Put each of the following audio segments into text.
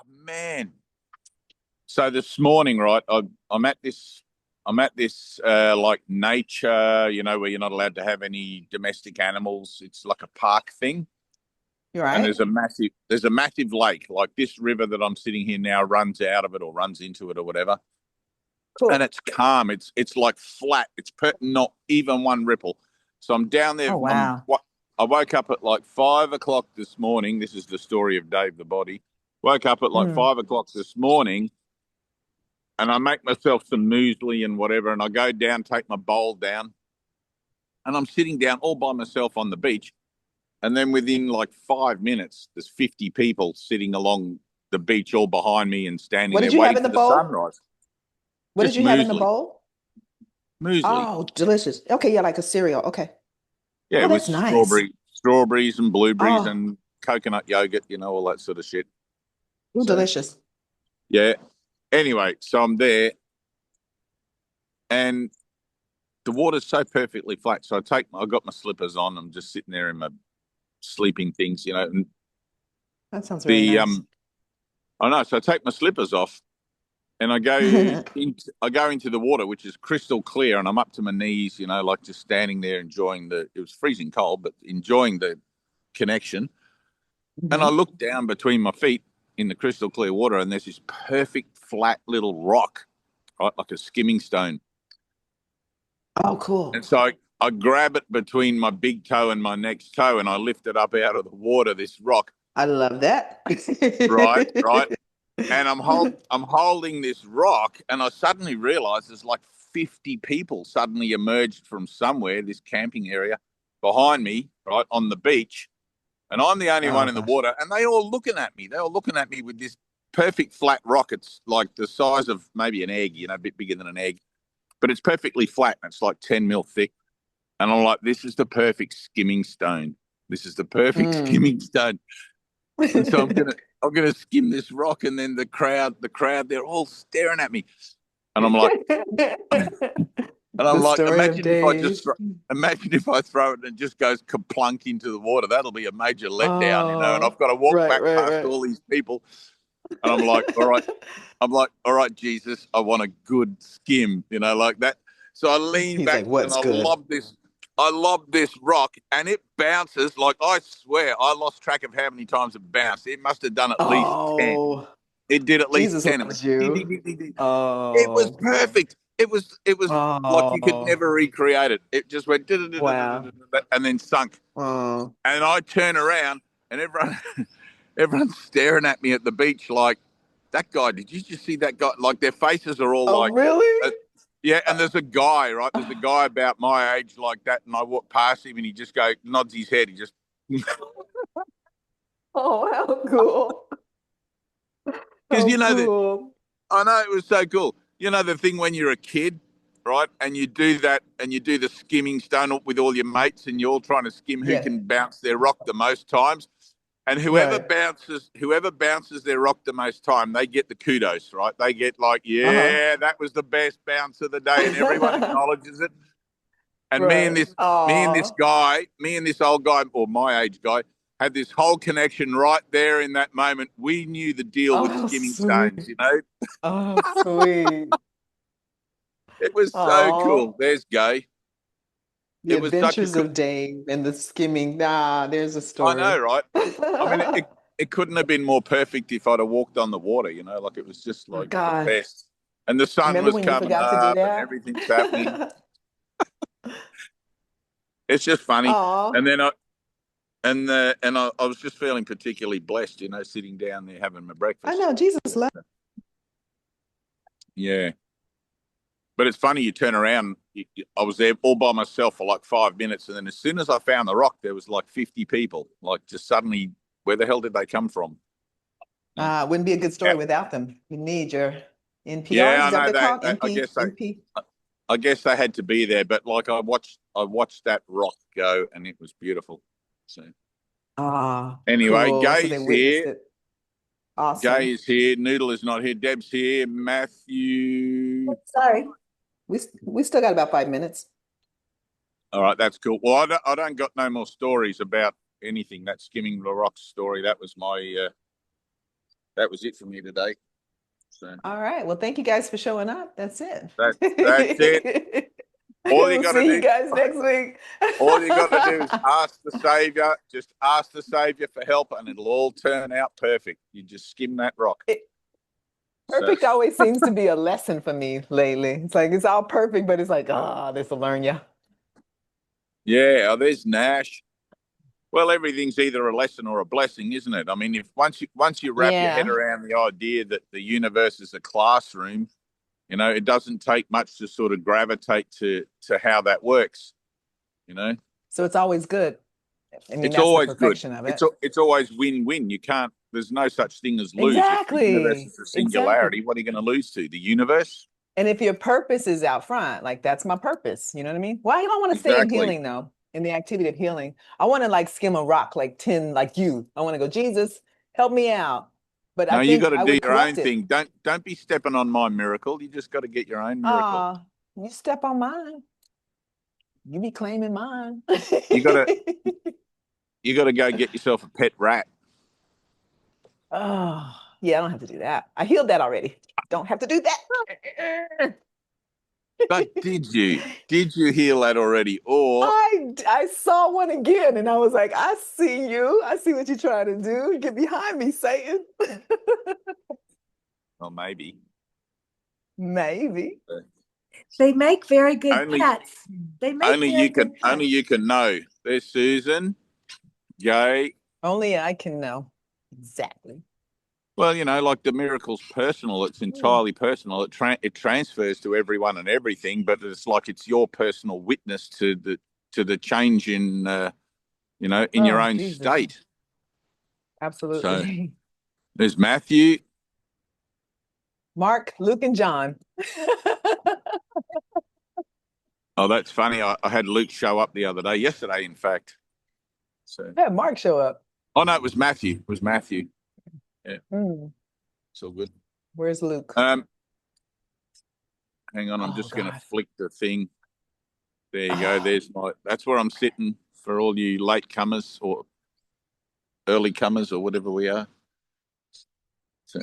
man. So this morning, right, I'm at this like nature, where you're not allowed to have any domestic animals. It's like a park thing. You're And right. there's a massive lake. Like this river that I'm sitting here now runs out of it or runs into it or whatever. And Cool. it's calm. It's like flat. Not even one ripple. So I'm down there. Oh, wow. I woke up at like 5 o'clock this morning. This is the story of Dave the Body. Woke up at like Mm. 5 o'clock this morning, and I make myself some muesli and whatever, and I go down, take my bowl down, and I'm sitting down all by myself on the beach. And then within like 5 minutes, there's 50 people sitting along the beach all behind me and standing What did there you have waiting in for the the bowl? sunrise. What did Just you have in the muesli. bowl? Muesli. Oh, delicious. Okay, yeah, like a cereal. Okay. Yeah, Oh, with that's nice. strawberries and blueberries Oh, and coconut yogurt, all that sort of shit. ooh, So delicious. yeah. Anyway, so I'm there and the water's so perfectly flat. So I got my slippers on. I'm just sitting there in my sleeping things, and That sounds very the nice. I know. So I take my slippers off and I go into the water, which is crystal clear, and I'm up to my knees, like just standing there enjoying it was freezing cold, but enjoying the connection. And I Hmm. look down between my feet in the crystal clear water, and there's this perfect flat little rock, right, like a skimming stone. Oh, And cool. so I grab it between my big toe and my next toe, and I lift it up out of the water, this rock, I love that. right. And I'm holding this rock, and I suddenly realize there's like 50 people suddenly emerged from somewhere, this camping area behind me, right on the beach, and I'm the only one Oh in the gosh. water, and they all looking at me. They're all looking at me with this perfect flat rock. It's like the size of maybe an egg, a bit bigger than an egg, but it's perfectly flat, and it's like 10 mil thick. And I'm like, this is the perfect skimming stone. This is the perfect Mm. skimming stone. And so I'm gonna skim this rock, and then the crowd, they're all staring at me, and I'm like, The story of Dave. imagine if I throw it and it just goes kaplunk into the water. That'll be a major letdown, and Oh, I've got to walk right, back right, past right. all these people, and I'm like, all right, Jesus, I want a good skim, like that. So I lean He's back like, and what's good? I lob this rock, and it bounces. Like, I swear, I lost track of how many times it bounced. It must have done at least 10. Oh, It did at least Jesus 10. It went loves ding, ding, you. ding, ding, ding. It was Oh, perfect. It was like you could oh, never recreate it. It just went wow. and then sunk. Oh, And I turn around, and everyone's staring at me at the beach like, that guy, did you just see that guy? Like, their faces are all oh, like, really? yeah. And Uh, there's a guy, right? There's a guy about my age like that. And I walk past him, and he just nods his head. He just, oh, how cool. because, How cool. I know, it was so cool. The thing when you're a kid, right? And you do that, and you do the skimming stone with all your mates, and you're all trying to skim who Yeah, can bounce their rock the most times. And right. whoever bounces their rock the most time, they get the kudos, right? They get like, Uh-huh. yeah, that was the best bounce of the day, and everyone acknowledges it. And Right. Oh, me and this old guy, or my age guy, had this whole connection right there in that moment. We knew the deal oh, with how skimming stones, sweet. Oh, sweet. It was so cool. Oh, There's Gay. the It was such a adventures cool. of Dave and the skimming. Ah, there's a I know, story. right? I mean, it couldn't have been more perfect if I'd have walked on the water, like it was just Oh like the God. best. And the sun Remember was when you coming forgot to do up and that? everything's happening. It's just funny. Oh, And then I was just feeling particularly blessed, sitting down there having my I breakfast. know. Jesus love. Yeah. But it's funny, you turn around, I was there all by myself for like 5 minutes, and then as soon as I found the rock, there was like 50 people. Like, just suddenly, where the hell did they come from? Yeah. Wouldn't be a good story without them. You need your NPRs. Yeah, Is I that what know they're called? I NP, guess NP. I guess they had to be there, but like I watched that rock go, and it was beautiful. So Ah, anyway, cool. So Gay they is witnessed here. it. Gay Awesome. is here. Noodle is not here. Deb's here. Matthew. Sorry. We still got about 5 minutes. All right, that's cool. Well, I don't got no more stories about anything. That skimming the rocks story. That was my that was it for me today. So All right. Well, thank you guys for showing up. That's it. that's it. All you We'll got to see you do, guys next week. all you got to do is ask the Savior. Just ask the Savior for help, and it'll all turn out perfect. You just skim that rock. It- So Perfect always seems to be a lesson for me lately. It's like it's all perfect, but it's like, this will learn you. yeah, oh, there's Nash. Well, everything's either a lesson or a blessing, isn't it? I mean, if once you wrap your head Yeah. around the idea that the universe is a classroom, it doesn't take much to sort of gravitate to how that works. You know, So it's always good. I mean, it's that's the always good. perfection of It's it. it's always win-win. You can't. There's no such thing as lose. If the universe Exactly. is a Exactly. singularity, what are you going to lose to? The universe? And if your purpose is out front, like that's my purpose, you know what I mean? Well, I don't want to stay in Exactly. healing though, in the activity of healing. I want to like skim a rock, like 10, like you. I want to go, Jesus, help me out. But I No, you think got to I do would your own corrupt it. thing. Don't be stepping on my miracle. You just got to get your own miracle. Ah, you step on mine, you be claiming mine. You got to you got to go get yourself a pet rat. Oh, yeah, I don't have to do that. I healed that already. Don't have to do that. But did you heal that already? Or I saw one again and I was like, I see you. I see what you're trying to do. Get behind me, Satan. well, maybe. Maybe. They make very good Only pets. They make only very you can good only pets. you can know. There's Susan, Jay. Only I can know. Exactly. Well, like the miracle's personal. It's Hmm. entirely personal. It transfers to everyone and everything, but it's like it's your personal witness to the change in your Oh, own Jesus. state. So Absolutely. there's Matthew. Mark, Luke, and John. Oh, that's funny. I had Luke show up the other day, yesterday, in fact. So, Had Mark show up. oh no, it was Matthew. It was Matthew. Yeah, Hmm. it's all good. Where's Luke? Um, hang on, I'm Oh, just going to God. flick the thing. There you go. Ah, That's where I'm sitting for all you late comers or early comers or whatever we are. So,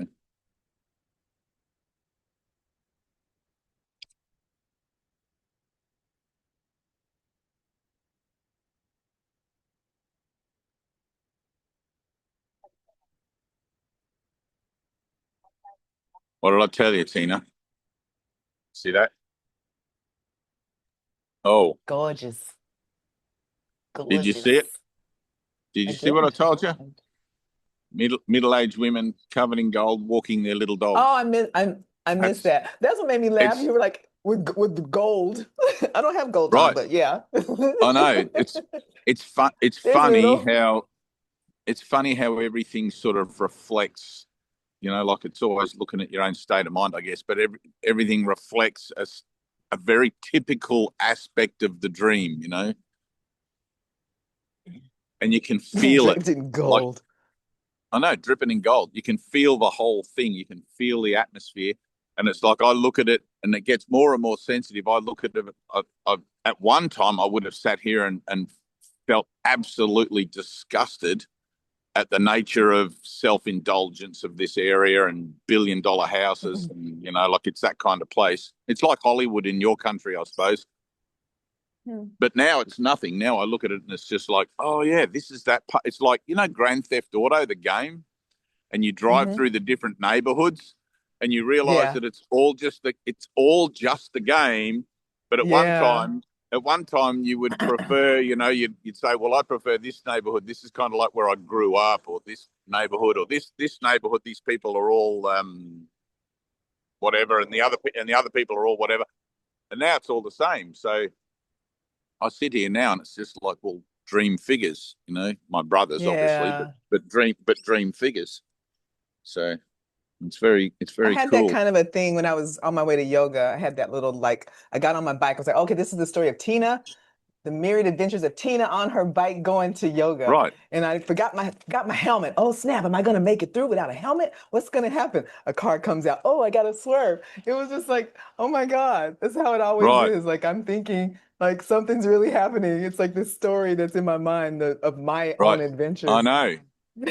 what did I tell you, Tina? See that? Oh, gorgeous. did you see it? Gorgeous. Did I you see what I did. told you? Middle-aged women covered in gold walking their little Oh, dogs. I missed That's that. That's what made me laugh. it's You were like with the gold. I don't have gold on, right. but yeah. I know. It's fun. It's There's funny Noodle. how everything sort of reflects. Like it's always looking at your own state of mind, I guess. But everything reflects a very typical aspect of the dream. And you can feel it. Draped in Like gold. I know, dripping in gold. You can feel the whole thing. You can feel the atmosphere, and it's like I look at it, and it gets more and more sensitive. I look at it. At one time, I would have sat here and felt absolutely disgusted at the nature of self-indulgence of this area and billion-dollar houses, and like it's that kind of place. It's like Hollywood in your country, I suppose. But now it's nothing. Now I look at it and it's just like, oh yeah, this is that. It's like Grand Theft Auto, the game, and you drive Hmm. through the different neighborhoods, and you realize Yeah. that it's all just the game. But at one Yeah. time, you would prefer, you'd say, well, I prefer this neighborhood. This is kind of like where I grew up, or this neighborhood, or this neighborhood. These people are all whatever, and the other people are all whatever. And now it's all the same. So I sit here now, and it's just like, well, dream figures. My brothers, obviously, but Yeah. dream figures. So it's I very had that cool. kind of a thing when I was on my way to yoga. I had that little like I got on my bike. I was like, okay, this is the story of Tina, the myriad adventures of Tina on her bike going to yoga. Right, And I forgot my helmet. Oh snap, am I gonna make it through without a helmet? What's gonna happen? A car comes out. Oh, I gotta swerve. It was just like, oh my God, that's how it always right, is. Like I'm thinking like something's really happening. It's like this story that's in my mind of my right. own I adventures. know.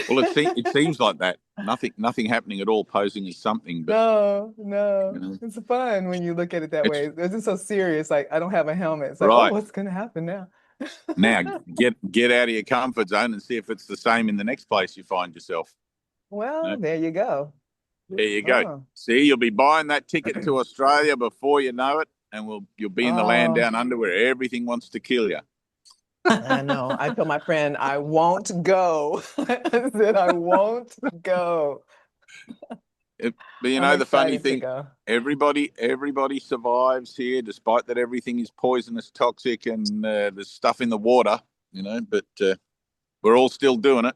Well, it seems like that. Nothing happening at all, posing as something, but No, you no. know, It's fun when you look at it that it's way. It's just so serious. Like, I don't have a helmet. It's like, oh, right. what's gonna happen now? Now get out of your comfort zone and see if it's the same in the next place you find yourself. You know? Well, there you go. There you go. Oh, See, you'll be buying that ticket to Australia before you know it, and you'll be in the land oh, down under where everything wants to kill you. I know. I told my friend I won't go. I said I won't go. But you I'm know the funny excited to thing, go. everybody survives here, despite that everything is poisonous, toxic, and there's stuff in the water. You know, but we're all still doing it.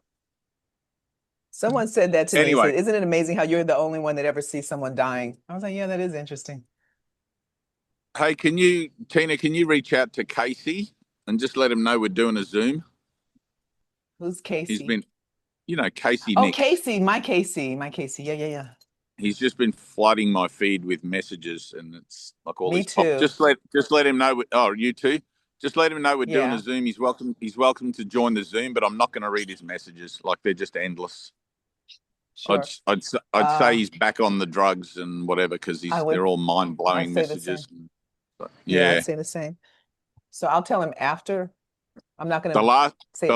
Someone said that to me. Anyway, Said, "Isn't it amazing how you're the only one that ever sees someone dying?" I was like, "Yeah, that is interesting." hey, Tina, can you reach out to Casey and just let him know we're doing a Zoom? Who's He's Casey? been, Casey Oh, Nix. Casey, my Casey, my Casey. Yeah, yeah, yeah. He's just been flooding my feed with messages, and it's like all Me these pop. too. Just let him know. Oh, you too. Just let him know we're doing a Yeah, Zoom. He's welcome. He's welcome to join the Zoom, but I'm not going to read his messages. Like they're just endless. sure. I'd say Uh, he's back on the drugs and whatever because they're all mind I'd blowing say the same. messages. But Yeah, yeah, I'd say the same. So I'll tell him after. I'm not the gonna last say it now.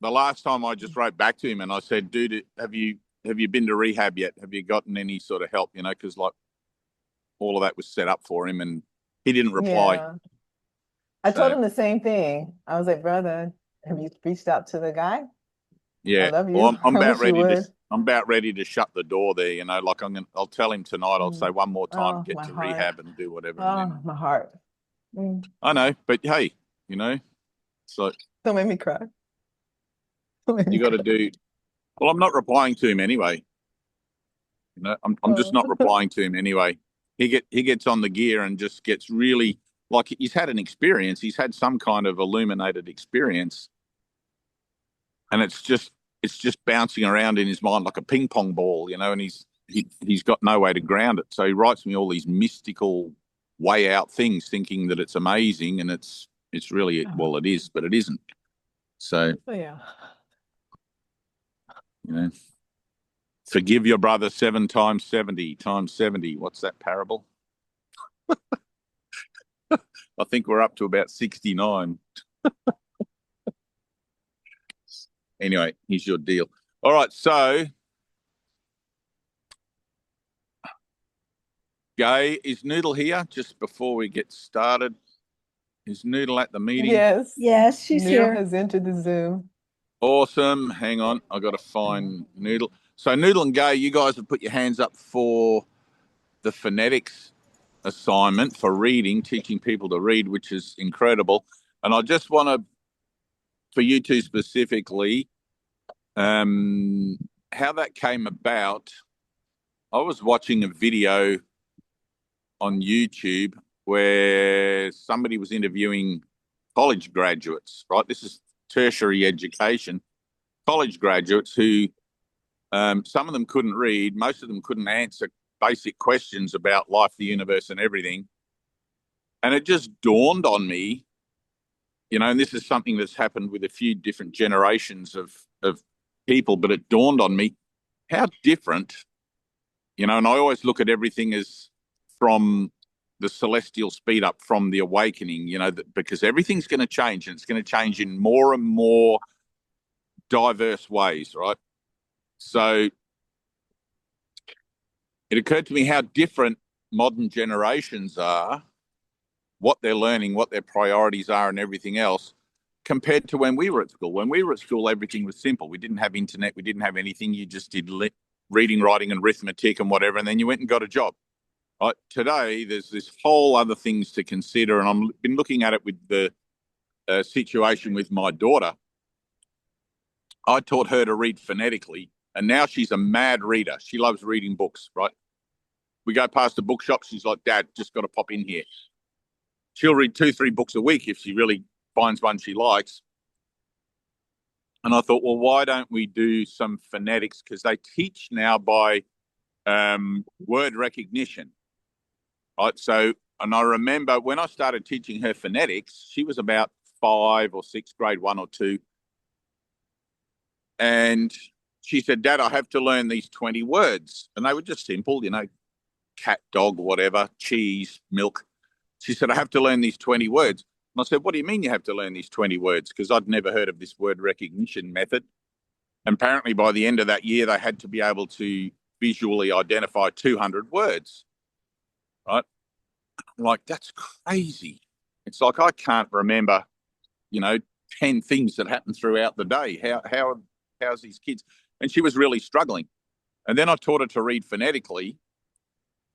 the last time I just wrote back to him and I said, dude, have you been to rehab yet? Have you gotten any sort of help? You know, because like all of that was set up for him, and he didn't reply. Yeah. I told So him the same thing. I was like, brother, have you reached out to the guy? I yeah, love well, you. I wish you would. I'm about ready to shut the door there. You know, like I'll tell him tonight. I'll say Mm. one more time, Oh, get my to heart. rehab and do whatever, and Oh, then my heart. Mm. I know. But hey, you know, so Don't make me cry. Don't make me you got to cry. do. Well, I'm not replying to him anyway. You know, I'm just Oh. not replying to him anyway. He gets on the gear and just gets really like he's had an experience. He's had some kind of illuminated experience, and it's just bouncing around in his mind like a ping pong ball, you know. And he's got no way to ground it, so he writes me all these mystical way out things, thinking that it's amazing, and it's really Oh. well, it is, but it isn't. So Oh, yeah. you know, forgive your brother 7 times 70 times 70. What's that parable? I think we're up to about 69. Anyway, here's your deal. All right, so Gay, is Noodle here just before we get started? Is Noodle at the meeting? Yes. Yes, she's Nero here. has entered the Zoom. Awesome. Hang on, I got to find Noodle. So Noodle and Gay, you guys have put your hands up for the phonetics assignment for reading, teaching people to read, which is incredible. And I just want to, for you two specifically, how that came about. I was watching a video on YouTube where somebody was interviewing college graduates, right? This is tertiary education, college graduates who some of them couldn't read, most of them couldn't answer basic questions about life, the universe, and everything. And it just dawned on me, you know, and this is something that's happened with a few different generations of people, but it dawned on me how different, you know, and I always look at everything as from the celestial speed up, from the awakening, you know, because everything's going to change, and it's going to change in more and more diverse ways, right? So it occurred to me how different modern generations are, what they're learning, what their priorities are, and everything else, compared to when we were at school. When we were at school, everything was simple. We didn't have internet. We didn't have anything. You just did reading, writing, and arithmetic and whatever, and then you went and got a job. Right? Today, there's this whole other things to consider, and I've been looking at it with the situation with my daughter. I taught her to read phonetically, and now she's a mad reader. She loves reading books, right? We go past a bookshop. She's like, Dad, just got to pop in here. She'll read 2, 3 books a week if she really finds one she likes. And I thought, well, why don't we do some phonetics? Because they teach now by word recognition, right? So, and I remember when I started teaching her phonetics, she was about 5 or 6, grade 1 or 2. And she said, Dad, I have to learn these 20 words. And they were just simple, cat, dog, whatever, cheese, milk. She said, I have to learn these 20 words. And I said, what do you mean you have to learn these 20 words? Because I'd never heard of this word recognition method. And apparently by the end of that year, they had to be able to visually identify 200 words, right? I'm like, that's crazy. It's like, I can't remember, 10 things that happen throughout the day. How's these kids? And she was really struggling. And then I taught her to read phonetically,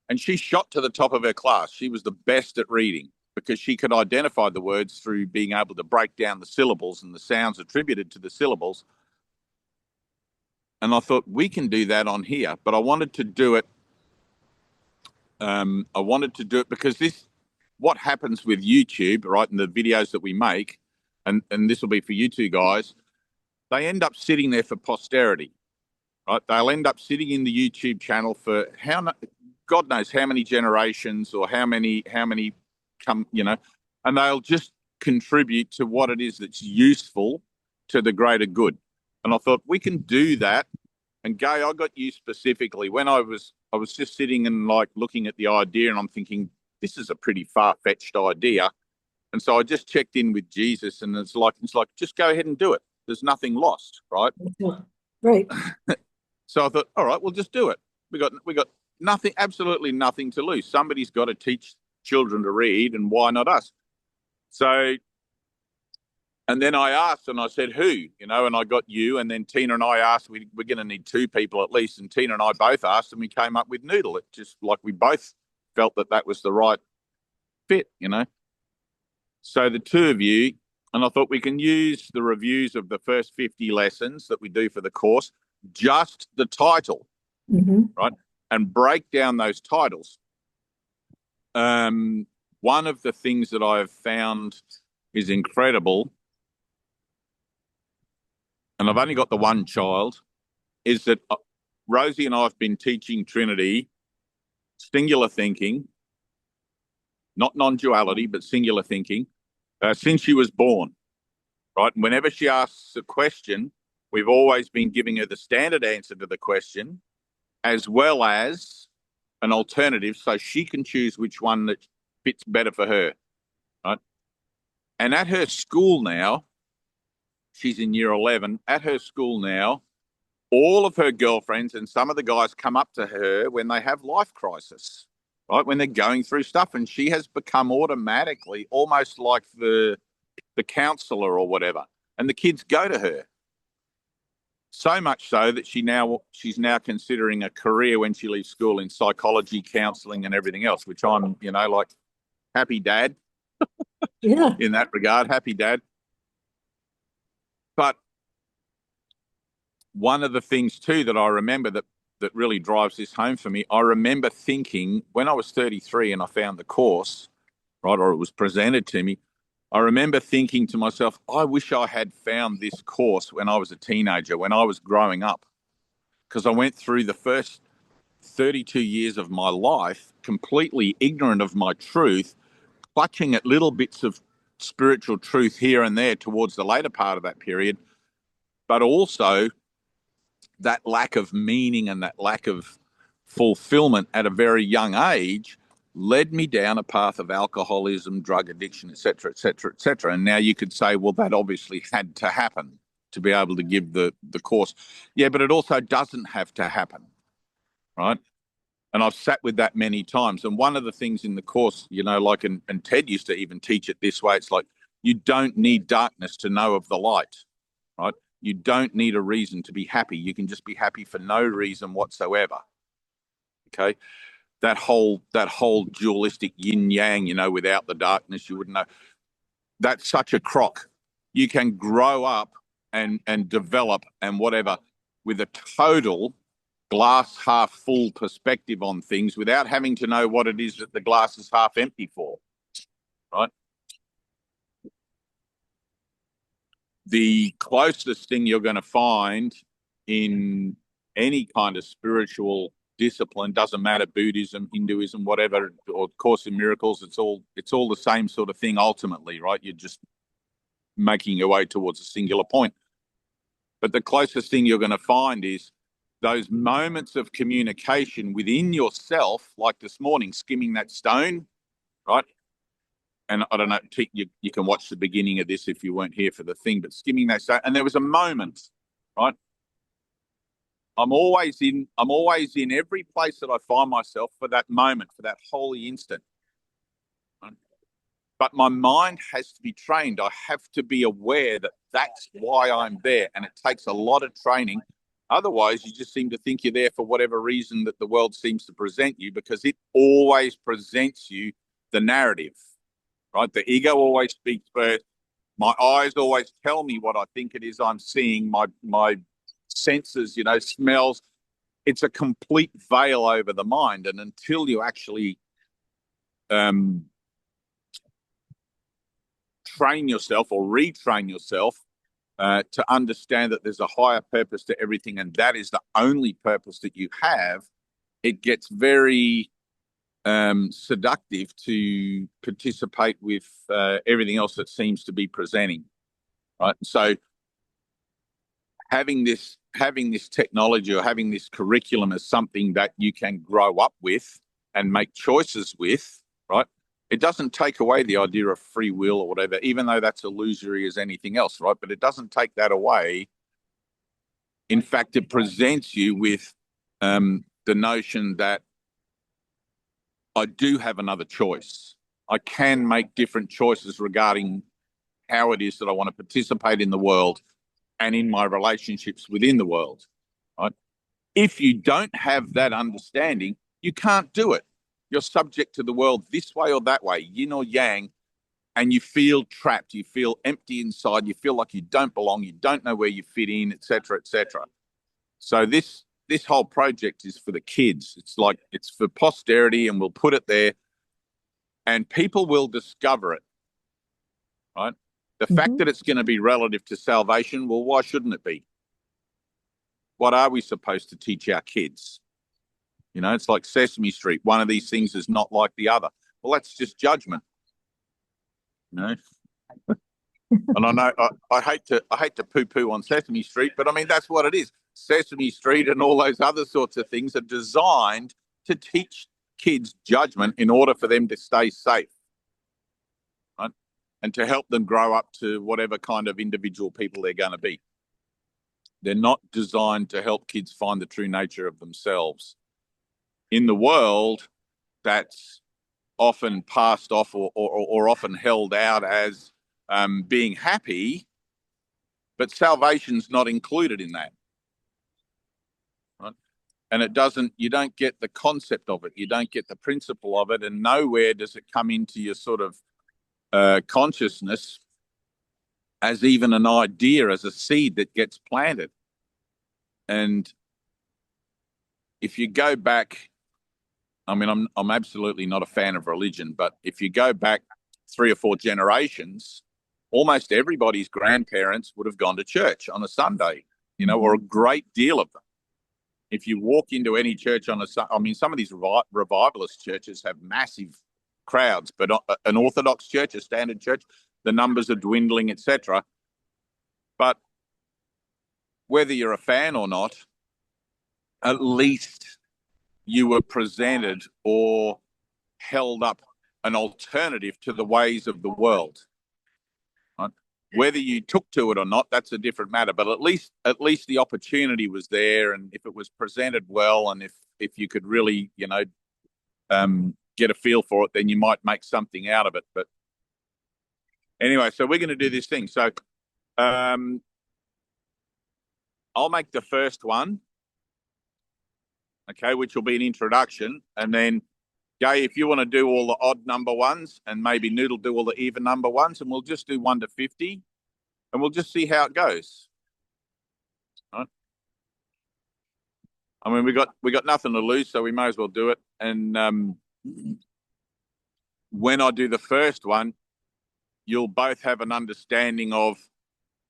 and she shot to the top of her class. She was the best at reading because she could identify the words through being able to break down the syllables and the sounds attributed to the syllables. And I thought, we can do that on here. But I wanted to do it. Because what happens with YouTube, right, and the videos that we make, and this will be for you two guys, they end up sitting there for posterity, right? They'll end up sitting in the YouTube channel for God knows how many generations or how many come, and they'll just contribute to what it is that's useful to the greater good. And I thought, we can do that. And Gay, I got you specifically when I was just sitting and like looking at the idea, and I'm thinking, this is a pretty far-fetched idea. And so I just checked in with Jesus, and it's like just go ahead and do it. There's nothing lost, right? Right. So I thought, all right, we'll just do it. We got nothing, absolutely nothing to lose. Somebody's got to teach children to read, and why not us? So, and then I asked, and I said, who? And I got you, and then Tina and I asked, we're going to need 2 people at least, and Tina and I both asked, and we came up with Noodle. It just like we both felt that was the right fit, So the 2 of you, and I thought we can use the reviews of the first 50 lessons that we do for the course, just the title, right? And break down those titles. One of the things that I've found is incredible, and I've only got the one child, is that Rosie and I have been teaching Trinity singular thinking, not non-duality, but singular thinking, since she was born, right? And whenever she asks a question, we've always been giving her the standard answer to the question, as well as an alternative, so she can choose which one that fits better for her, right? And at her school now, she's in year 11, at her school now, all of her girlfriends and some of the guys come up to her when they have life crisis, right? When they're going through stuff, and she has become automatically almost like the counselor or whatever. And the kids go to her. So much so that she's now considering a career when she leaves school in psychology, counseling, and everything else, which I'm, like happy dad. Yeah. In that regard, happy dad. But one of the things too that I remember that really drives this home for me, I remember thinking when I was 33 and I found the course, right, or it was presented to me, I remember thinking to myself, I wish I had found this course when I was a teenager, when I was growing up, because I went through the first 32 years of my life completely ignorant of my truth, clutching at little bits of spiritual truth here and there towards the later part of that period, but also that lack of meaning and that lack of fulfillment at a very young age led me down a path of alcoholism, drug addiction, et cetera, et cetera, et cetera. And now you could say, well, that obviously had to happen to be able to give the course. Yeah, but it also doesn't have to happen, right? And I've sat with that many times. And one of the things in the course, like, and Ted used to even teach it this way, it's like, you don't need darkness to know of the light, right? You don't need a reason to be happy. You can just be happy for no reason whatsoever. Okay? That whole dualistic yin yang, without the darkness, you wouldn't know. That's such a crock. You can grow up and develop and whatever with a total glass half full perspective on things without having to know what it is that the glass is half empty for, right? The closest thing you're going to find in any kind of spiritual discipline, doesn't matter, Buddhism, Hinduism, whatever, or Course in Miracles, it's all the same sort of thing ultimately, right? You're just making your way towards a singular point. But the closest thing you're going to find is those moments of communication within yourself, like this morning, skimming that stone, right? And I don't know, you can watch the beginning of this if you weren't here for the thing, but skimming that stone, and there was a moment, right? I'm always in every place that I find myself for that moment, for that holy instant. Right? But my mind has to be trained. I have to be aware that that's why I'm there. And it takes a lot of training. Otherwise, you just seem to think you're there for whatever reason that the world seems to present you, because it always presents you the narrative, right? The ego always speaks first. My eyes always tell me what I think it is I'm seeing. My senses, smells. It's a complete veil over the mind. And until you actually train yourself or retrain yourself to understand that there's a higher purpose to everything, and that is the only purpose that you have, it gets very seductive to participate with everything else that seems to be presenting, right? So having this technology or having this curriculum as something that you can grow up with and make choices with, right? It doesn't take away the idea of free will or whatever, even though that's illusory as anything else, right? But it doesn't take that away. In fact, it presents you with the notion that I do have another choice. I can make different choices regarding how it is that I want to participate in the world and in my relationships within the world, right? If you don't have that understanding, you can't do it. You're subject to the world this way or that way, yin or yang, and you feel trapped. You feel empty inside. You feel like you don't belong. You don't know where you fit in, etc., etc. So this whole project is for the kids. It's for posterity, and we'll put it there, and people will discover it, right? The fact that it's going to be relative to salvation, well, why shouldn't it be? What are we supposed to teach our kids? It's like Sesame Street. One of these things is not like the other. Well, that's just judgment. And I know I hate to poo-poo on Sesame Street, but I mean that's what it is. Sesame Street and all those other sorts of things are designed to teach kids judgment in order for them to stay safe, right? And to help them grow up to whatever kind of individual people they're going to be. They're not designed to help kids find the true nature of themselves. In the world, that's often passed off or often held out as being happy, but salvation's not included in that, right? And you don't get the concept of it, you don't get the principle of it, and nowhere does it come into your sort of consciousness as even an idea, as a seed that gets planted. And if you go back, I mean, I'm absolutely not a fan of religion, but if you go back 3 or 4 generations, almost everybody's grandparents would have gone to church on a Sunday, or a great deal of them. If you walk into any church on I mean, some of these revivalist churches have massive crowds, but an Orthodox church, a standard church, the numbers are dwindling, etc. But whether you're a fan or not, at least you were presented or held up an alternative to the ways of the world. Right? Whether you took to it or not, that's a different matter. But at least the opportunity was there, and if it was presented well, and if you could really, get a feel for it, then you might make something out of it. But anyway, so we're going to do this thing. So I'll make the first one, okay, which will be an introduction, and then Gay, if you want to do all the odd number ones, and maybe Noodle do all the even number ones, and we'll just do 1 to 50, and we'll just see how it goes. Right? I mean, we got nothing to lose, so we may as well do it. And when I do the first one, you'll both have an understanding of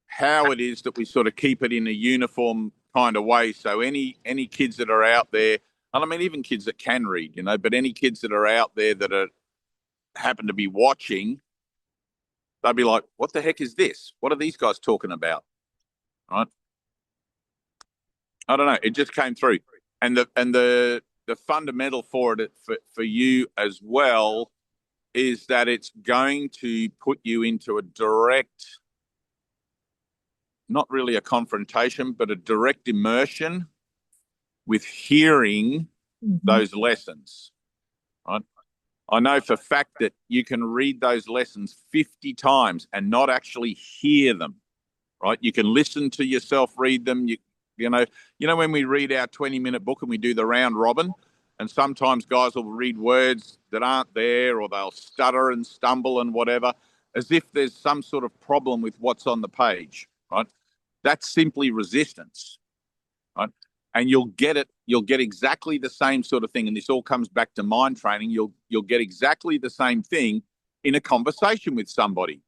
how it is that we sort of keep it in a uniform kind of way. So any kids that are out there, and I mean even kids that can read, but any kids that are out there that happen to be watching, they'll be like, what the heck is this? What are these guys talking about? Right? I don't know. It just came through, and the fundamental for it for you as well is that it's going to put you into a direct, not really a confrontation, but a direct immersion with hearing Mhm. those lessons. Right? I know for a fact that you can read those lessons 50 times and not actually hear them. Right? You can listen to yourself read them. You know, when we read our 20-minute book and we do the round robin, and sometimes guys will read words that aren't there, or they'll stutter and stumble and whatever, as if there's some sort of problem with what's on the page, right? That's simply resistance, right? And you'll get exactly the same sort of thing. And this all comes back to mind training. You'll get exactly the same thing in a conversation with somebody,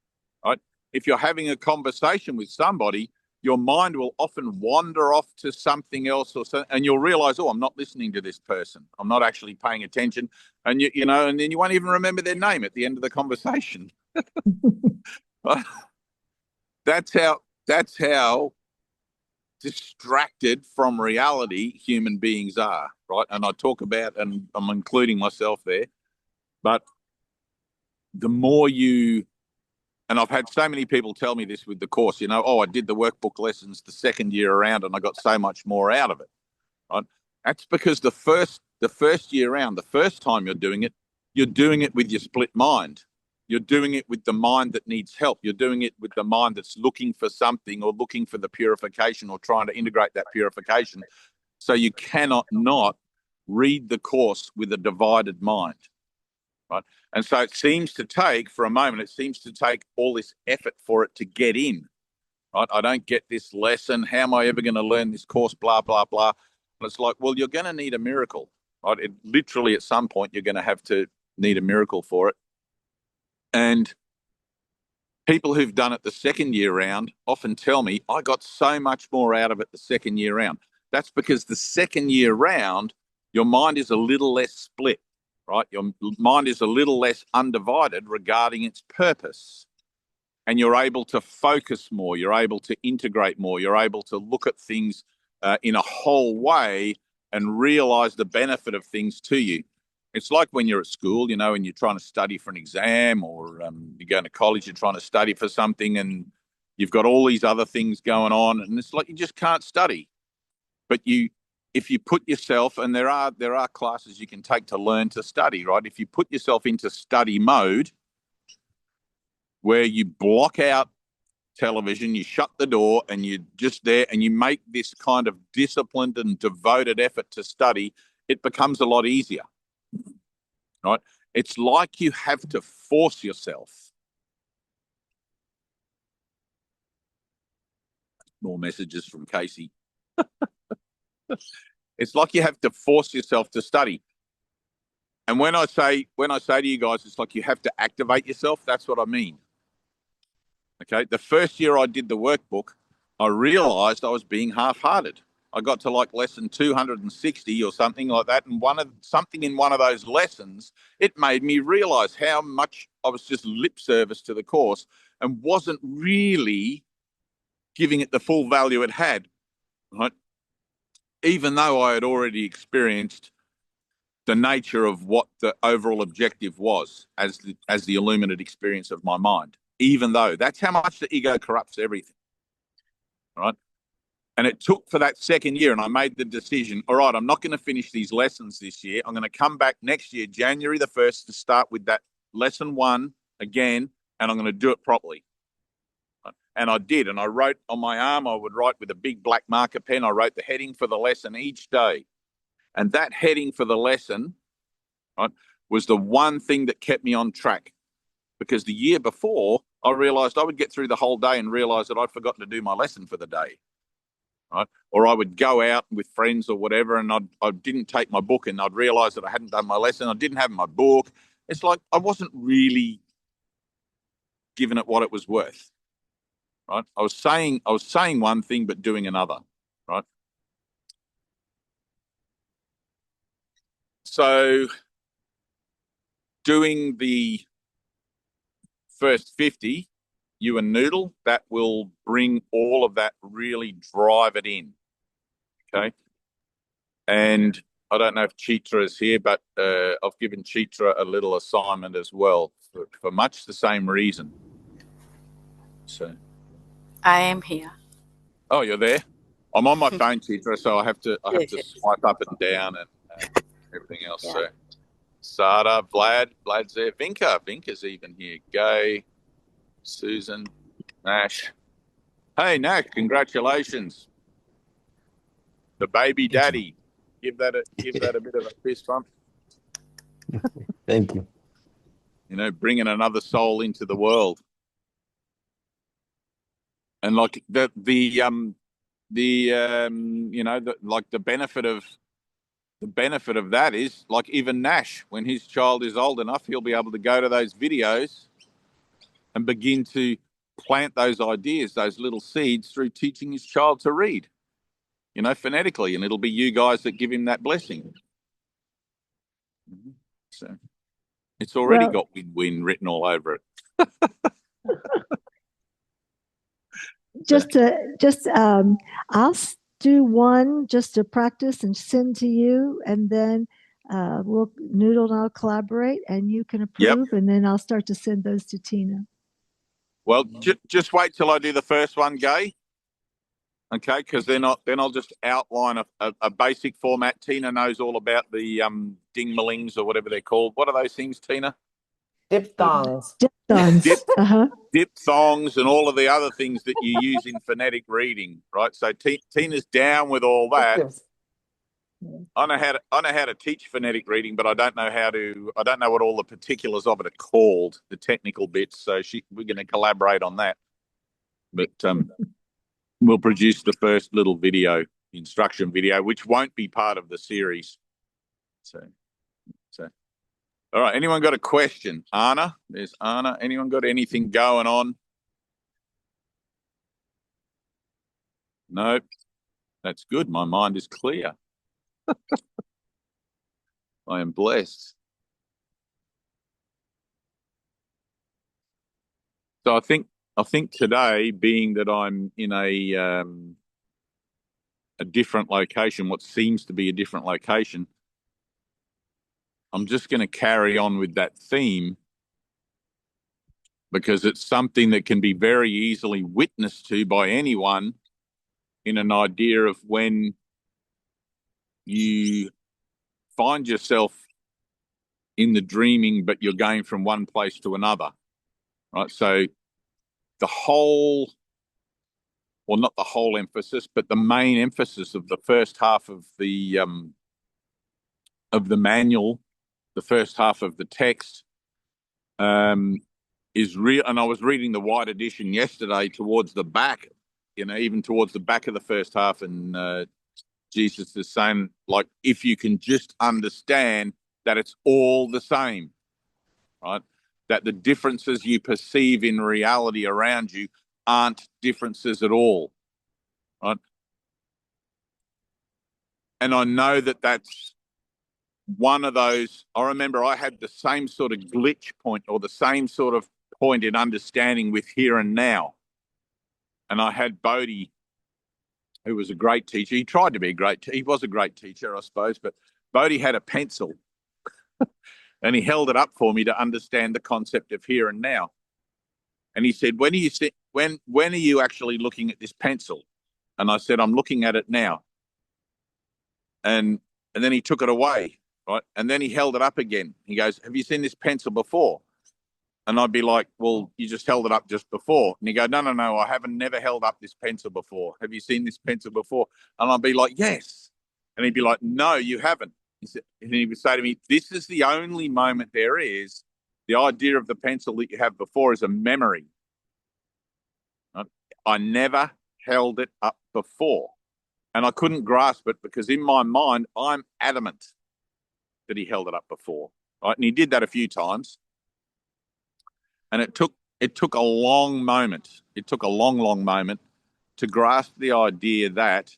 right? If you're having a conversation with somebody, your mind will often wander off to something else, or so, and you'll realize, oh, I'm not listening to this person. I'm not actually paying attention, and and then you won't even remember their name at the end of the conversation. that's how. That's how distracted from reality human beings are, right? And I talk about, and I'm including myself there, but the more you, and I've had so many people tell me this with the course, oh, I did the workbook lessons the second year around and I got so much more out of it, right? That's because the first year around, the first time you're doing it with your split mind. You're doing it with the mind that needs help. You're doing it with the mind that's looking for something, or looking for the purification, or trying to integrate that purification. So you cannot not read the course with a divided mind, right? And so it seems to take, for a moment, it seems to take all this effort for it to get in, right? I don't get this lesson. How am I ever going to learn this course? Blah, blah, blah. And it's like, well, you're going to need a miracle, right? Literally at some point, you're going to have to need a miracle for it. And people who've done it the second year round often tell me, I got so much more out of it the second year round. That's because the second year round, your mind is a little less split, right? Your mind is a little less undivided regarding its purpose. And you're able to focus more. You're able to integrate more. You're able to look at things in a whole way and realize the benefit of things to you. It's like when you're at school, and you're trying to study for an exam, or you're going to college, you're trying to study for something, and you've got all these other things going on, and it's like you just can't study. But if you put yourself, and there are classes you can take to learn to study, right? If you put yourself into study mode, where you block out television, you shut the door, and you're just there, and you make this kind of disciplined and devoted effort to study, it becomes a lot easier, right? It's like you have to force yourself. More messages from Casey. It's like you have to force yourself to study. And when I say to you guys, it's like you have to activate yourself, that's what I mean. Okay. The first year I did the workbook, I realized I was being half-hearted. I got to like lesson 260 or something like that, and something in one of those lessons, it made me realize how much I was just lip service to the course and wasn't really giving it the full value it had, right? Even though I had already experienced the nature of what the overall objective was as the illuminate experience of my mind. Even though that's how much the ego corrupts everything, right? And it took for that second year, and I made the decision, all right, I'm not going to finish these lessons this year. I'm going to come back next year, January the 1st, to start with that lesson one again, and I'm going to do it properly. And I did. And I wrote on my arm, I would write with a big black marker pen, I wrote the heading for the lesson each day. And that heading for the lesson, right, was the one thing that kept me on track. Because the year before, I realized I would get through the whole day and realize that I'd forgotten to do my lesson for the day. Right? Or I would go out with friends or whatever, and I didn't take my book, and I'd realize that I hadn't done my lesson. I didn't have my book. It's like I wasn't really giving it what it was worth. Right? I was saying one thing but doing another. Right? So doing the first 50, you and Noodle, that will bring all of that, really drive it in. Okay. And I don't know if Chitra is here, but I've given Chitra a little assignment as well for much the same reason. So, I am here. oh, you're there. I'm on my phone, Chitra, so I have to Yes. swipe up and down and everything else. Yeah. So, Sada, Vlad's there. Vinka's even here. Gay, Susan, Nash. Hey, Nash, congratulations, the baby daddy. Give that a bit of a fist bump. Thank you. You know, bringing another soul into the world. And like the benefit of that is, like, even Nash, when his child is old enough, he'll be able to go to those videos and begin to plant those ideas, those little seeds, through teaching his child to read, you know, phonetically, and it'll be you guys that give him that blessing. So it's already got win-win written all over it. I'll do one just to practice and send to you, and then Noodle and I'll collaborate, and you can approve, and then I'll start to send those to Tina. Well, just wait till I do the first one, Gay. Okay, because then I'll just outline a basic format. Tina knows all about the ding-malings or whatever they're called. What are those things, Tina? Diphthongs. Diphthongs and all of the other things that you use in phonetic reading, right? So Tina's down with all that. I know how to teach phonetic reading, but I don't know what all the particulars of it are called, the technical bits. So we're going to collaborate on that. But we'll produce the first little video, instruction video, which won't be part of the series. So all right. Anyone got a question? Anna? There's Anna. Anyone got anything going on? Nope. That's good. My mind is clear. I am blessed. So I think today, being that I'm in a different location, what seems to be a different location, I'm just going to carry on with that theme, because it's something that can be very easily witnessed to by anyone, in an idea of when you find yourself in the dreaming, but you're going from one place to another, right? So the whole, well, not the whole emphasis, but the main emphasis of the first half of the manual, the first half of the text, is real. And I was reading the white edition yesterday towards the back, you know, even towards the back of the first half, and Jesus is saying, like, if you can just understand that it's all the same, right? That the differences you perceive in reality around you aren't differences at all, right? And I know that that's one of those. I remember I had the same sort of glitch point, or the same sort of point in understanding with here and now. And I had Bodhi, who was a great teacher. He tried to be he was a great teacher, I suppose, but Bodhi had a pencil and he held it up for me to understand the concept of here and now. And he said, when are you actually looking at this pencil? And I said, I'm looking at it now. And then he took it away, right? And then he held it up again. He goes, have you seen this pencil before? And I'd be like, well, you just held it up just before. And he'd go, no, I haven't never held up this pencil before. Have you seen this pencil before? And I'd be like, yes. And he'd be like, no, you haven't. And he would say to me, this is the only moment there is. The idea of the pencil that you have before is a memory. I never held it up before. And I couldn't grasp it, because in my mind, I'm adamant that he held it up before. Right? And he did that a few times. And it took a long moment. It took a long, long moment to grasp the idea that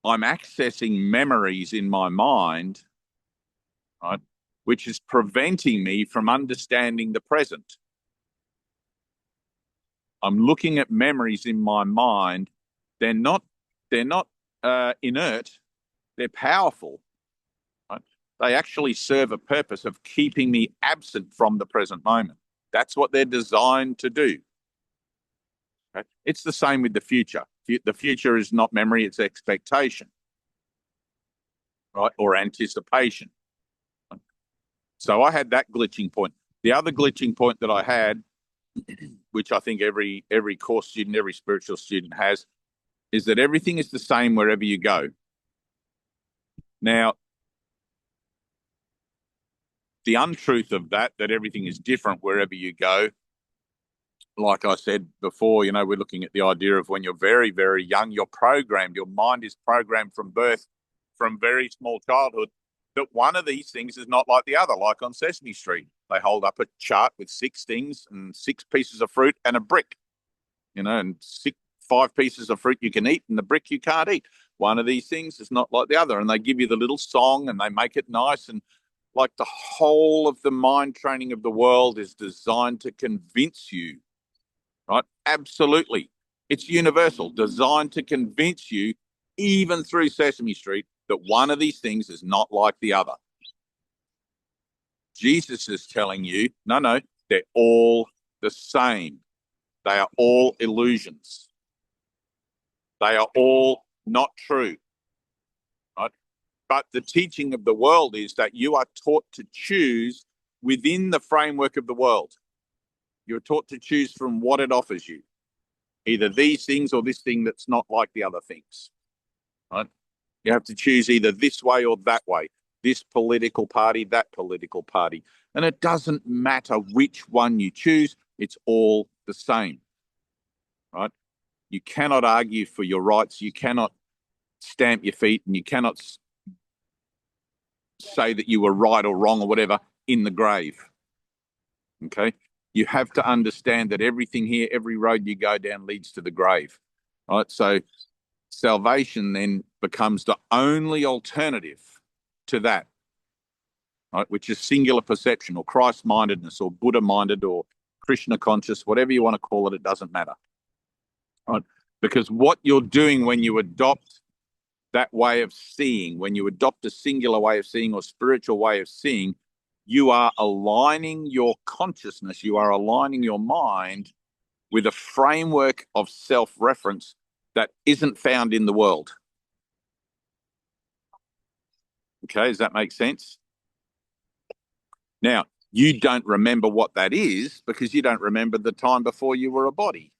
I'm accessing memories in my mind, right, which is preventing me from understanding the present. I'm looking at memories in my mind. They're not they're not inert, they're powerful. Right? They actually serve a purpose of keeping me absent from the present moment. That's what they're designed to do. Okay? It's the same with the future. The future is not memory, it's expectation, right? Or anticipation. So I had that glitching point. The other glitching point that I had, which I think every course student, every spiritual student has, is that everything is the same wherever you go. Now, the untruth of that everything is different wherever you go, like I said before, we're looking at the idea of when you're very, very young, you're programmed, your mind is programmed from birth, from very small childhood, that one of these things is not like the other. Like on Sesame Street, they hold up a chart with 6 things and 6 pieces of fruit and a brick, and 5 pieces of fruit you can eat and the brick you can't eat. One of these things is not like the other. And they give you the little song and they make it nice. And like the whole of the mind training of the world is designed to convince you, right? Absolutely. It's universal, designed to convince you, even through Sesame Street, that one of these things is not like the other. Jesus is telling you, no, they're all the same. They are all illusions. They are all not true, right? But the teaching of the world is that you are taught to choose within the framework of the world. You're taught to choose from what it offers you, either these things or this thing that's not like the other things, right? You have to choose either this way or that way, this political party, that political party. And it doesn't matter which one you choose, it's all the same, right? You cannot argue for your rights. You cannot stamp your feet, and you cannot say that you were right or wrong or whatever in the grave. Okay? You have to understand that everything here, every road you go down leads to the grave. Right? So salvation then becomes the only alternative to that, right? Which is singular perception or Christ-mindedness or Buddha-minded or Krishna conscious, whatever you want to call it, it doesn't matter. Right? Because what you're doing when you adopt that way of seeing, when you adopt a singular way of seeing or spiritual way of seeing, you are aligning your consciousness, you are aligning your mind with a framework of self-reference that isn't found in the world. Okay, does that make sense? Now, you don't remember what that is because you don't remember the time before you were a body.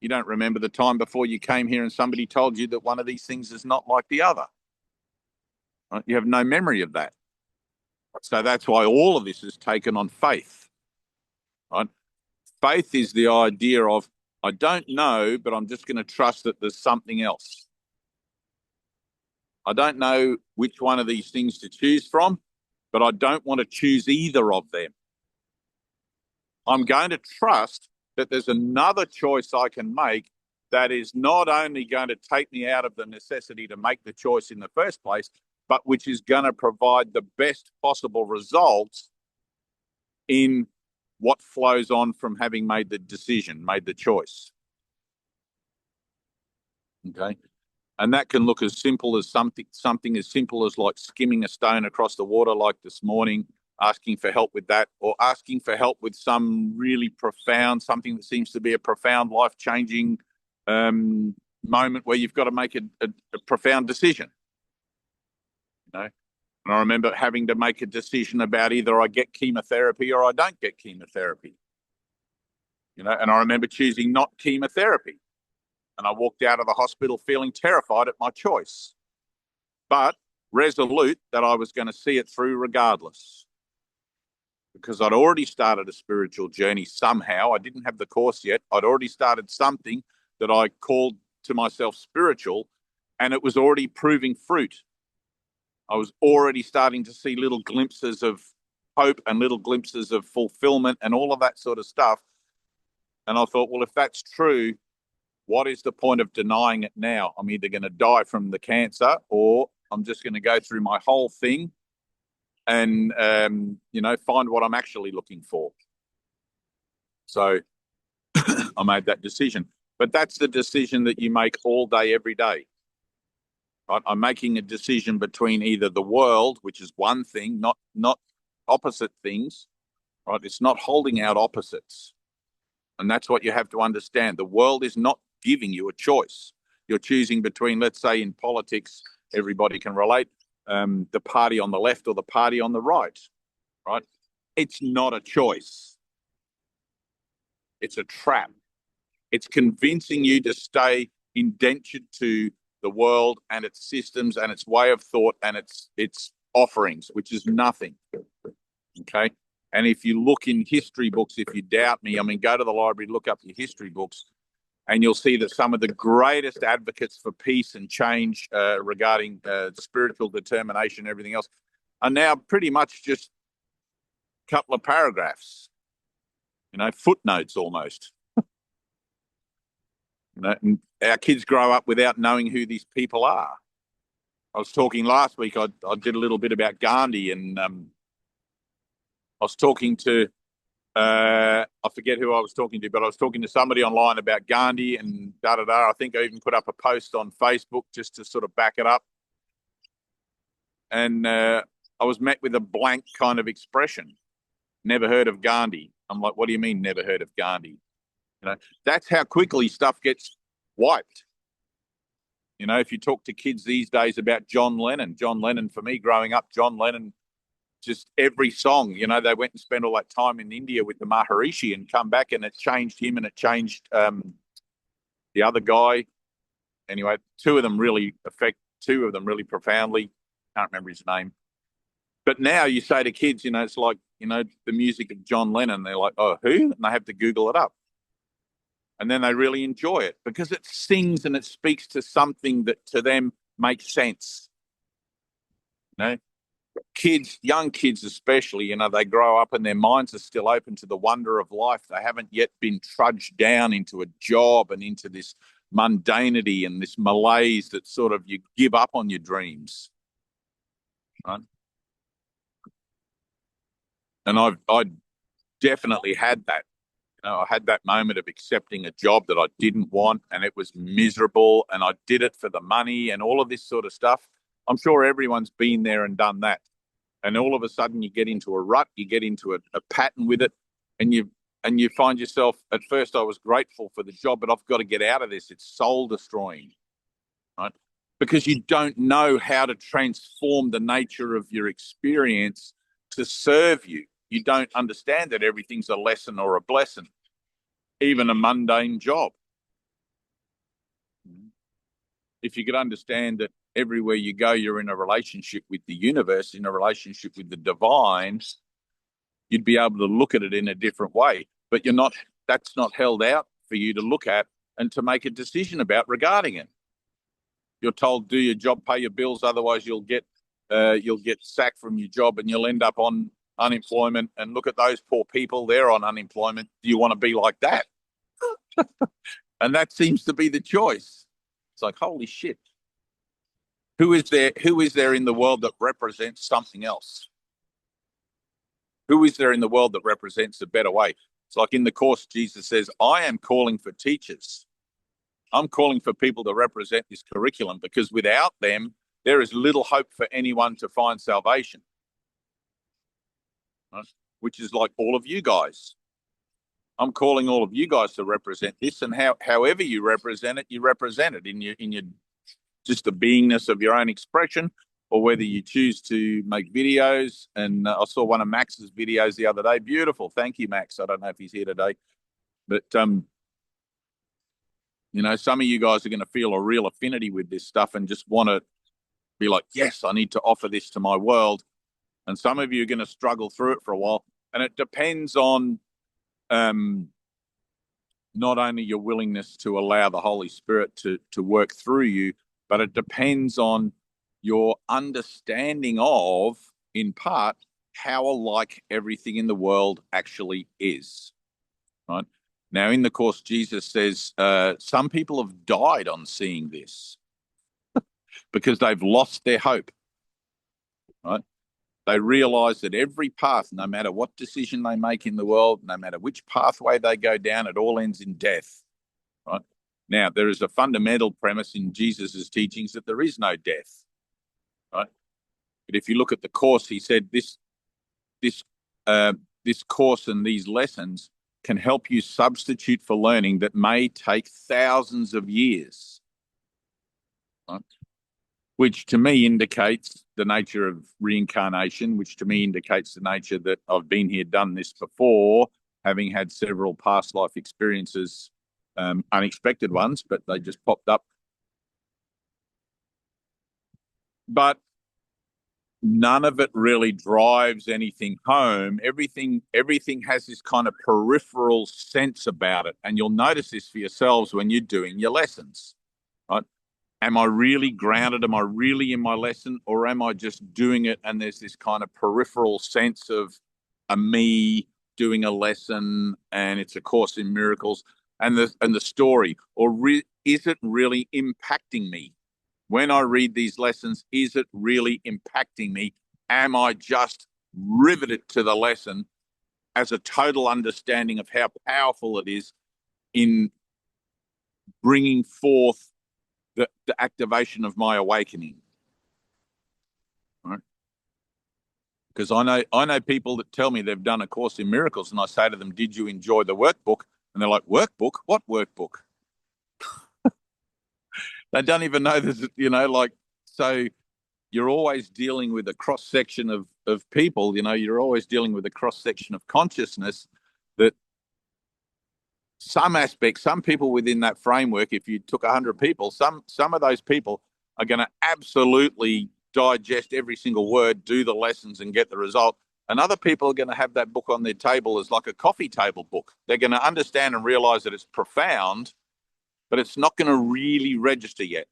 You don't remember the time before you came here and somebody told you that one of these things is not like the other. Right? You have no memory of that. So that's why all of this is taken on faith. Right? Faith is the idea of, I don't know, but I'm just going to trust that there's something else. I don't know which one of these things to choose from, but I don't want to choose either of them. I'm going to trust that there's another choice I can make that is not only going to take me out of the necessity to make the choice in the first place, but which is going to provide the best possible results in what flows on from having made the decision, made the choice. Okay. And that can look as simple as something as simple as like skimming a stone across the water, like this morning, asking for help with that, or asking for help with some really profound, something that seems to be a profound, life-changing moment where you've got to make a profound decision. And I remember having to make a decision about either I get chemotherapy or I don't get chemotherapy. And I remember choosing not chemotherapy. And I walked out of the hospital feeling terrified at my choice, but resolute that I was going to see it through regardless. Because I'd already started a spiritual journey somehow. I didn't have the course yet. I'd already started something that I called to myself spiritual, and it was already proving fruit. I was already starting to see little glimpses of hope and little glimpses of fulfillment and all of that sort of stuff. And I thought, well, if that's true, what is the point of denying it now? I'm either going to die from the cancer or I'm just going to go through my whole thing and, find what I'm actually looking for. So I made that decision. But that's the decision that you make all day, every day. Right? I'm making a decision between either the world, which is one thing, not opposite things. Right? It's not holding out opposites. And that's what you have to understand. The world is not giving you a choice. You're choosing between, let's say in politics, everybody can relate, the party on the left or the party on the right, right? It's not a choice. It's a trap. It's convincing you to stay indentured to the world and its systems and its way of thought and its offerings, which is nothing. Okay? And if you look in history books, if you doubt me, I mean, go to the library, look up your history books, and you'll see that some of the greatest advocates for peace and change regarding spiritual determination and everything else are now pretty much just a couple of paragraphs, footnotes almost. And our kids grow up without knowing who these people are. I was talking last week, I did a little bit about Gandhi, and I was talking to, I forget who I was talking to, but I was talking to somebody online about Gandhi and da-da-da. I think I even put up a post on Facebook just to sort of back it up. And I was met with a blank kind of expression. Never heard of Gandhi. I'm like, what do you mean never heard of Gandhi? That's how quickly stuff gets wiped. If you talk to kids these days about John Lennon, for me growing up, John Lennon, just every song, they went and spent all that time in India with the Maharishi and come back, and it changed him and it changed the other guy. Anyway, two of them really profoundly. Can't remember his name. But now you say to kids, it's like, the music of John Lennon. They're like, oh, who? And they have to Google it up. And then they really enjoy it because it sings and it speaks to something that to them makes sense. Kids, young kids especially, they grow up and their minds are still open to the wonder of life. They haven't yet been trudged down into a job and into this mundanity and this malaise that sort of you give up on your dreams. Right? And I definitely had that. I had that moment of accepting a job that I didn't want, and it was miserable, and I did it for the money and all of this sort of stuff. I'm sure everyone's been there and done that. And all of a sudden you get into a rut, you get into a pattern with it, and you find yourself, at first I was grateful for the job, but I've got to get out of this. It's soul destroying, right? Because you don't know how to transform the nature of your experience to serve you. You don't understand that everything's a lesson or a blessing, even a mundane job. If you could understand that everywhere you go, you're in a relationship with the universe, in a relationship with the divine, you'd be able to look at it in a different way. But that's not held out for you to look at and to make a decision about regarding it. You're told, do your job, pay your bills, otherwise you'll get sacked from your job and you'll end up on unemployment. And look at those poor people, they're on unemployment. Do you want to be like that? And that seems to be the choice. It's like, holy shit. Who is there in the world that represents something else? Who is there in the world that represents a better way? It's like in the Course, Jesus says, I am calling for teachers. I'm calling for people to represent this curriculum, because without them, there is little hope for anyone to find salvation. Right? Which is like all of you guys. I'm calling all of you guys to represent this, and however you represent it in your just the beingness of your own expression, or whether you choose to make videos. And I saw one of Max's videos the other day. Beautiful. Thank you, Max. I don't know if he's here today, but some of you guys are going to feel a real affinity with this stuff and just want to be like, yes, I need to offer this to my world. And some of you are going to struggle through it for a while. And it depends on not only your willingness to allow the Holy Spirit to work through you, but it depends on your understanding of, in part, how alike everything in the world actually is. Right? Now, in the Course, Jesus says some people have died on seeing this because they've lost their hope. Right? They realize that every path, no matter what decision they make in the world, no matter which pathway they go down, it all ends in death. Right? Now, there is a fundamental premise in Jesus's teachings that there is no death, right? But if you look at the Course, he said this course and these lessons can help you substitute for learning that may take thousands of years, right? Which to me indicates the nature of reincarnation, which to me indicates the nature that I've been here, done this before, having had several past life experiences, unexpected ones, but they just popped up. But none of it really drives anything home. Everything has this kind of peripheral sense about it. And you'll notice this for yourselves when you're doing your lessons, right? Am I really grounded? Am I really in my lesson? Or am I just doing it and there's this kind of peripheral sense of a me doing a lesson and it's a Course in Miracles and the story? Or is it really impacting me? When I read these lessons, is it really impacting me? Am I just riveted to the lesson as a total understanding of how powerful it is in bringing forth the activation of my awakening? Right? Because I know people that tell me they've done a Course in Miracles, and I say to them, "Did you enjoy the workbook?" And they're like, "Workbook? What workbook?" They don't even know this, so you're always dealing with a cross section of people, you're always dealing with a cross section of consciousness that some people within that framework, if you took 100 people, some of those people are going to absolutely digest every single word, do the lessons and get the result. And other people are going to have that book on their table as like a coffee table book. They're going to understand and realize that it's profound, but it's not going to really register yet,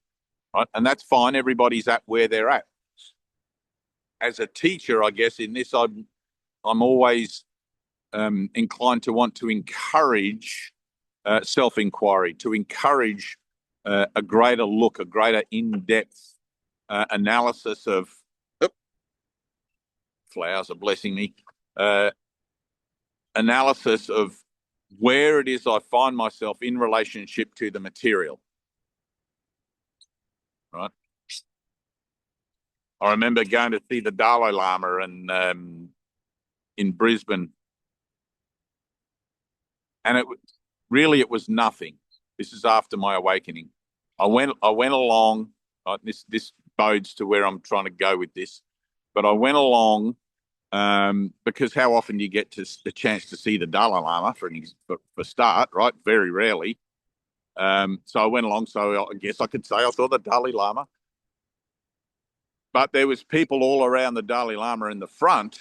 right? And that's fine. Everybody's at where they're at. As a teacher, I guess in this, I'm always inclined to want to encourage self-inquiry, to encourage a greater look, a greater in-depth analysis of flowers are blessing me, analysis of where it is I find myself in relationship to the material, right? I remember going to see the Dalai Lama in Brisbane, and it was nothing. This is after my awakening. I went along. This bodes to where I'm trying to go with this, but I went along because how often do you get the chance to see the Dalai Lama for start, right? Very rarely. So I went along. So I guess I could say I saw the Dalai Lama, but there was people all around the Dalai Lama in the front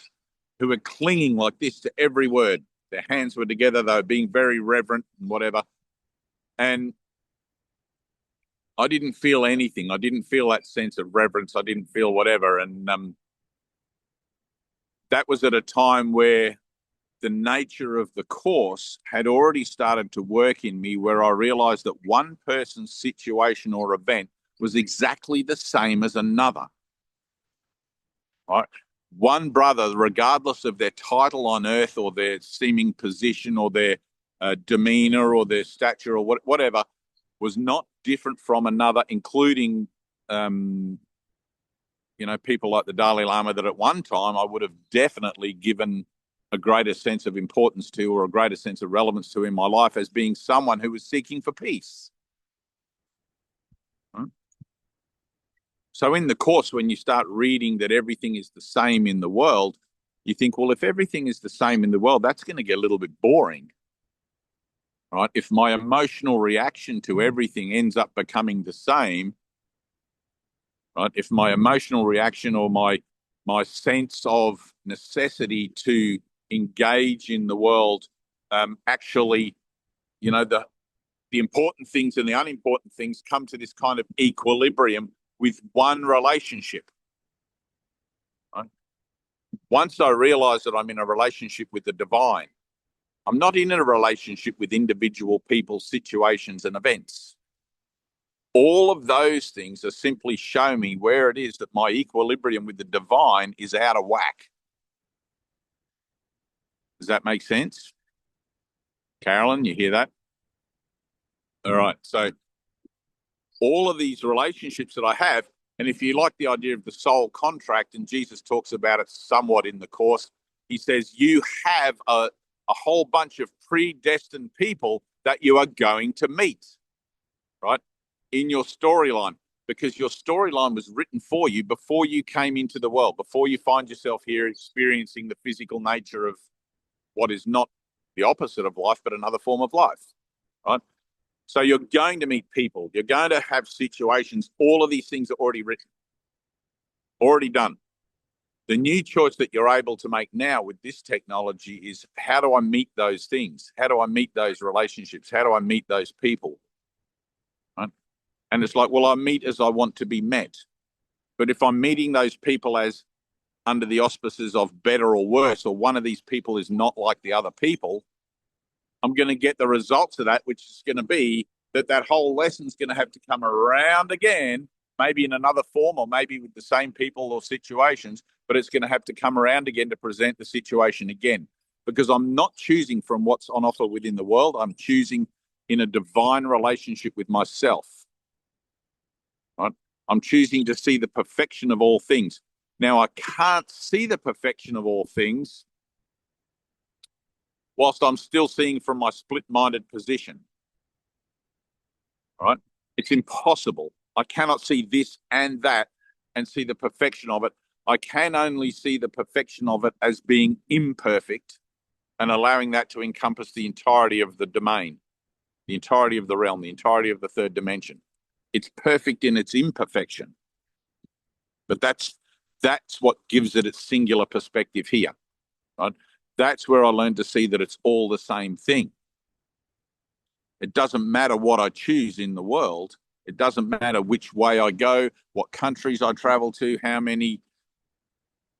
who were clinging like this to every word. Their hands were together. They were being very reverent and whatever. And I didn't feel anything. I didn't feel that sense of reverence. I didn't feel whatever. And that was at a time where the nature of the Course had already started to work in me, where I realized that one person's situation or event was exactly the same as another. Right? One brother, regardless of their title on earth or their seeming position or their demeanor or their stature or whatever, was not different from another, including, people like the Dalai Lama that at one time I would have definitely given a greater sense of importance to or a greater sense of relevance to in my life as being someone who was seeking for peace. Right? So in the Course, when you start reading that everything is the same in the world, you think, well, if everything is the same in the world, that's going to get a little bit boring. Right? If my emotional reaction to everything ends up becoming the same, right? If my emotional reaction or my sense of necessity to engage in the world actually, the important things and the unimportant things come to this kind of equilibrium with one relationship. Right? Once I realize that I'm in a relationship with the divine, I'm not in a relationship with individual people, situations, and events. All of those things are simply show me where it is that my equilibrium with the divine is out of whack. Does that make sense? Carolyn, you hear that? All right. So all of these relationships that I have. And if you like the idea of the soul contract, and Jesus talks about it somewhat in the Course, he says you have a whole bunch of predestined people that you are going to meet, right, in your storyline, because your storyline was written for you before you came into the world, before you find yourself here experiencing the physical nature of what is not the opposite of life, but another form of life, right? So you're going to meet people. You're going to have situations. All of these things are already written, already done. The new choice that you're able to make now with this technology is, how do I meet those things? How do I meet those relationships? How do I meet those people? Right? And it's like, well, I meet as I want to be met. But if I'm meeting those people as under the auspices of better or worse, or one of these people is not like the other people, I'm going to get the results of that, which is going to be that whole lesson's going to have to come around again, maybe in another form or maybe with the same people or situations, but it's going to have to come around again to present the situation again, because I'm not choosing from what's on offer within the world. I'm choosing in a divine relationship with myself. Right? I'm choosing to see the perfection of all things. Now, I can't see the perfection of all things whilst I'm still seeing from my split-minded position. Right? It's impossible. I cannot see this and that and see the perfection of it. I can only see the perfection of it as being imperfect and allowing that to encompass the entirety of the domain, the entirety of the realm, the entirety of the third dimension. It's perfect in its imperfection, but that's what gives it its singular perspective here. Right? That's where I learned to see that it's all the same thing. It doesn't matter what I choose in the world. It doesn't matter which way I go, what countries I travel to, how many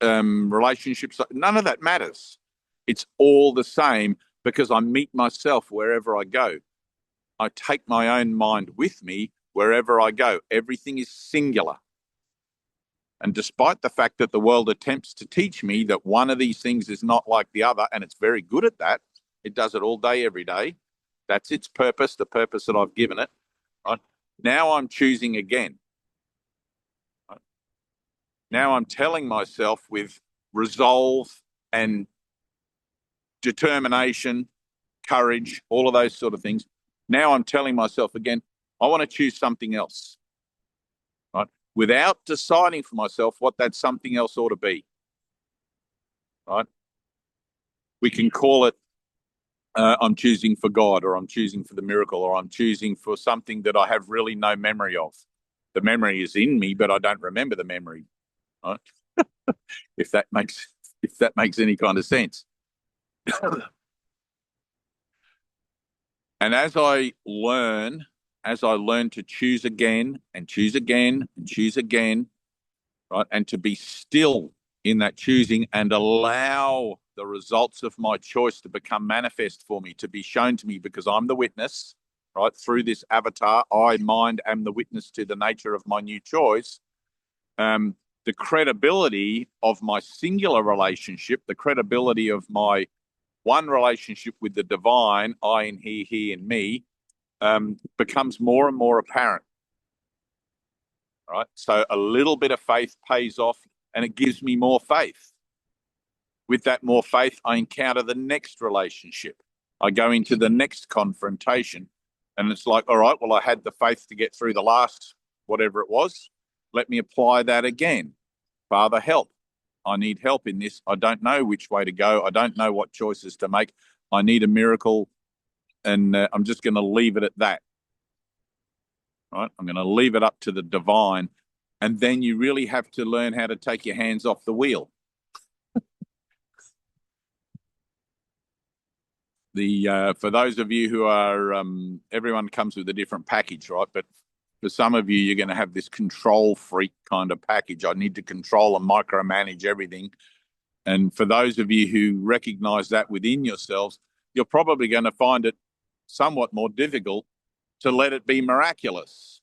relationships. None of that matters. It's all the same because I meet myself wherever I go. I take my own mind with me wherever I go. Everything is singular. And despite the fact that the world attempts to teach me that one of these things is not like the other, and it's very good at that, it does it all day, every day. That's its purpose, the purpose that I've given it. Right? Now I'm choosing again. Right? Now I'm telling myself with resolve and determination, courage, all of those sort of things. Now I'm telling myself again, I want to choose something else. Right? Without deciding for myself what that something else ought to be. Right? We can call it I'm choosing for God, or I'm choosing for the miracle, or I'm choosing for something that I have really no memory of. The memory is in me, but I don't remember the memory. Right? if that makes any kind of sense. And as I learn to choose again and choose again and choose again, right, and to be still in that choosing and allow the results of my choice to become manifest for me, to be shown to me, because I'm the witness, right? Through this avatar, I, mind, am the witness to the nature of my new choice. The credibility of my singular relationship, the credibility of my one relationship with the divine, I and he and me, becomes more and more apparent. Right? So a little bit of faith pays off, and it gives me more faith. With that more faith, I encounter the next relationship. I go into the next confrontation, and it's like, all right, well, I had the faith to get through the last whatever it was. Let me apply that again. Father, help. I need help in this. I don't know which way to go. I don't know what choices to make. I need a miracle, and I'm just going to leave it at that. Right? I'm going to leave it up to the divine, and then you really have to learn how to take your hands off the wheel. For those of you who are, everyone comes with a different package, right? But for some of you, you're going to have this control freak kind of package. I need to control and micromanage everything. And for those of you who recognize that within yourselves, you're probably going to find it somewhat more difficult to let it be miraculous,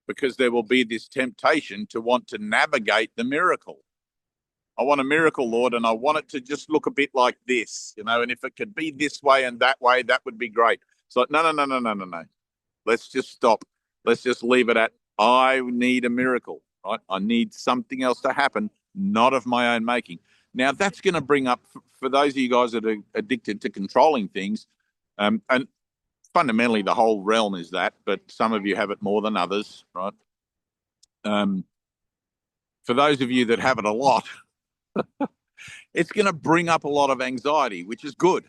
because there will be this temptation to want to navigate the miracle. I want a miracle, Lord, and I want it to just look a bit like this, and if it could be this way and that way, that would be great. It's like, no. Let's just stop. Let's just leave it at, I need a miracle, right? I need something else to happen, not of my own making. Now, that's going to bring up, for those of you guys that are addicted to controlling things, and fundamentally the whole realm is that, but some of you have it more than others, right? For those of you that have it a lot, it's going to bring up a lot of anxiety, which is good,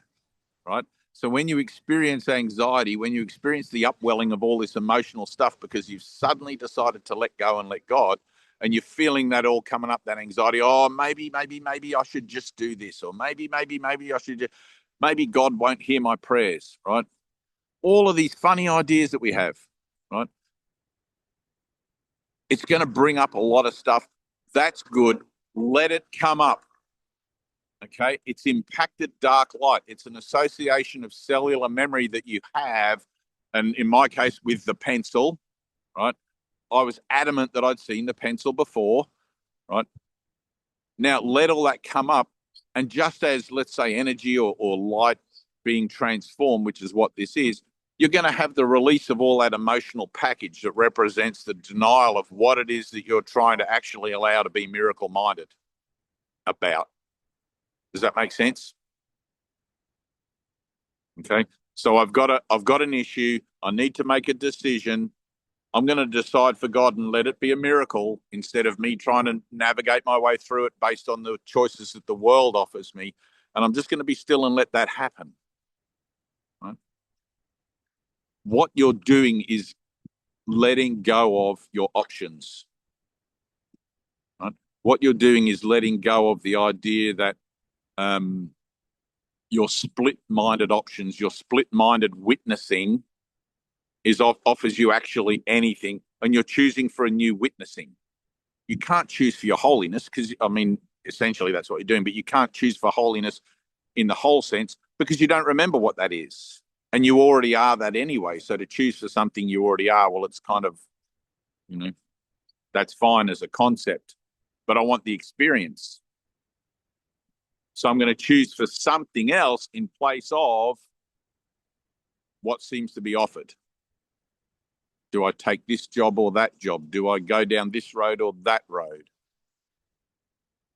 right? So when you experience anxiety, when you experience the upwelling of all this emotional stuff because you've suddenly decided to let go and let God, and you're feeling that all coming up, that anxiety, oh, maybe I should just do this, or maybe I should just, maybe God won't hear my prayers, right? All of these funny ideas that we have, right? It's going to bring up a lot of stuff. That's good. Let it come up. Okay, it's impacted dark light. It's an association of cellular memory that you have, and in my case, with the pencil, right? I was adamant that I'd seen the pencil before, right? Now let all that come up, and just as, let's say, energy or light being transformed, which is what this is, you're going to have the release of all that emotional package that represents the denial of what it is that you're trying to actually allow to be miracle-minded about. Does that make sense? Okay. So I've got an issue. I need to make a decision. I'm going to decide for God and let it be a miracle instead of me trying to navigate my way through it based on the choices that the world offers me. And I'm just going to be still and let that happen. Right? What you're doing is letting go of your options. Right? What you're doing is letting go of the idea that your split-minded options, your split-minded witnessing offers you actually anything, and you're choosing for a new witnessing. You can't choose for your holiness because, I mean, essentially that's what you're doing, but you can't choose for holiness in the whole sense because you don't remember what that is. And you already are that anyway. So to choose for something you already are, well, it's kind of, that's fine as a concept, but I want the experience. So I'm going to choose for something else in place of what seems to be offered. Do I take this job or that job? Do I go down this road or that road?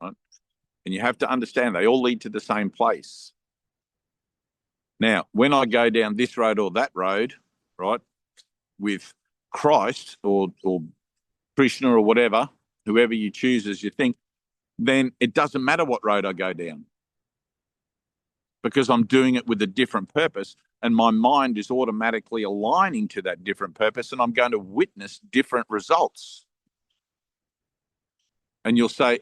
Right? And you have to understand they all lead to the same place. Now, when I go down this road or that road, right, with Christ or Krishna or whatever, whoever you choose as you think, then it doesn't matter what road I go down because I'm doing it with a different purpose and my mind is automatically aligning to that different purpose and I'm going to witness different results. And you'll say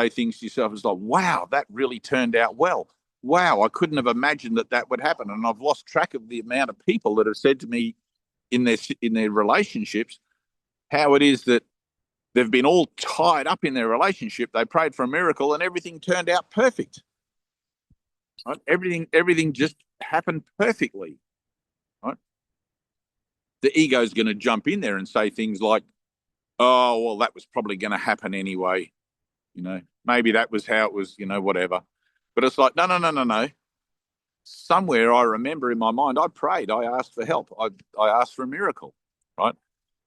things to yourself as like, wow, that really turned out well. Wow, I couldn't have imagined that would happen. And I've lost track of the amount of people that have said to me in their relationships how it is that they've been all tied up in their relationship. They prayed for a miracle and everything turned out perfect. Right? Everything just happened perfectly. Right? The ego is going to jump in there and say things like, oh, well, that was probably going to happen anyway. Maybe that was how it was, whatever. But it's like, no. Somewhere I remember in my mind, I prayed, I asked for help. I asked for a miracle, right?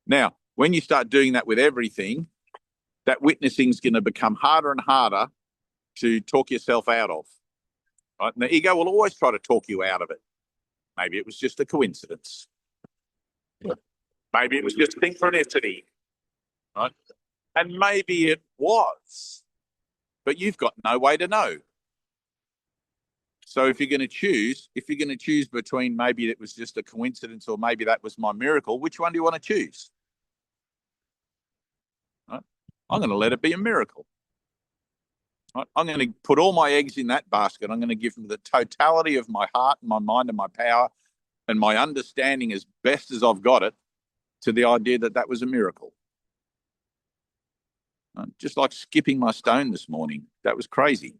Now, when you start doing that with everything, that witnessing is going to become harder and harder to talk yourself out of, right? And the ego will always try to talk you out of it. Maybe it was just a coincidence. Maybe it was just synchronicity, right? And maybe it was, but you've got no way to know. So if you're going to choose between maybe it was just a coincidence or maybe that was my miracle, which one do you want to choose? Right? I'm going to let it be a miracle. Right? I'm going to put all my eggs in that basket. I'm going to give them the totality of my heart and my mind and my power and my understanding as best as I've got it to the idea that was a miracle. Right? Just like skipping my stone this morning. That was crazy.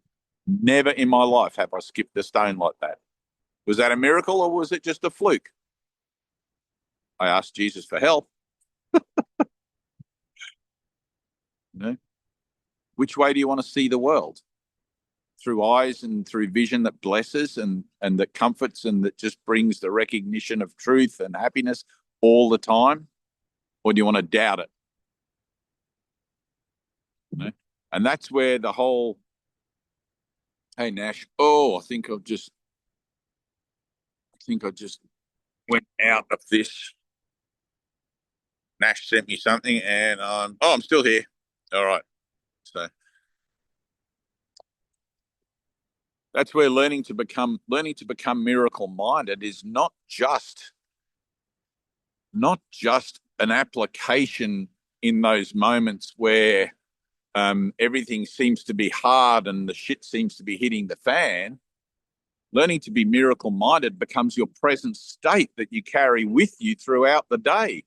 Never in my life have I skipped a stone like that. Was that a miracle or was it just a fluke? I asked Jesus for help. Which way do you want to see the world? Through eyes and through vision that blesses and that comforts and that just brings the recognition of truth and happiness all the time? or do you want to doubt it? You know? And that's where the whole, hey Nash, I think I just went out of this. Nash sent me something, and I'm still here. All right, so that's where learning to become miracle minded is not just an application in those moments where everything seems to be hard and the shit seems to be hitting the fan. Learning to be miracle minded becomes your present state that you carry with you throughout the day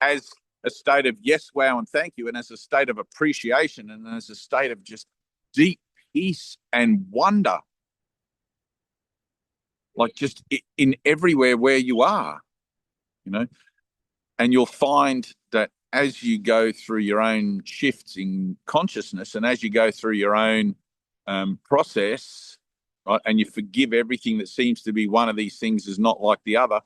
as a state of yes, wow, and thank you, and as a state of appreciation, and as a state of just deep peace and wonder, like just in everywhere where you are, you know. And you'll find that as you go through your own shifts in consciousness and as you go through your own process, right, and you forgive everything that seems to be one of these things is not like the other,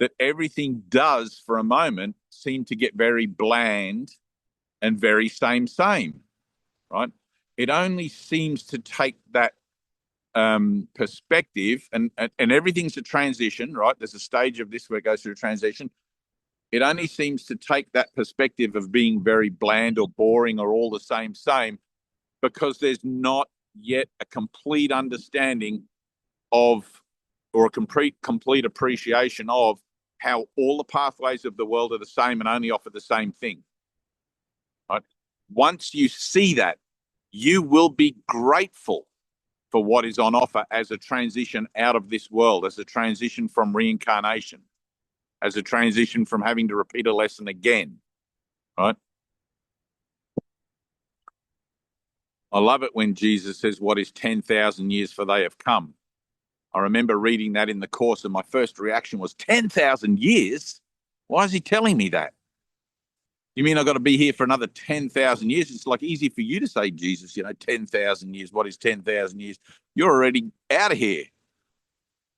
that everything does for a moment seem to get very bland and very same, right? It only seems to take that perspective, and everything's a transition, right? There's a stage of this where it goes through a transition. It only seems to take that perspective of being very bland or boring or all the same, because there's not yet a complete understanding of, or a complete appreciation of, how all the pathways of the world are the same and only offer the same thing. Right? Once you see that, you will be grateful for what is on offer as a transition out of this world, as a transition from reincarnation, as a transition from having to repeat a lesson again, right? I love it when Jesus says, what is 10,000 years for they have come? I remember reading that in the course, and my first reaction was, 10,000 years? Why is he telling me that? You mean I've got to be here for another 10,000 years? It's like easy for you to say, Jesus, 10,000 years. What is 10,000 years? You're already out of here.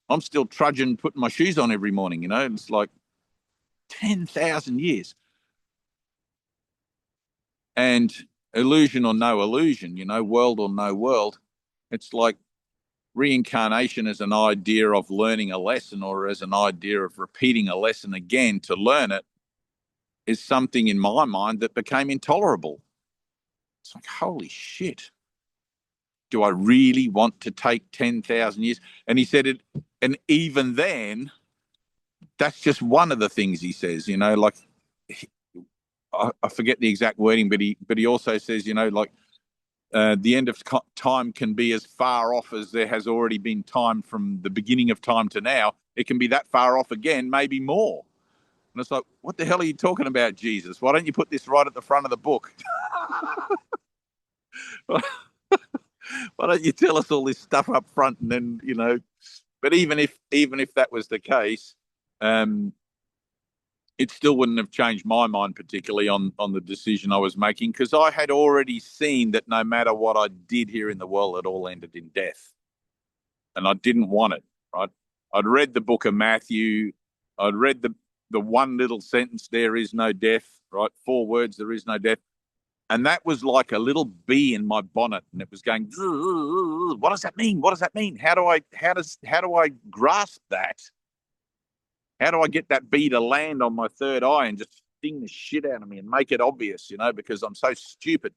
I'm still trudging, putting my shoes on every morning, It's like 10,000 years. And illusion or no illusion, world or no world, it's like reincarnation as an idea of learning a lesson or as an idea of repeating a lesson again to learn it is something in my mind that became intolerable. It's like, holy shit. Do I really want to take 10,000 years? And he said it, and even then, that's just one of the things he says, like, I forget the exact wording, but he also says, the end of time can be as far off as there has already been time from the beginning of time to now. It can be that far off again, maybe more. And it's like, what the hell are you talking about, Jesus? Why don't you put this right at the front of the book? Why don't you tell us all this stuff up front? And then, but even if that was the case, it still wouldn't have changed my mind particularly on the decision I was making, because I had already seen that no matter what I did here in the world, it all ended in death. And I didn't want it, right? I'd read the book of Matthew. I'd read the one little sentence, there is no death, right? 4 words, there is no death. And that was like a little bee in my bonnet, and it was going, what does that mean? What does that mean? How do I grasp that? How do I get that bee to land on my third eye and just sting the shit out of me and make it obvious, because I'm so stupid.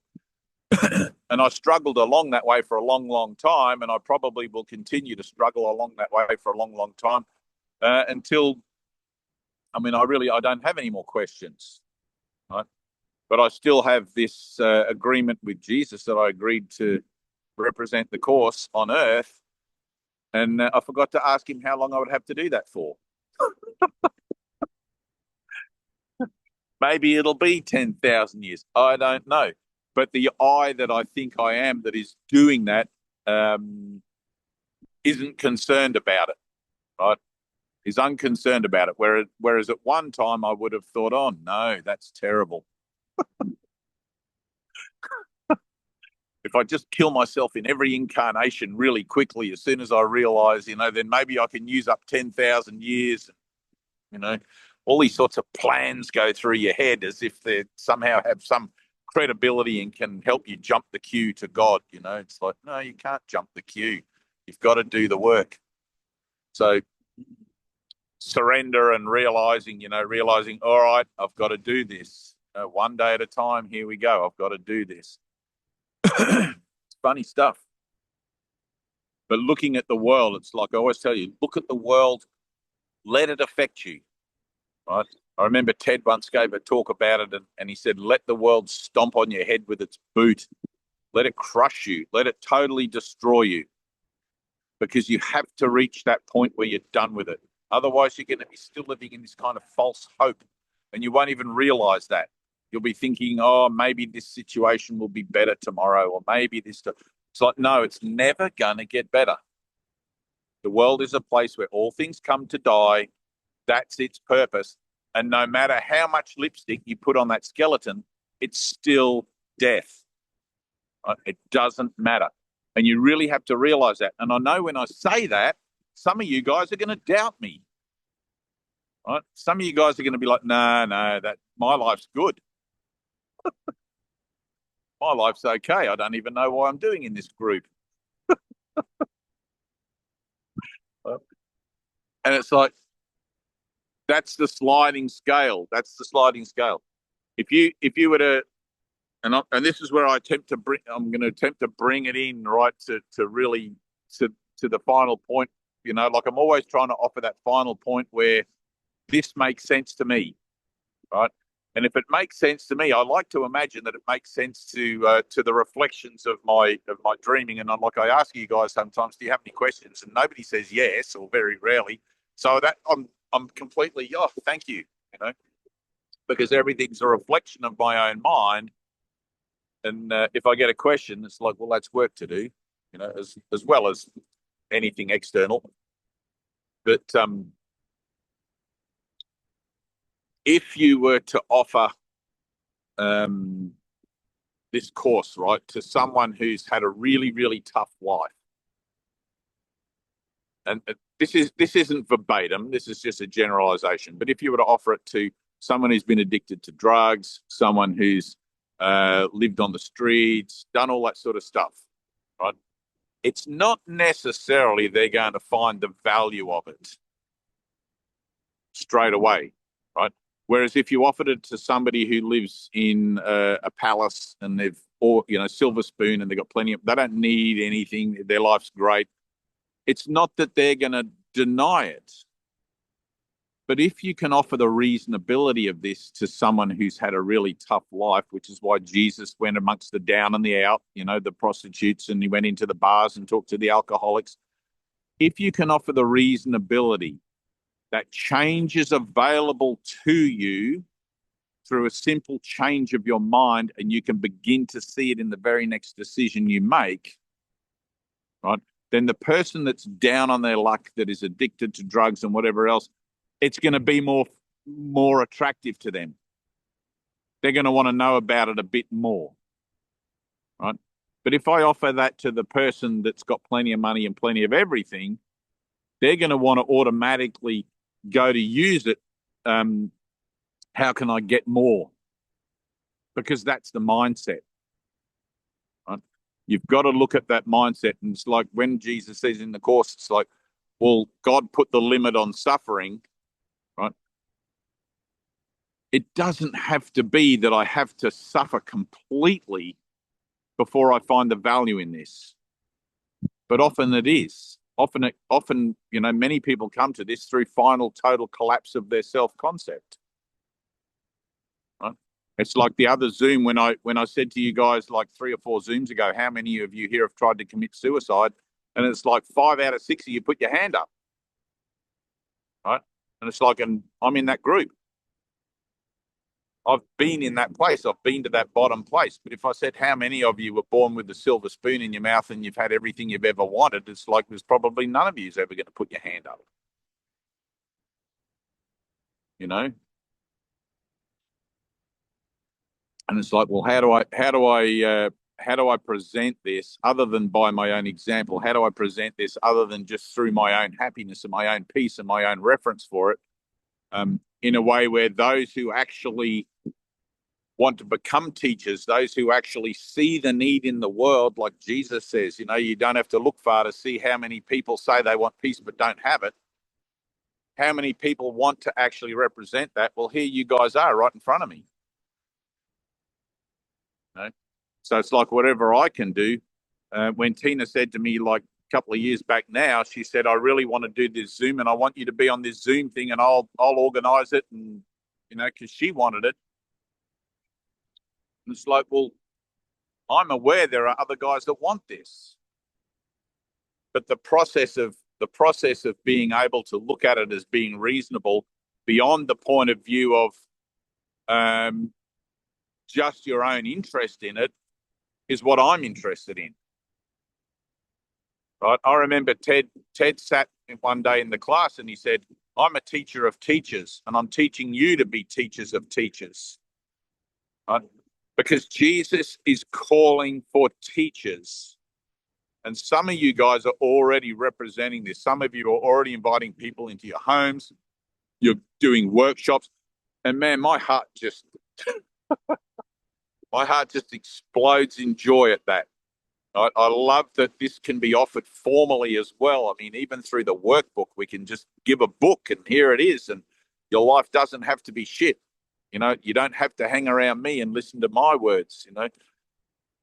And I struggled along that way for a long, long time, and I probably will continue to struggle along that way for a long, long time until, I don't have any more questions, right? But I still have this agreement with Jesus that I agreed to represent the course on Earth, and I forgot to ask him how long I would have to do that for. Maybe it'll be 10,000 years. I don't know. But the I that I think I am that is doing that isn't concerned about it, right? Is unconcerned about it. Whereas at one time I would have thought, oh, no, that's terrible. If I just kill myself in every incarnation really quickly, as soon as I realize, then maybe I can use up 10,000 years, all these sorts of plans go through your head as if they somehow have some credibility and can help you jump the queue to God. You know, it's like, no, you can't jump the queue. You've got to do the work. So surrender and realizing, all right, I've got to do this. One day at a time, here we go. I've got to do this. It's funny stuff. But looking at the world, it's like I always tell you, look at the world, let it affect you, right? I remember Ted once gave a talk about it, and he said, let the world stomp on your head with its boot. Let it crush you. Let it totally destroy you, because you have to reach that point where you're done with it. Otherwise, you're going to be still living in this kind of false hope, and you won't even realize that. You'll be thinking, oh, maybe this situation will be better tomorrow, or maybe this. It's like, no, it's never going to get better. The world is a place where all things come to die. That's its purpose. And no matter how much lipstick you put on that skeleton, it's still death. It doesn't matter. And you really have to realize that. And I know when I say that, some of you guys are going to doubt me. Right? Some of you guys are going to be like, no, that my life's good. My life's okay. I don't even know why I'm doing in this group. And it's like, that's the sliding scale. That's the sliding scale. If you were to, and this is where I'm going to attempt to bring it in right to really to the final point. You know, like I'm always trying to offer that final point where this makes sense to me, right? And if it makes sense to me, I like to imagine that it makes sense to the reflections of my dreaming. And I'm like, I ask you guys sometimes, do you have any questions? And nobody says yes, or very rarely. So that I'm completely, oh, thank you, because everything's a reflection of my own mind. And if I get a question, it's like, well, that's work to do, as well as anything external. But if you were to offer this course, right, to someone who's had a really, really tough life, and this isn't verbatim, this is just a generalization, but if you were to offer it to someone who's been addicted to drugs, someone who's lived on the streets, done all that sort of stuff, right, it's not necessarily they're going to find the value of it straight away, right? Whereas if you offered it to somebody who lives in a palace and they've, or silver spoon, and they've got plenty of, they don't need anything, their life's great. It's not that they're going to deny it. But if you can offer the reasonability of this to someone who's had a really tough life, which is why Jesus went amongst the down and the out, the prostitutes, and he went into the bars and talked to the alcoholics. If you can offer the reasonability that change is available to you through a simple change of your mind, and you can begin to see it in the very next decision you make, right? Then the person that's down on their luck, that is addicted to drugs and whatever else, it's going to be more attractive to them. They're going to want to know about it a bit more, right? But if I offer that to the person that's got plenty of money and plenty of everything, they're going to want to automatically go to use it. How can I get more? Because that's the mindset, right? You've got to look at that mindset. And it's like when Jesus says in the Course, it's like, well, God put the limit on suffering, right? It doesn't have to be that I have to suffer completely before I find the value in this. But often it is. Often, many people come to this through final total collapse of their self-concept. Right? It's like the other Zoom when I said to you guys like 3 or 4 Zooms ago, how many of you here have tried to commit suicide? And it's like 5 out of 6 of you put your hand up. Right? And it's like, and I'm in that group. I've been in that place. I've been to that bottom place. But if I said how many of you were born with a silver spoon in your mouth and you've had everything you've ever wanted, it's like there's probably none of you who's ever going to put your hand up. And it's like, well, how do I present this other than by my own example? How do I present this other than just through my own happiness and my own peace and my own reference for it? in a way where those who actually want to become teachers, those who actually see the need in the world, like Jesus says, you don't have to look far to see how many people say they want peace but don't have it. How many people want to actually represent that? Well, here you guys are right in front of me. So it's like whatever I can do. When Tina said to me like a couple of years back now, she said, I really want to do this Zoom and I want you to be on this Zoom thing and I'll organize it, and because she wanted it. And it's like, well, I'm aware there are other guys that want this. But the process of being able to look at it as being reasonable beyond the point of view of just your own interest in it is what I'm interested in. Right? I remember Ted sat one day in the class and he said, I'm a teacher of teachers and I'm teaching you to be teachers of teachers. Right? Because Jesus is calling for teachers. And some of you guys are already representing this. Some of you are already inviting people into your homes. You're doing workshops. And man, my heart just explodes in joy at that. I love that this can be offered formally as well. I mean, even through the workbook, we can just give a book and here it is. And your life doesn't have to be shit. You don't have to hang around me and listen to my words,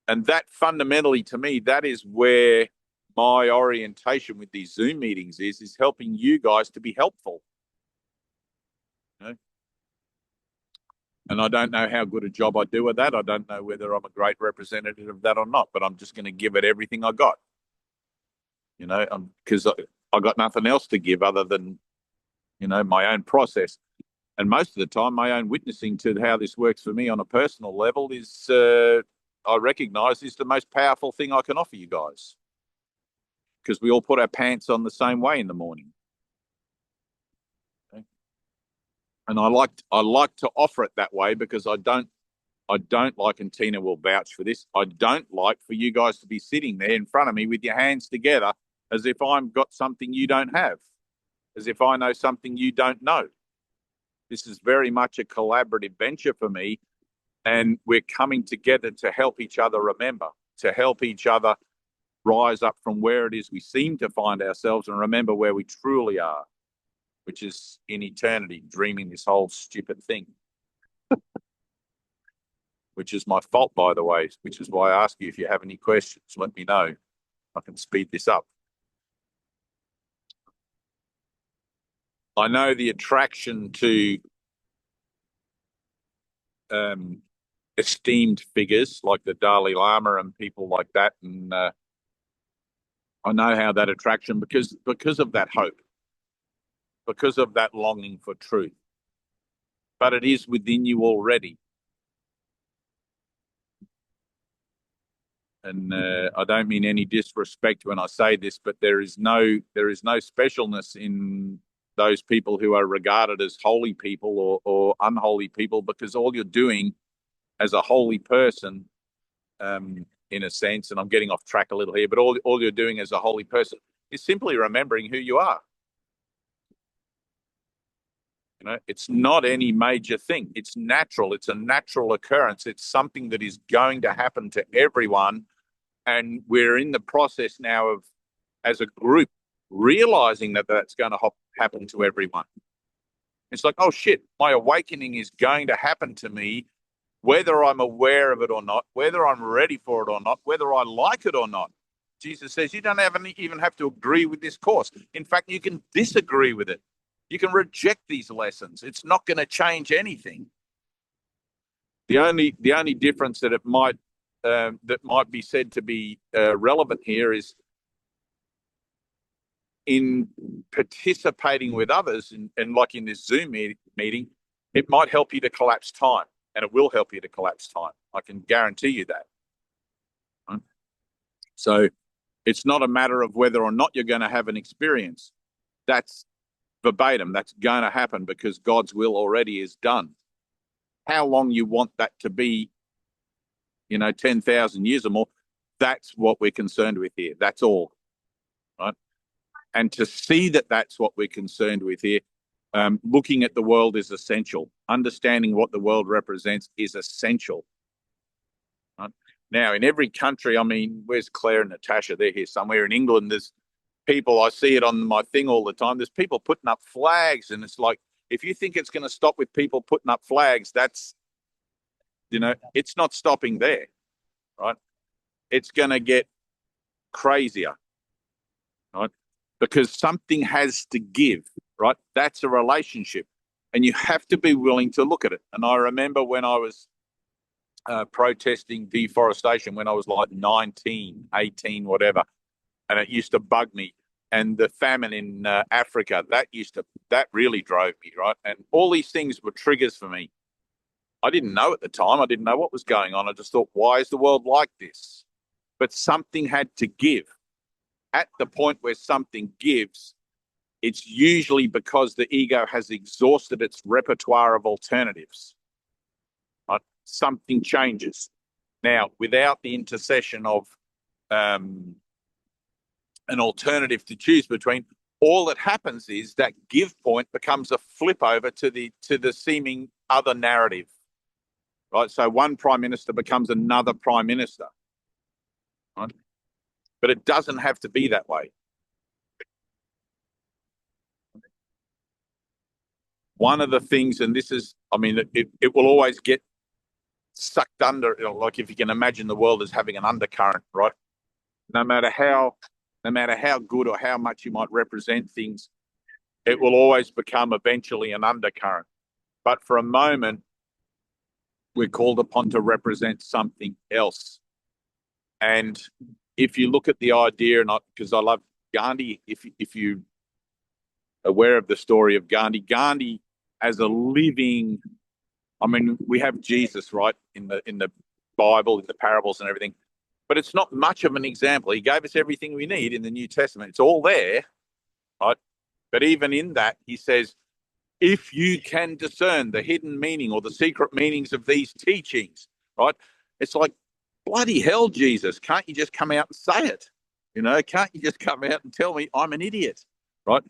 And that fundamentally to me, that is where my orientation with these Zoom meetings is helping you guys to be helpful. And I don't know how good a job I do with that. I don't know whether I'm a great representative of that or not, but I'm just going to give it everything I got. Because I got nothing else to give other than, my own process. And most of the time, my own witnessing to how this works for me on a personal level is, I recognize, is the most powerful thing I can offer you guys. Because we all put our pants on the same way in the morning. Okay? And I like to offer it that way because I don't like, and Tina will vouch for this, I don't like for you guys to be sitting there in front of me with your hands together as if I've got something you don't have, as if I know something you don't know. This is very much a collaborative venture for me, and we're coming together to help each other remember, to help each other rise up from where it is we seem to find ourselves and remember where we truly are, which is in eternity, dreaming this whole stupid thing. Which is my fault, by the way, which is why I ask you if you have any questions, let me know. I can speed this up. I know the attraction to esteemed figures like the Dalai Lama and people like that, and I know how that attraction, because of that hope, because of that longing for truth. But it is within you already. And I don't mean any disrespect when I say this, but there is no specialness in those people who are regarded as holy people or unholy people, because all you're doing as a holy person, in a sense, and I'm getting off track a little here, but all you're doing as a holy person is simply remembering who you are. It's not any major thing. It's natural. It's a natural occurrence. It's something that is going to happen to everyone. And we're in the process now of, as a group, realizing that that's going to happen to everyone. It's like, oh shit, my awakening is going to happen to me, whether I'm aware of it or not, whether I'm ready for it or not, whether I like it or not. Jesus says you don't even have to agree with this course. In fact, you can disagree with it. You can reject these lessons. It's not going to change anything. The only difference that it might be said to be relevant here is in participating with others, and like in this Zoom meeting, it might help you to collapse time, and it will help you to collapse time. I can guarantee you that. Right? So it's not a matter of whether or not you're going to have an experience. That's verbatim. That's going to happen because God's will already is done. How long you want that to be, 10,000 years or more, that's what we're concerned with here. That's all, right? And to see that that's what we're concerned with here, Looking at the world is essential. Understanding what the world represents is essential. Right? Now, in every country, I mean, where's Claire and Natasha? They're here somewhere in England. There's people, I see it on my thing all the time. There's people putting up flags, and it's like, if you think it's going to stop with people putting up flags, that's, it's not stopping there, right? It's going to get crazier, right? Because something has to give, right? That's a relationship, and you have to be willing to look at it. And I remember when I was protesting deforestation when I was like 19, 18, whatever, and it used to bug me. And the famine in Africa, that really drove me, right? And all these things were triggers for me. I didn't know at the time. I didn't know what was going on. I just thought, why is the world like this? But something had to give. At the point where something gives, it's usually because the ego has exhausted its repertoire of alternatives. Right? Something changes. Now, without the intercession of an alternative to choose between, all that happens is that give point becomes a flip over to the seeming other narrative. Right? So one prime minister becomes another prime minister. Right? But it doesn't have to be that way. One of the things, and this is, I mean, it will always get sucked under, like if you can imagine the world as having an undercurrent, right? No matter how good or how much you might represent things, it will always become eventually an undercurrent. But for a moment, we're called upon to represent something else. And if you look at the idea, and because I love Gandhi, if you aware of the story of Gandhi as a living, I mean, we have Jesus, right, in the Bible, in the parables and everything, but it's not much of an example. He gave us everything we need in the New Testament. It's all there, right? But even in that, he says, if you can discern the hidden meaning or the secret meanings of these teachings, right? It's like, bloody hell, Jesus, can't you just come out and say it? Can't you just come out and tell me I'm an idiot, right?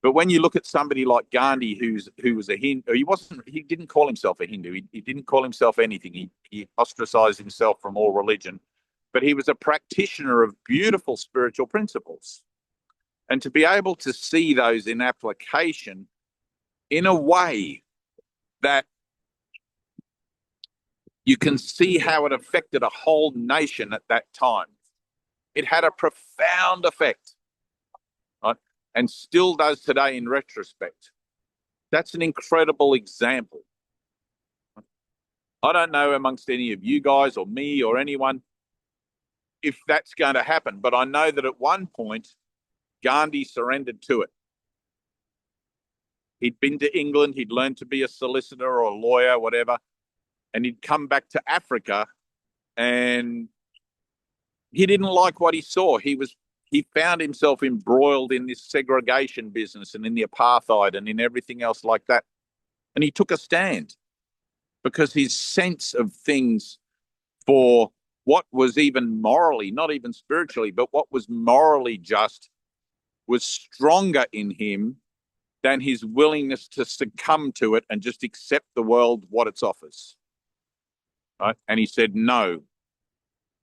But when you look at somebody like Gandhi, who was a Hindu, he didn't call himself a Hindu. He didn't call himself anything. He ostracized himself from all religion, but he was a practitioner of beautiful spiritual principles. And to be able to see those in application in a way that you can see how it affected a whole nation at that time. It had a profound effect, right? And still does today in retrospect. That's an incredible example. I don't know amongst any of you guys or me or anyone if that's going to happen, but I know that at one point, Gandhi surrendered to it. He'd been to England, he'd learned to be a solicitor or a lawyer, whatever, and he'd come back to Africa and he didn't like what he saw. He found himself embroiled in this segregation business and in the apartheid and in everything else like that. And he took a stand because his sense of things for what was even morally, not even spiritually, but what was morally just was stronger in him than his willingness to succumb to it and just accept the world what it offers. Right? And he said, no.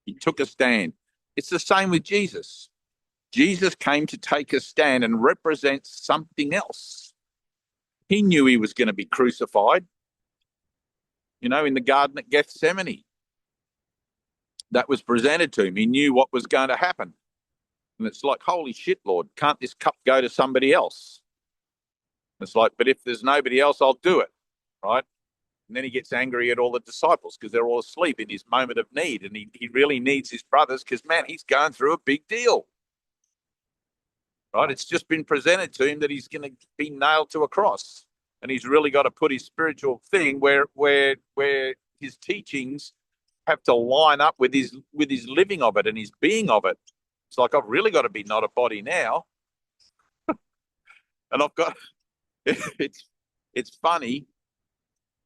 He took a stand. It's the same with Jesus. Jesus came to take a stand and represent something else. He knew he was going to be crucified, in the garden at Gethsemane. That was presented to him. He knew what was going to happen. And it's like, holy shit, Lord, can't this cup go to somebody else? It's like, but if there's nobody else, I'll do it, right? And then he gets angry at all the disciples because they're all asleep in his moment of need. And he really needs his brothers because, man, he's going through a big deal. Right? It's just been presented to him that he's going to be nailed to a cross. And he's really got to put his spiritual thing where his teachings have to line up with his living of it and his being of it. It's like, I've really got to be not a body now. And I've got, it's funny.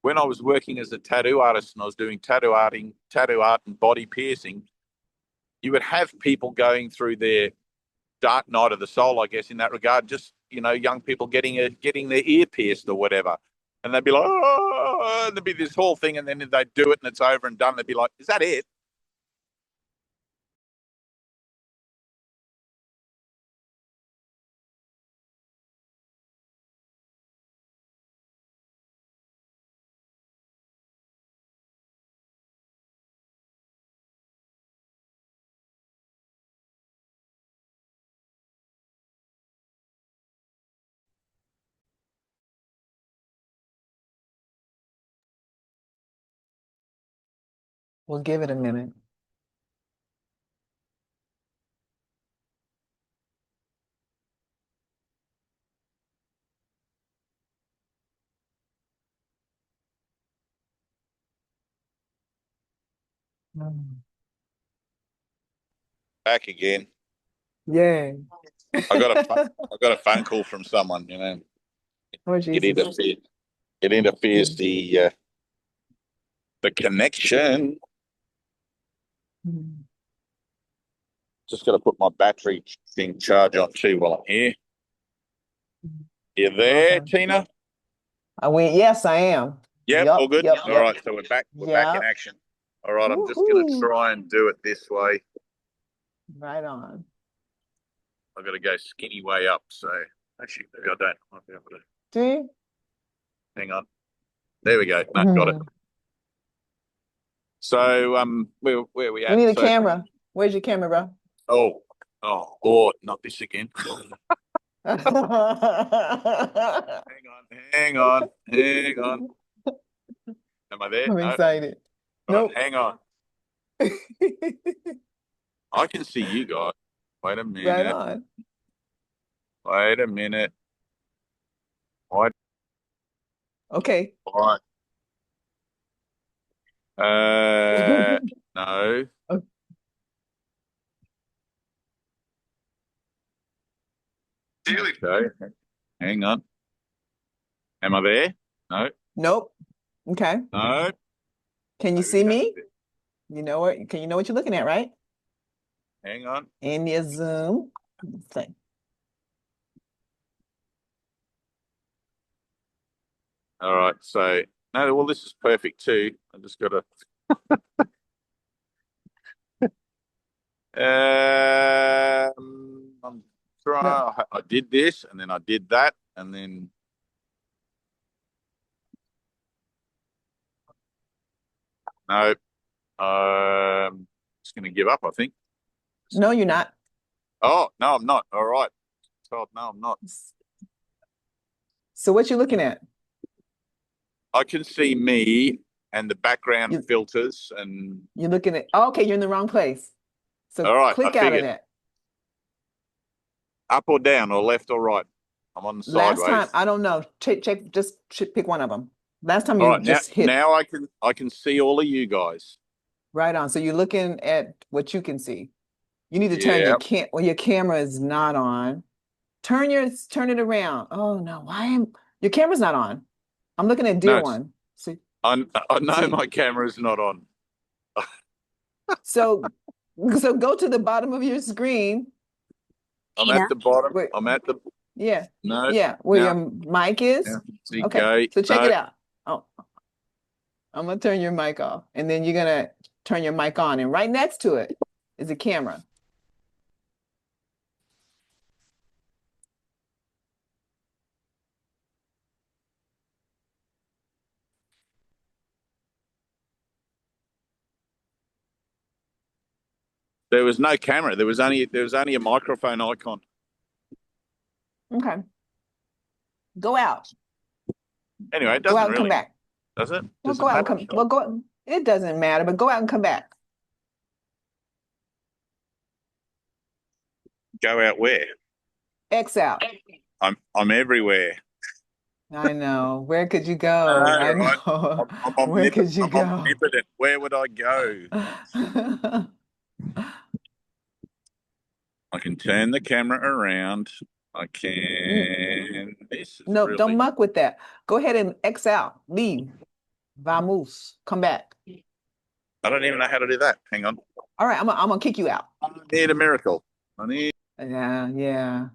When I was working as a tattoo artist and I was doing tattoo art and body piercing, you would have people going through their dark night of the soul, I guess, in that regard. Just, young people getting their ear pierced or whatever. And they'd be like, oh, and there'd be this whole thing, and then they'd do it and it's over and done. They'd be like, is that it? We'll give it a minute. Back again. Yay. I got a phone call from someone, Oh, It Jesus. interferes the connection. Just got to put my battery thing charge on too while I'm here. You there, Okay. Tina? Yes, I am. Yep, all good. Yep. All right, so we're back. We're back in action. All right, I'm just going to try and do it this way. Right on. I've got to go skinny way up. So actually, maybe I don't. I might be able to. Do you? Hang on. There we go. No, got it. So where are we at? We need a camera. Where's your camera, bro? Oh, not this again. Hang on. Am I there? I'm excited. Nope. Hang on. I can see you guys. Wait a minute. Right on. Wait a minute. What? Okay. All right. No. Okay. Hang on. Am I there? No. Nope. Okay. No. Can you see me? You know what you're looking at, right? Hang on. In your Zoom thing. All right. So no, well, this is perfect too. I just got to. I'm trying. No. I did this, and then I did that, and then. No. Just going to give up, I think. No, you're not. Oh, no, I'm not. All right. No, I'm not. So what you looking at? I can see me and the background filters, and you're looking at. Oh, okay, you're in the wrong place. So all right, click out of that. Up or down, or left or right? I'm on the sideways. Last time, I don't know. Check. Just pick one of them. Last time all you right, just hit. Now I can see all of you guys. Right on. So you're looking at what you can see. You need to turn your camera is not on. Turn it around. Oh no, your camera's not on? I'm looking at dear one. See, I know my camera's not on. So go to the bottom of your screen. I'm at the bottom. I'm at the where your mic is. Okay, so check it out. Oh, I'm gonna turn your mic off, and then you're gonna turn your mic on, and right next to it is a camera. There was no camera. There was only a microphone icon. Okay. Go out. Anyway, it doesn't go out and really, come back. Does it? Well, go out and come. Well, go. It doesn't matter, but go out and come back. Go out where? X out. I'm everywhere. I know. Where could you go? I know. Where could you go? I'm omnipotent. Where would I go? I can turn the camera around. I can. No, really... don't muck with that. Go ahead and X out. Leave. Vamos. Come back. I don't even know how to do that. Hang on. All right, I'm gonna kick you out. I need a miracle. I need. Yeah, yeah.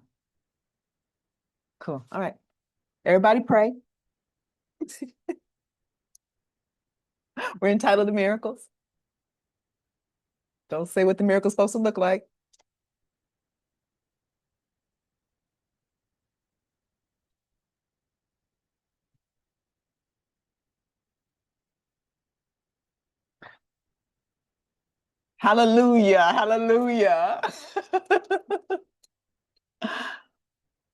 Cool. All right. Everybody pray. We're entitled to miracles. Don't say what the miracle's supposed to look like. Hallelujah. Hallelujah.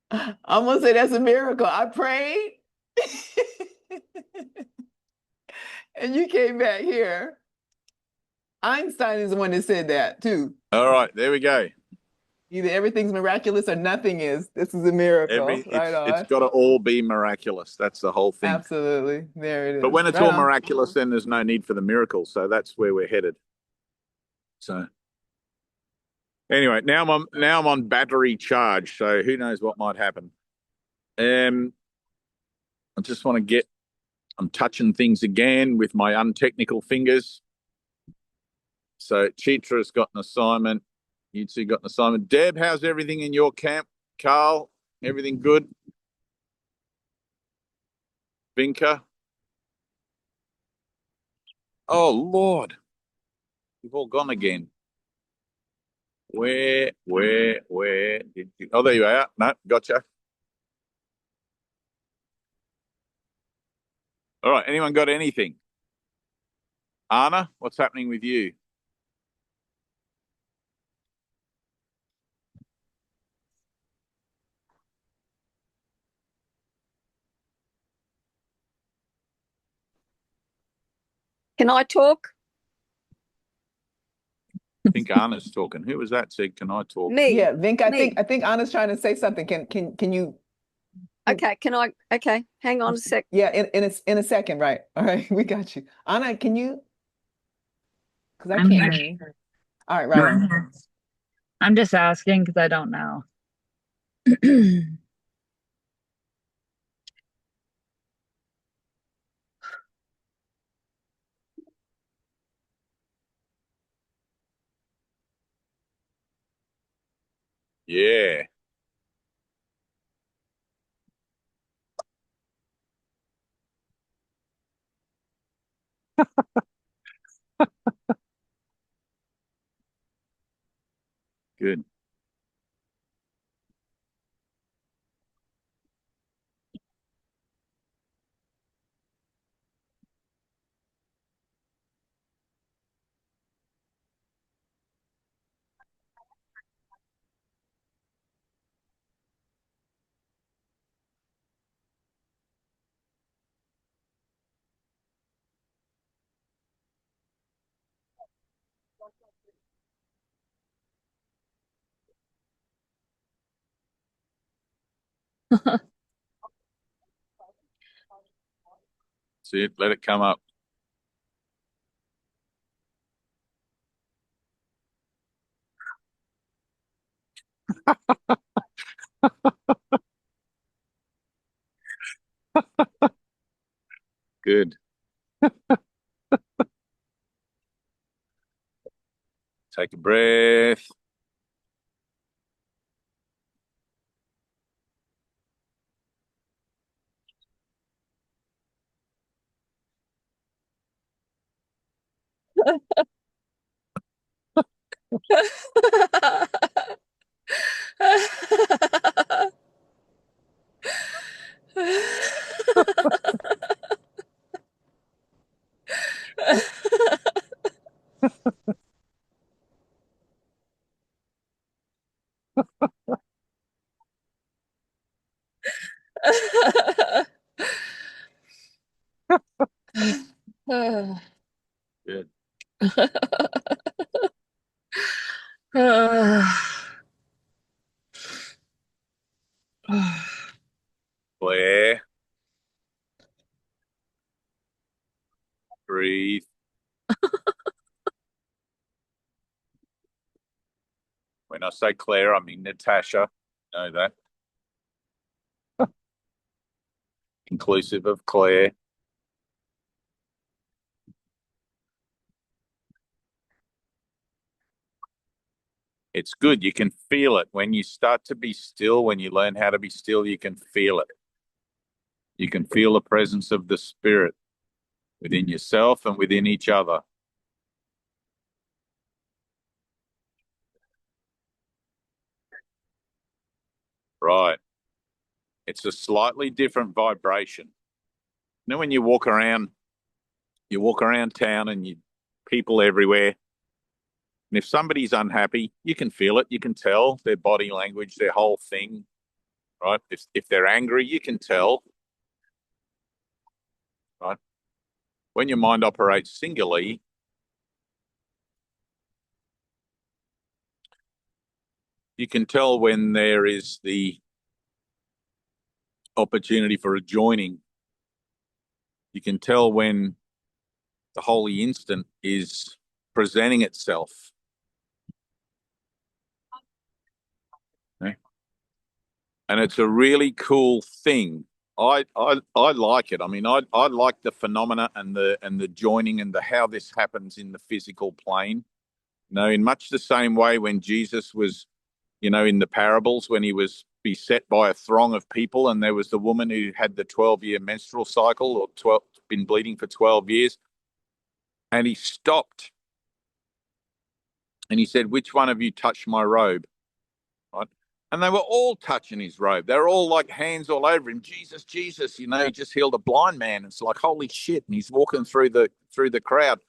I'm gonna say that's a miracle. I prayed and you came back here. Einstein is the one that said that too. All right, there we go. Either everything's miraculous or nothing is. This is a miracle. Right It's on. got to all be miraculous. That's the whole thing. Absolutely. There it is. But when it's right all on. miraculous, then there's no need for the miracle. So that's where we're headed. So anyway, now I'm on battery charge. So who knows what might happen. I just want to I'm touching things again with my untechnical fingers. So Chitra's got an assignment. You two got an assignment. Deb, how's everything in your camp? Carl, everything good? Vinka? Oh, Lord. You've all gone again. Where did you? Oh, there you are. No, gotcha. All right. Anyone got anything? Anna, what's happening with you? Can I talk? I think Anna's talking. Who was that said, can I talk? Me. Yeah, Vink, Me. I think Anna's trying to say something. Can you? Okay, okay, hang on a sec. Yeah, in a second, right? All right, we got you. Anna, can you? Because I I'm can't here. hear you. All right, No, right I'm on. here. I'm just asking because I don't know. Yeah. Good. See it. Let it come up. Good. Take a breath. Good. Claire. Breathe. When I say Claire, I mean Natasha. Know that. Inclusive of Claire. It's good. You can feel it. When you start to be still, when you learn how to be still, you can feel it. You can feel the presence of the Spirit within yourself and within each other. Right. It's a slightly different vibration. You know, when you walk around town and people everywhere, and if somebody's unhappy, you can feel it. You can tell their body language, their whole thing, right? If they're angry, you can tell, right? When your mind operates singularly, you can tell when there is the opportunity for a joining. You can tell when the holy instant is presenting itself. Okay? And it's a really cool thing. I like it. I mean, I like the phenomena and the joining and the how this happens in the physical plane. You know, in much the same way when Jesus was, you know, in the parables, when he was beset by a throng of people, and there was the woman who had the 12-year menstrual cycle, or been bleeding for 12 years, and he stopped and he said, "Which one of you touched my robe?" Right? And they were all touching his robe. They were all like hands all over him. Jesus, Jesus, you know, he just healed a blind man. It's like, holy shit. And he's walking through the crowd,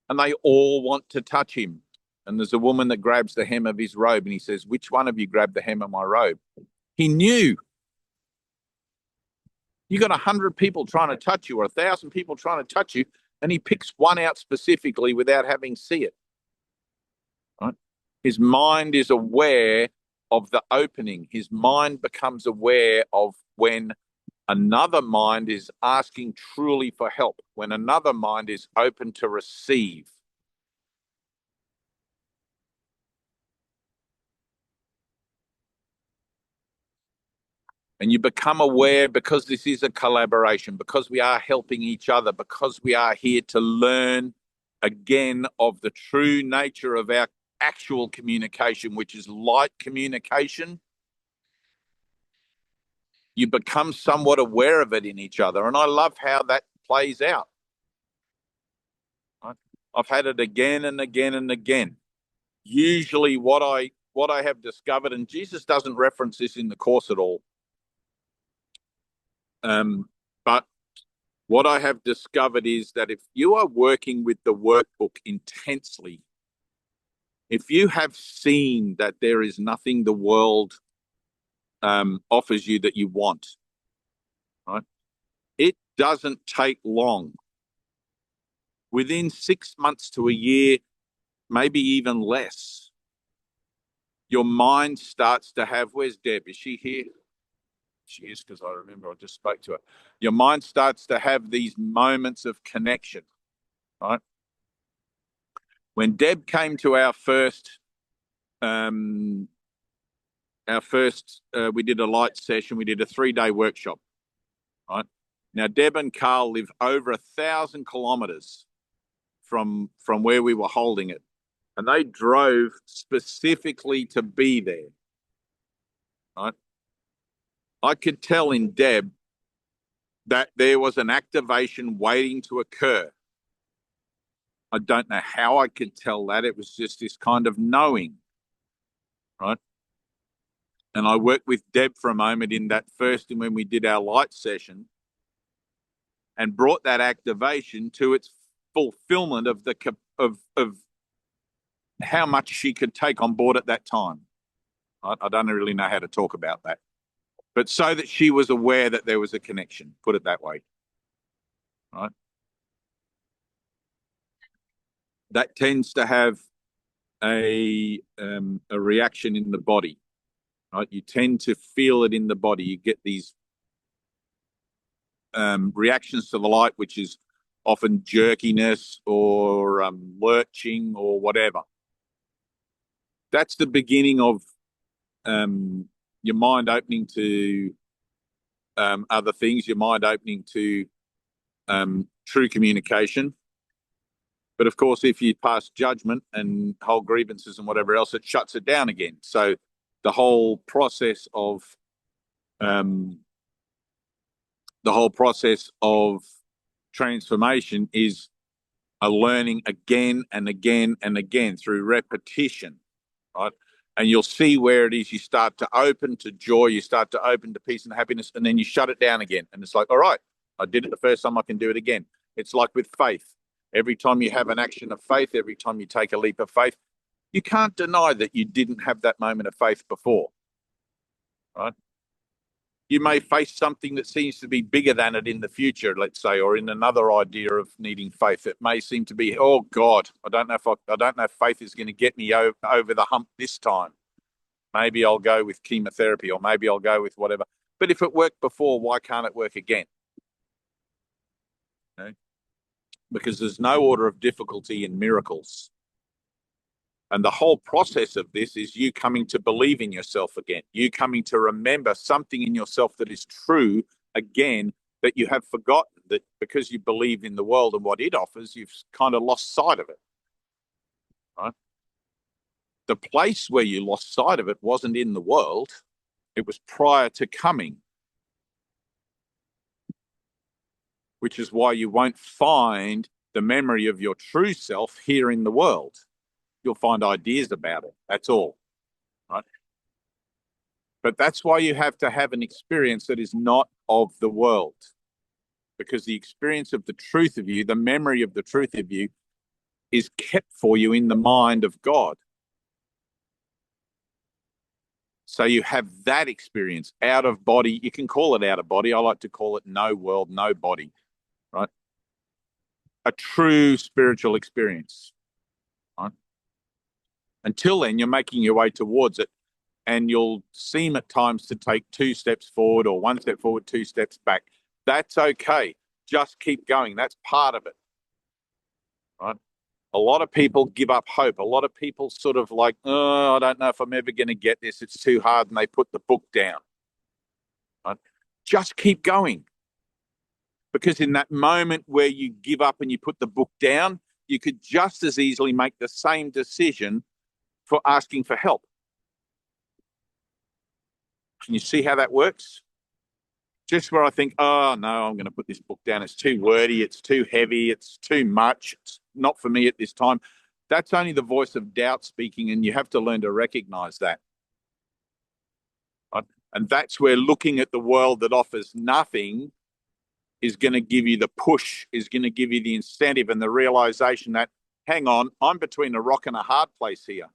and they all want to touch him. And there's a woman that grabs the hem of his robe, and he says, "Which one of you grabbed the hem of my robe?" He knew. You got 100 people trying to touch you, or 1,000 people trying to touch you, and he picks one out specifically without having see it. Right? His mind is aware of the opening. His mind becomes aware of when another mind is asking truly for help, when another mind is open to receive. And you become aware, because this is a collaboration, because we are helping each other, because we are here to learn again of the true nature of our actual communication, which is light communication. You become somewhat aware of it in each other. And I love how that plays out. Right? I've had it again and again and again. Usually what I have discovered, and Jesus doesn't reference this in the course at all, but what I have discovered is that if you are working with the workbook intensely, if you have seen that there is nothing the world offers you that you want, right? It doesn't take long. Within 6 months to a year, maybe even less, your mind starts to have, where's Deb? Is she here? She is, because I remember I just spoke to her. Your mind starts to have these moments of connection, right? When Deb came to our first, we did a light session. We did a 3-day workshop, right? Now, Deb and Carl live over 1,000 kilometers from where we were holding it, and they drove specifically to be there, right? I could tell in Deb that there was an activation waiting to occur. I don't know how I could tell that. It was just this kind of knowing, right? And I worked with Deb for a moment in that first, and when we did our light session, and brought that activation to its fulfillment of of how much she could take on board at that time. I don't really know how to talk about that, but so that she was aware that there was a connection, put it that way, right? That tends to have a reaction in the body, right? You tend to feel it in the body. You get these reactions to the light, which is often jerkiness or lurching or whatever. That's the beginning of your mind opening to other things, your mind opening to true communication. But of course, if you pass judgment and hold grievances and whatever else, it shuts it down again. So the whole process of transformation is a learning again and again and again through repetition, right? And you'll see where it is you start to open to joy, you start to open to peace and happiness, and then you shut it down again. And it's like, all right, I did it the first time, I can do it again. It's like with faith. Every time you have an action of faith, every time you take a leap of faith, you can't deny that you didn't have that moment of faith before, right? You may face something that seems to be bigger than it in the future, let's say, or in another idea of needing faith. It may seem to be, oh God, I don't know if faith is going to get me over the hump this time. Maybe I'll go with chemotherapy, or maybe I'll go with whatever. But if it worked before, why can't it work again? Okay? Because there's no order of difficulty in miracles. And the whole process of this is you coming to believe in yourself again, you coming to remember something in yourself that is true again, that you have forgotten, that because you believe in the world and what it offers, you've kind of lost sight of it, right? The place where you lost sight of it wasn't in the world. It was prior to coming, which is why you won't find the memory of your true self here in the world. You'll find ideas about it. That's all, right? But that's why you have to have an experience that is not of the world, because the experience of the truth of you, the memory of the truth of you, is kept for you in the mind of God. So you have that experience out of body. You can call it out of body. I like to call it no world, no body, right? A true spiritual experience, right? Until then, you're making your way towards it, and you'll seem at times to take 2 steps forward, or 1 step forward, 2 steps back. That's okay. Just keep going. That's part of it, right? A lot of people give up hope. A lot of people sort of like, oh, I don't know if I'm ever going to get this. It's too hard. And they put the book down, right? Just keep going. Because in that moment where you give up and you put the book down, you could just as easily make the same decision for asking for help. Can you see how that works? Just where I think, oh, no, I'm going to put this book down. It's too wordy. It's too heavy. It's too much. It's not for me at this time. That's only the voice of doubt speaking, and you have to learn to recognize that. Right? And that's where looking at the world that offers nothing is going to give you the push, is going to give you the incentive and the realization that, hang on, I'm between a rock and a hard place here.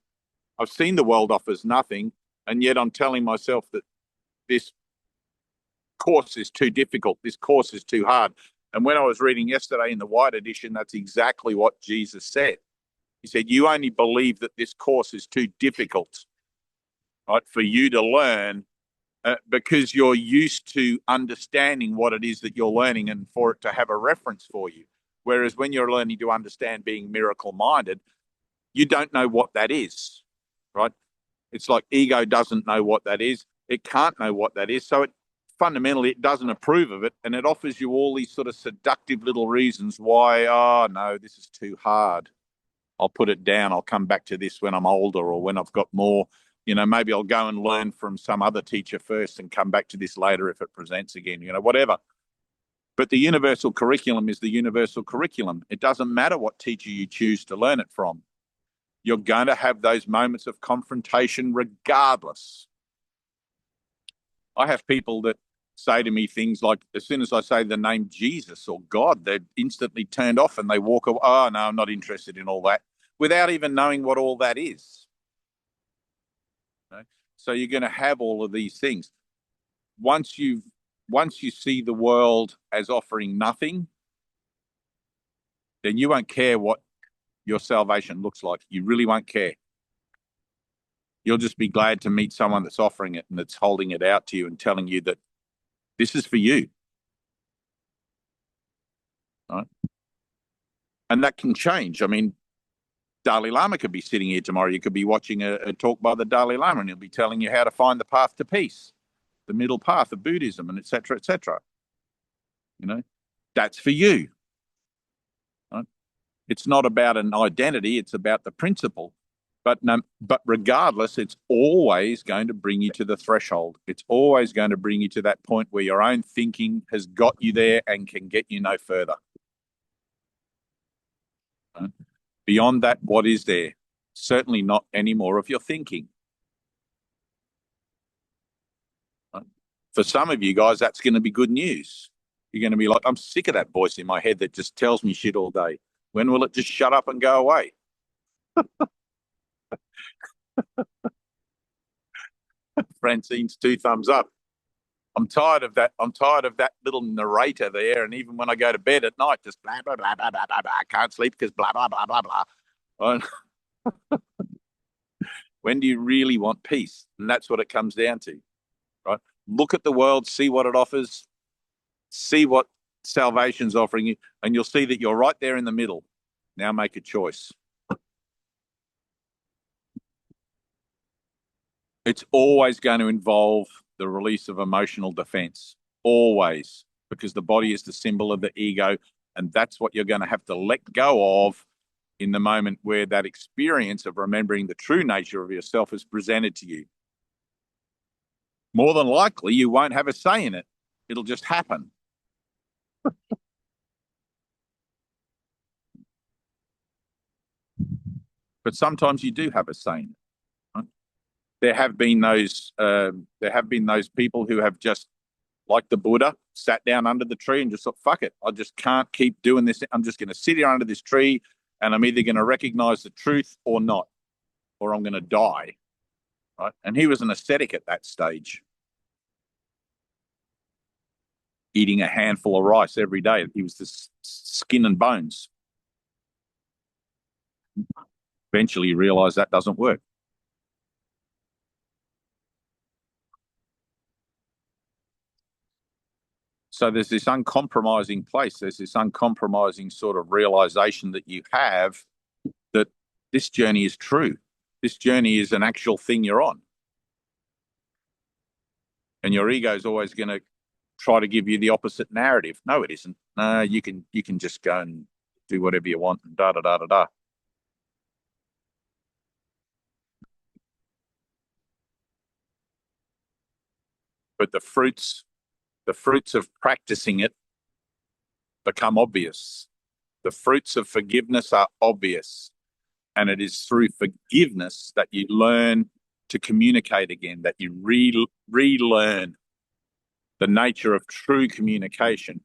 I've seen the world offers nothing, and yet I'm telling myself that this course is too difficult. This course is too hard. And when I was reading yesterday in the White Edition, that's exactly what Jesus said. He said, you only believe that this course is too difficult, right, for you to learn because you're used to understanding what it is that you're learning and for it to have a reference for you. Whereas when you're learning to understand being miracle-minded, you don't know what that is, right? It's like ego doesn't know what that is. It can't know what that is. So fundamentally, it doesn't approve of it. And it offers you all these sort of seductive little reasons why, oh, no, this is too hard. I'll put it down. I'll come back to this when I'm older, or when I've got more. Maybe I'll go and learn from some other teacher first and come back to this later if it presents again, whatever. But the universal curriculum is the universal curriculum. It doesn't matter what teacher you choose to learn it from. You're going to have those moments of confrontation regardless. I have people that say to me things like, as soon as I say the name Jesus or God, they're instantly turned off and they walk away. Oh, no, I'm not interested in all that, without even knowing what all that is. Okay? So you're going to have all of these things. Once you see the world as offering nothing, then you won't care what your salvation looks like. You really won't care. You'll just be glad to meet someone that's offering it and that's holding it out to you and telling you that this is for you. Right? And that can change. I mean, Dalai Lama could be sitting here tomorrow. You could be watching a talk by the Dalai Lama, and he'll be telling you how to find the path to peace, the middle path of Buddhism, and et cetera, et cetera. That's for you. Right? It's not about an identity, it's about the principle. But regardless, it's always going to bring you to the threshold. It's always going to bring you to that point where your own thinking has got you there and can get you no further. Beyond that, what is there? Certainly not any more of your thinking. For some of you guys, that's going to be good news. You're going to be like, I'm sick of that voice in my head that just tells me shit all day. When will it just shut up and go away? Francine's 2 thumbs up. I'm tired of that. I'm tired of that little narrator there. And even when I go to bed at night, just blah, blah, blah, blah, blah, blah, blah. I can't sleep because blah, blah, blah, blah, blah. When do you really want peace? And that's what it comes down to, right? Look at the world, see what it offers, see what salvation's offering you, and you'll see that you're right there in the middle. Now make a choice. It's always going to involve the release of emotional defense, always, because the body is the symbol of the ego, and that's what you're going to have to let go of in the moment where that experience of remembering the true nature of yourself is presented to you. More than likely, you won't have a say in it. It'll just happen. But sometimes you do have a say in it. Right? There have been those people who have just, like the Buddha, sat down under the tree and just thought, fuck it, I just can't keep doing this. I'm just going to sit here under this tree and I'm either going to recognize the truth or not, or I'm going to die. Right? And he was an ascetic at that stage, eating a handful of rice every day. He was this skin and bones. Eventually he realized that doesn't work. So there's this uncompromising place. There's this uncompromising sort of realization that you have that this journey is true. This journey is an actual thing you're on. And your ego is always going to try to give you the opposite narrative. No, it isn't. No, you can just go and do whatever you want and da da da da da. But the fruits of practicing it become obvious. The fruits of forgiveness are obvious. And it is through forgiveness that you learn to communicate again, that you relearn the nature of true communication.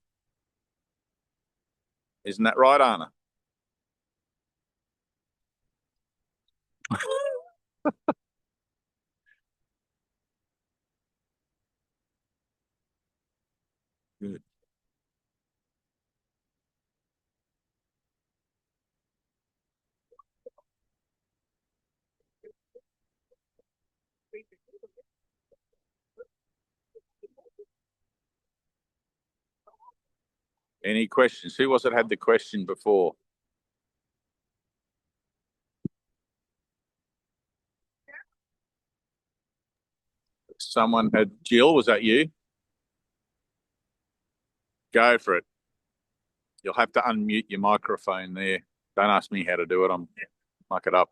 Isn't that right, Anna? Good. Any questions? Who was it had the question before? Someone had, Jill, was that you? Go for it. You'll have to unmute your microphone there. Don't ask me how to do it. I'm muck it up.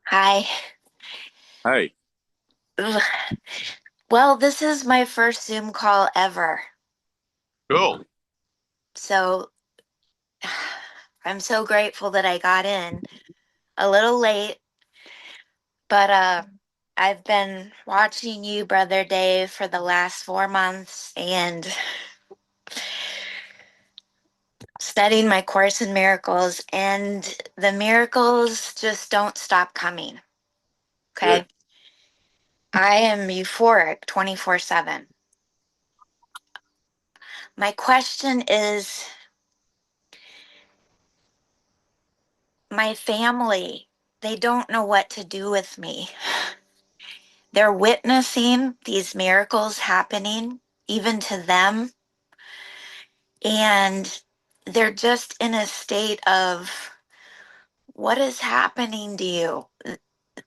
Hi. Hey. Ugh. Well, this is my first Zoom call ever. Cool. So I'm so grateful that I got in a little late, but I've been watching you, Brother Dave, for the last 4 months and studying my Course in Miracles, and the miracles just don't stop coming. Okay. Good. I am euphoric 24/7. My question is, my family, they don't know what to do with me. They're witnessing these miracles happening, even to them. And they're just in a state of, what is happening to you?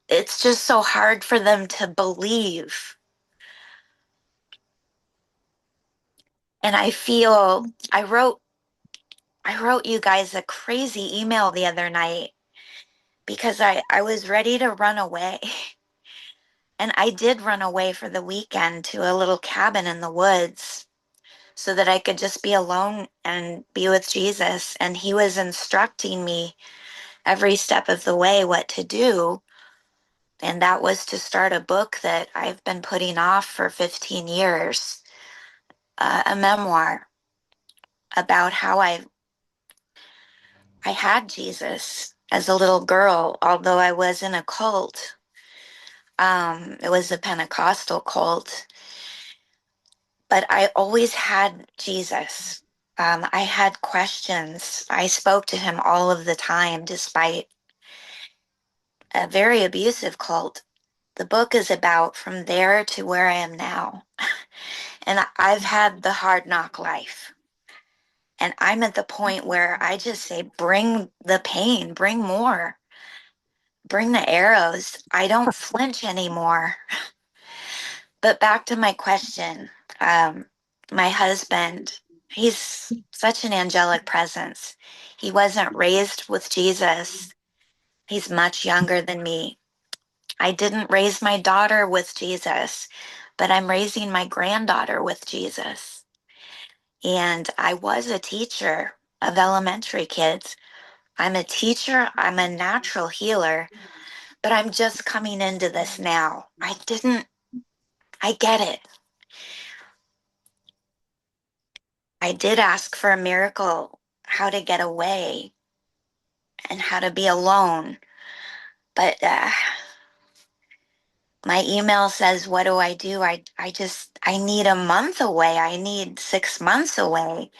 It's just so hard for them to believe. And I wrote you guys a crazy email the other night because I was ready to run away. And I did run away for the weekend to a little cabin in the woods so that I could just be alone and be with Jesus. And he was instructing me every step of the way what to do. And that was to start a book that I've been putting off for 15 years, a memoir about how I had Jesus as a little girl, although I was in a cult. It was a Pentecostal cult, but I always had Jesus. I had questions. I spoke to him all of the time, despite a very abusive cult. The book is about from there to where I am now. And I've had the hard knock life. And I'm at the point where I just say, bring the pain, bring more, bring the arrows. I don't flinch anymore. But back to my question. My husband, he's such an angelic presence. He wasn't raised with Jesus. He's much younger than me. I didn't raise my daughter with Jesus, but I'm raising my granddaughter with Jesus. And I was a teacher of elementary kids. I'm a teacher, I'm a natural healer, but I'm just coming into this now. I get it. I did ask for a miracle, how to get away and how to be alone. But my email says, what do? I need a month away. I need 6 months away.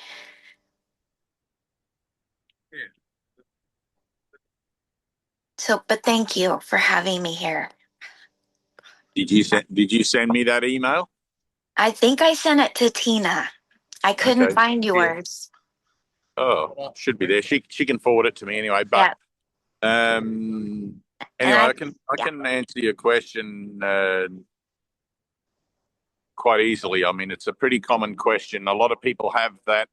So, but thank you for having me here. Did you send me that email? I think I sent it to Tina. I couldn't Okay. find Yeah. yours. Oh, should be there. She can forward it to me anyway. But Yeah. anyway, And I can answer your question quite easily. I mean, it's a pretty common question. A lot of people have that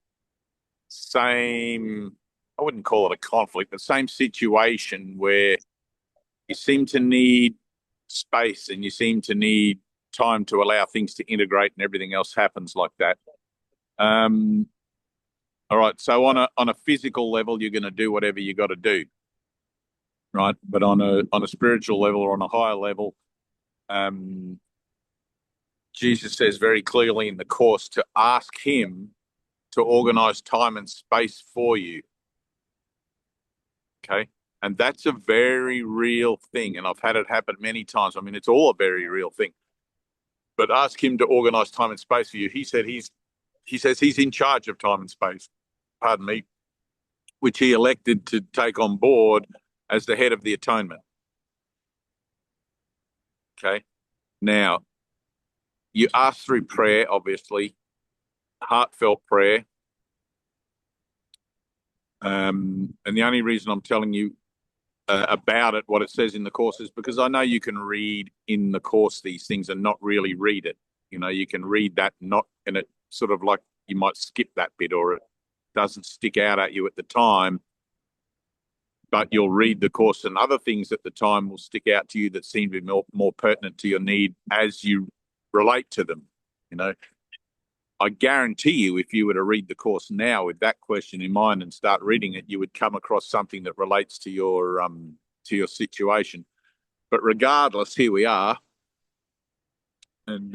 same, I wouldn't call it a conflict, the same situation where you seem to need space and you seem to need time to allow things to integrate and everything else happens like that. All right. So on a physical level, you're going to do whatever you got to do, right? But on a spiritual level or on a higher level, Jesus says very clearly in the Course to ask him to organize time and space for you. Okay. And that's a very real thing. And I've had it happen many times. I mean, it's all a very real thing. But ask him to organize time and space for you. He says he's in charge of time and space, pardon me, which he elected to take on board as the head of the atonement. Okay. Now, you ask through prayer, obviously, heartfelt prayer. And the only reason I'm telling you about it, what it says in the Course, is because I know you can read in the Course these things and not really read it. You know, you can read that not, and it sort of like you might skip that bit or it doesn't stick out at you at the time, but you'll read the Course and other things at the time will stick out to you that seem to be more pertinent to your need as you relate to them. You know, I guarantee you, if you were to read the Course now with that question in mind and start reading it, you would come across something that relates to your situation. But regardless, here we are, and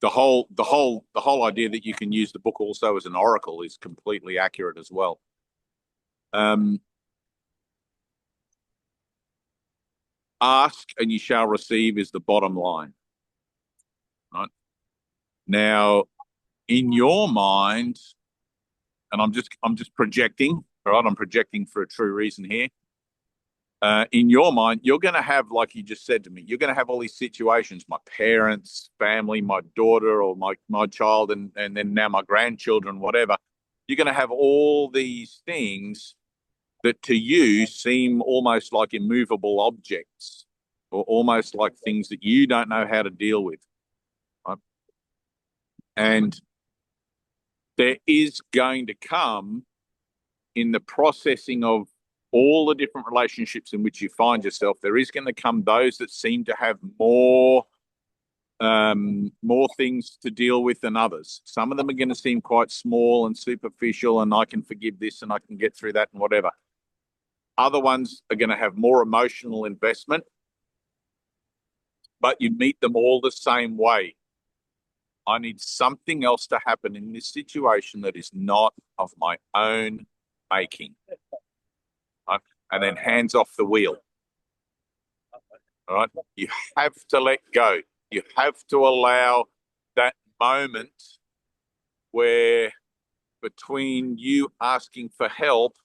the whole idea that you can use the book also as an oracle is completely accurate as well. Ask and you shall receive is the bottom line, right? Now, in your mind, and I'm just projecting, all right? I'm projecting for a true reason here. In your mind, you're going to have, like you just said to me, you're going to have all these situations, my parents, family, my daughter or my child, and then now my grandchildren, whatever. You're going to have all these things that to you seem almost like immovable objects or almost like things that you don't know how to deal with. Right? And there is going to come in the processing of all the different relationships in which you find yourself, there is going to come those that seem to have more things to deal with than others. Some of them are going to seem quite small and superficial, and I can forgive this and I can get through that and whatever. Other ones are going to have more emotional investment, but you meet them all the same way. I need something else to happen in this situation that is not of my own making. Right? And then hands off the wheel. All right? You have to let go. You have to allow that moment where between you asking for help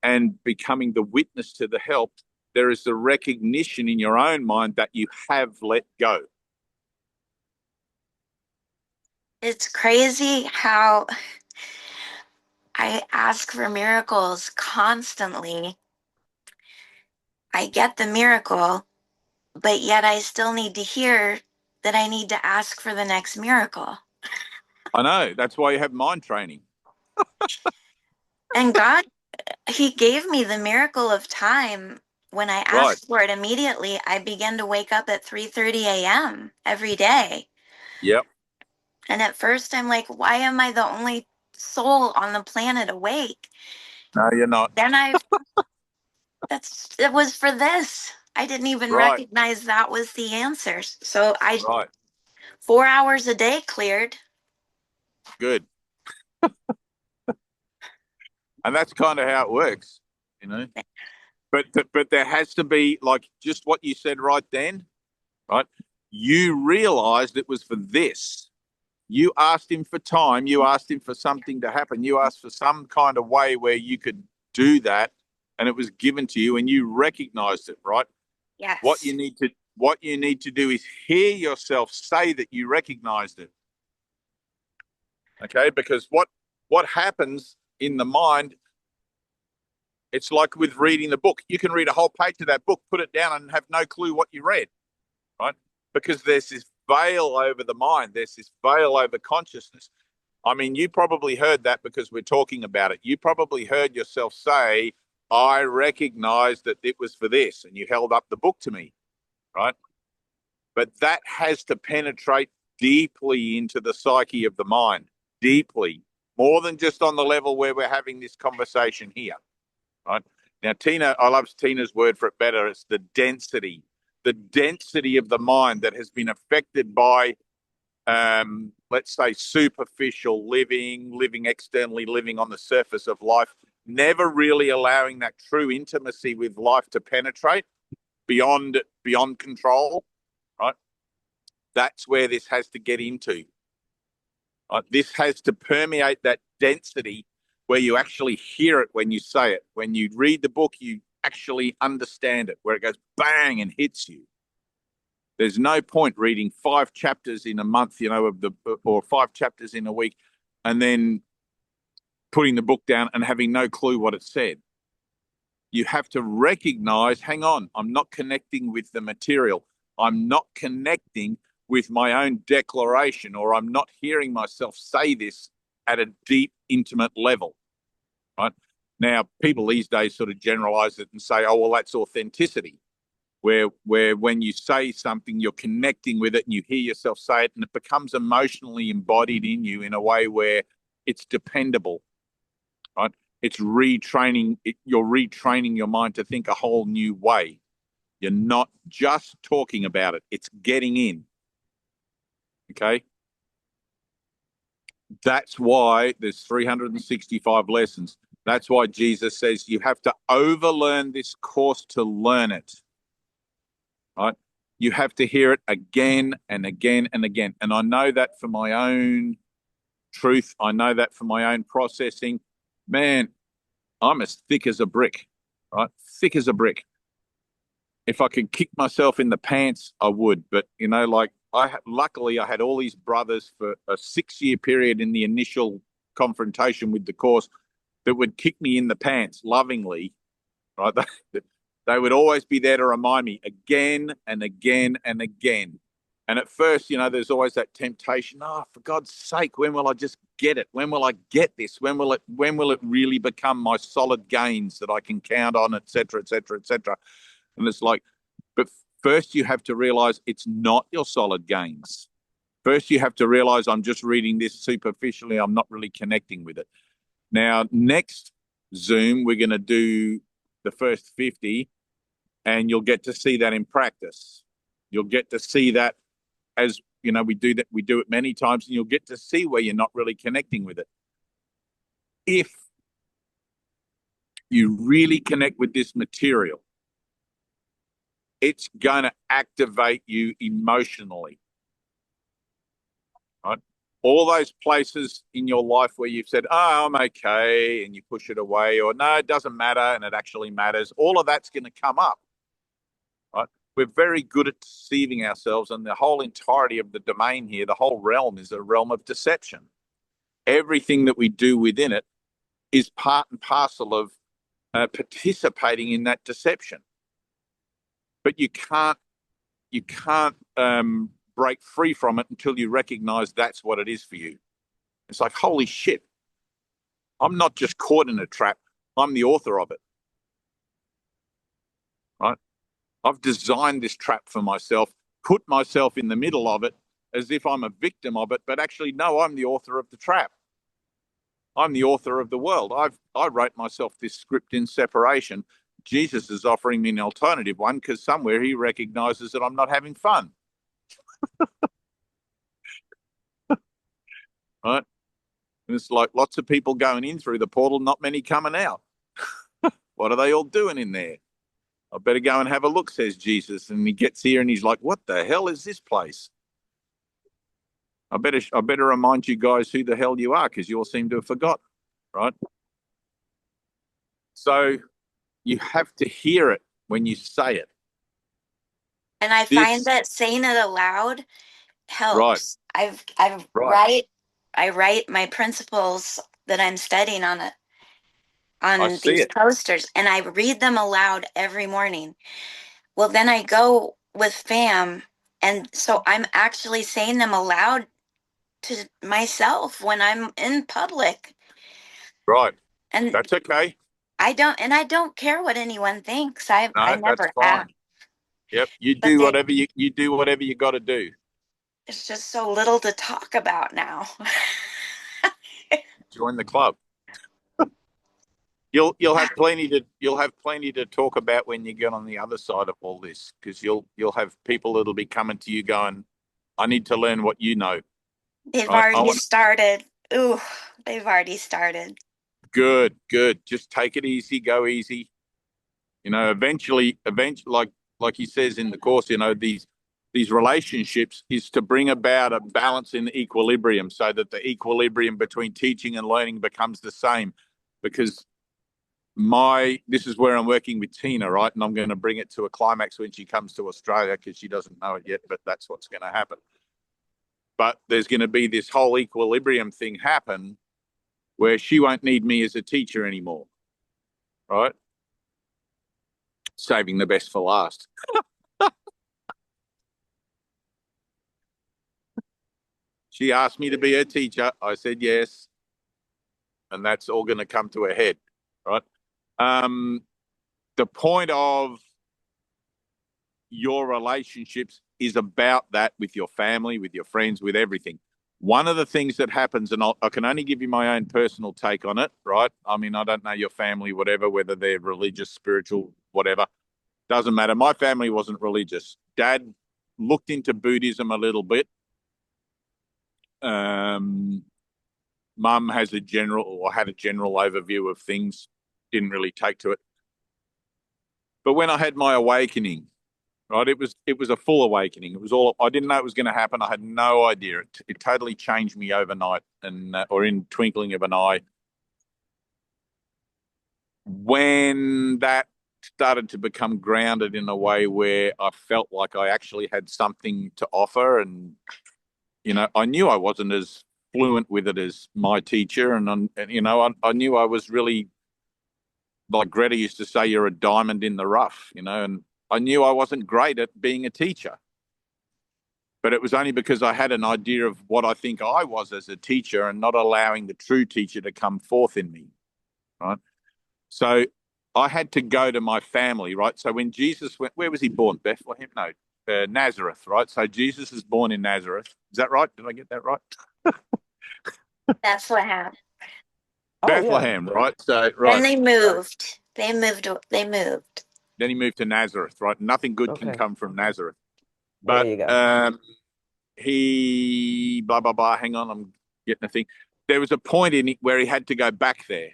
and becoming the witness to the help, there is the recognition in your own mind that you have let go. It's crazy how I ask for miracles constantly. I get the miracle, but yet I still need to hear that I need to ask for the next miracle. I know. That's why you have mind training. And God, He gave me the miracle of time. When I asked for it immediately, I began to wake up at 3:30 a.m. every day. Yep. And at first I'm like, why am I the only soul on the planet awake? No, you're not. Then it was for this. I didn't even Right. recognize that was the answer. So Right. 4 hours a day cleared. Good. And that's kind of how it works, you know. But there has to be, like, just what you said right then, right? You realized it was for this. You asked him for time. You asked him for something to happen. You asked for some kind of way where you could do that, and it was given to you, and you recognized it, right? Yes. What you need to do is hear yourself say that you recognized it. Okay? Because what happens in the mind, it's like with reading the book. You can read a whole page of that book, put it down, and have no clue what you read, right? Because there's this veil over the mind. There's this veil over consciousness. I mean, you probably heard that because we're talking about it. You probably heard yourself say, I recognized that it was for this, and you held up the book to me, right? But that has to penetrate deeply into the psyche of the mind, deeply, more than just on the level where we're having this conversation here. Right? Now, Tina, I love Tina's word for it better. It's the density of the mind that has been affected by, let's say, superficial living externally, living on the surface of life, never really allowing that true intimacy with life to penetrate beyond control. Right? That's where this has to get into. Right? This has to permeate that density where you actually hear it when you say it. When you read the book, you actually understand it, where it goes bang and hits you. There's no point reading 5 chapters in a month, or 5 chapters in a week, and then putting the book down and having no clue what it said. You have to recognize, hang on, I'm not connecting with the material. I'm not connecting with my own declaration, or I'm not hearing myself say this at a deep, intimate level, right? Now, people these days sort of generalize it and say, oh, well, that's authenticity, where when you say something, you're connecting with it and you hear yourself say it, and it becomes emotionally embodied in you in a way where it's dependable, right? It's retraining. You're retraining your mind to think a whole new way. You're not just talking about it. It's getting in. Okay? That's why there's 365 lessons. That's why Jesus says you have to overlearn this course to learn it. Right? You have to hear it again and again and again. And I know that for my own truth. I know that for my own processing. Man, I'm as thick as a brick, right? Thick as a brick. If I could kick myself in the pants, I would. But, luckily I had all these brothers for a 6-year period in the initial confrontation with the course that would kick me in the pants lovingly, right? They would always be there to remind me again and again and again. And at first, there's always that temptation. Oh, for God's sake, when will I just get it? When will I get this? When will it really become my solid gains that I can count on, et cetera, et cetera, et cetera? And it's like, but first you have to realize it's not your solid gains. First, you have to realize I'm just reading this superficially. I'm not really connecting with it. Now, next Zoom, we're going to do the first 50, and you'll get to see that in practice. You'll get to see that as, we do it many times, and you'll get to see where you're not really connecting with it. If you really connect with this material, it's going to activate you emotionally. Right? All those places in your life where you've said, oh, I'm okay, and you push it away, or no, it doesn't matter, and it actually matters, all of that's going to come up. Right? We're very good at deceiving ourselves, and the whole entirety of the domain here, the whole realm, is a realm of deception. Everything that we do within it is part and parcel of participating in that deception. But you can't break free from it until you recognize that's what it is for you. It's like, holy shit, I'm not just caught in a trap, I'm the author of it. Right? I've designed this trap for myself, put myself in the middle of it as if I'm a victim of it, but actually, no, I'm the author of the trap. I'm the author of the world. I wrote myself this script in separation. Jesus is offering me an alternative one because somewhere he recognizes that I'm not having fun. Right? And it's like lots of people going in through the portal, not many coming out. What are they all doing in there? I better go and have a look, says Jesus. And he gets here and he's like, what the hell is this place? I better remind you guys who the hell you are, because you all seem to have forgotten, right? So you have to hear it when you say it. And I find that saying it aloud helps. Right. I write my principles that I'm studying on these it. posters, and I read them aloud every morning. Well, then I go with fam, and so I'm actually saying them aloud to myself when I'm in public. Right. And that's okay. I don't care what anyone thinks. I never that's fine. have. Yep. You do whatever you got to do. It's just so little to talk about now. Join the club. You'll have plenty to talk about when you get on the other side of all this, because you'll have people that'll be coming to you going, I need to learn what you know. They've already started. Ooh, they've already started. Good. Just take it easy, go easy. Eventually, like he says in the course, these relationships is to bring about a balance in equilibrium, so that the equilibrium between teaching and learning becomes the same. Because this is where I'm working with Tina, right? And I'm going to bring it to a climax when she comes to Australia, because she doesn't know it yet, but that's what's going to happen. But there's going to be this whole equilibrium thing happen where she won't need me as a teacher anymore, right? Saving the best for last. She asked me to be her teacher. I said yes. And that's all going to come to a head, right? The point of your relationships is about that, with your family, with your friends, with everything. One of the things that happens, and I can only give you my own personal take on it, right? I mean, I don't know your family, whatever, whether they're religious, spiritual, whatever. Doesn't matter. My family wasn't religious. Dad looked into Buddhism a little bit. Mum had a general overview of things, didn't really take to it. But when I had my awakening, right, it was a full awakening. It was all, I didn't know it was going to happen. I had no idea. It totally changed me overnight, or in twinkling of an eye. When that started to become grounded in a way where I felt like I actually had something to offer, and I knew I wasn't as fluent with it as my teacher, and I knew I was really, like Greta used to say, you're a diamond in the rough, and I knew I wasn't great at being a teacher. but it was only because I had an idea of what I think I was as a teacher and not allowing the true teacher to come forth in me, right? So I had to go to my family, right? So when Jesus went, where was he born? Bethlehem? No, Nazareth, right? So Jesus is born in Nazareth. Is that right? Did I get that right? That's what happened. Bethlehem, right? So, Then right. they moved. They moved. Then he moved to Nazareth, right? Nothing good can Okay. come from Nazareth. There But you go. he, blah, blah, blah. Hang on, I'm getting a thing. There was a point in it where he had to go back there.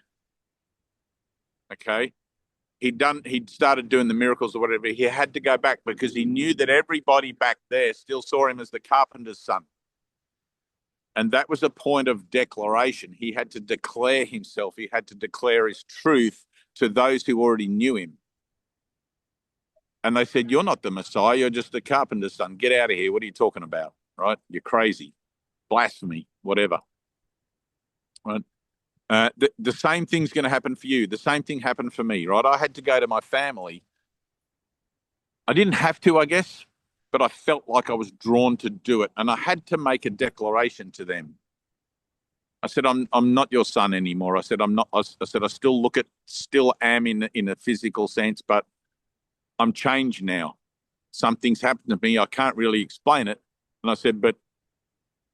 Okay. He'd started doing the miracles or whatever. He had to go back because he knew that everybody back there still saw him as the carpenter's son. And that was a point of declaration. He had to declare himself. He had to declare his truth to those who already knew him. And they said, "You're not the Messiah. You're just the carpenter's son. Get out of here. What are you talking about? Right? You're crazy. Blasphemy, whatever." Right? The same thing's going to happen for you. The same thing happened for me, right? I had to go to my family. I didn't have to, I guess, but I felt like I was drawn to do it. And I had to make a declaration to them. I said, I'm not your son anymore. I said, I'm not. I said, I still am in a physical sense, but I'm changed now. Something's happened to me. I can't really explain it. And I said, but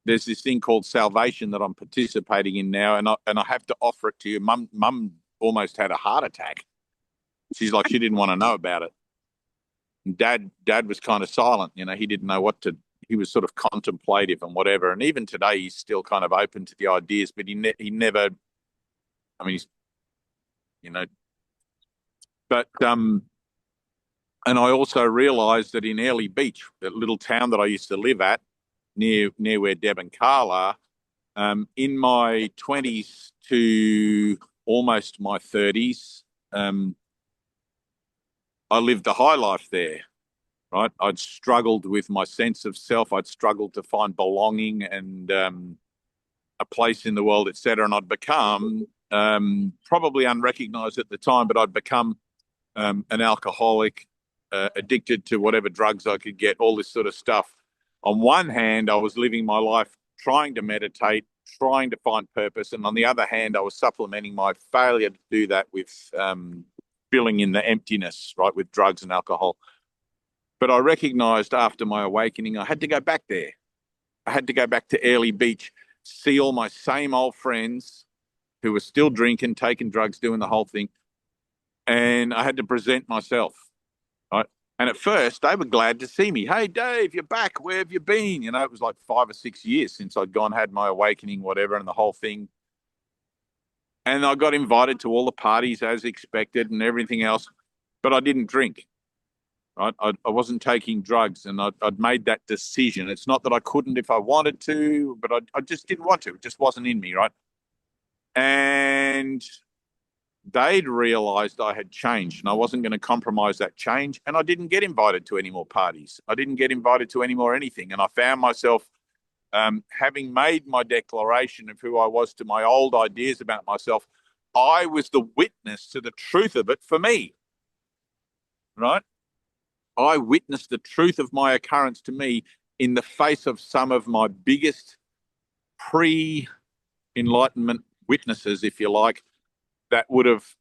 there's this thing called salvation that I'm participating in now, and I have to offer it to you. Mum almost had a heart attack. She's like, she didn't want to know about it. And Dad was kind of silent. You know, he didn't know what to. He was sort of contemplative and whatever. And even today, he's still kind of open to the ideas, but he never. I mean, he's, you know, but and I also realised that in Airlie Beach, that little town that I used to live at, near where Deb and Carl are, in my 20s to almost my 30s, I lived a high life there, right? I'd struggled with my sense of self. I'd struggled to find belonging and a place in the world, etc. And I'd become probably unrecognized at the time, but I'd become an alcoholic, addicted to whatever drugs I could get, all this sort of stuff. On one hand, I was living my life trying to meditate, trying to find purpose. And on the other hand, I was supplementing my failure to do that with filling in the emptiness, right, with drugs and alcohol. But I recognized after my awakening, I had to go back there. I had to go back to Airlie Beach, see all my same old friends who were still drinking, taking drugs, doing the whole thing. And I had to present myself. Right? And at first, they were glad to see me. "Hey, Dave, you're back. Where have you been?" You know, it was like 5 or 6 years since I'd gone, had my awakening, whatever, and the whole thing. And I got invited to all the parties as expected and everything else, but I didn't drink. Right? I wasn't taking drugs, and I'd made that decision. It's not that I couldn't if I wanted to, but I just didn't want to. It just wasn't in me, right? And they'd realized I had changed and I wasn't going to compromise that change. And I didn't get invited to any more parties. I didn't get invited to any more anything. And I found myself having made my declaration of who I was to my old ideas about myself. I was the witness to the truth of it for me, right? I witnessed the truth of my occurrence to me in the face of some of my biggest pre-enlightenment witnesses, if you like, that would have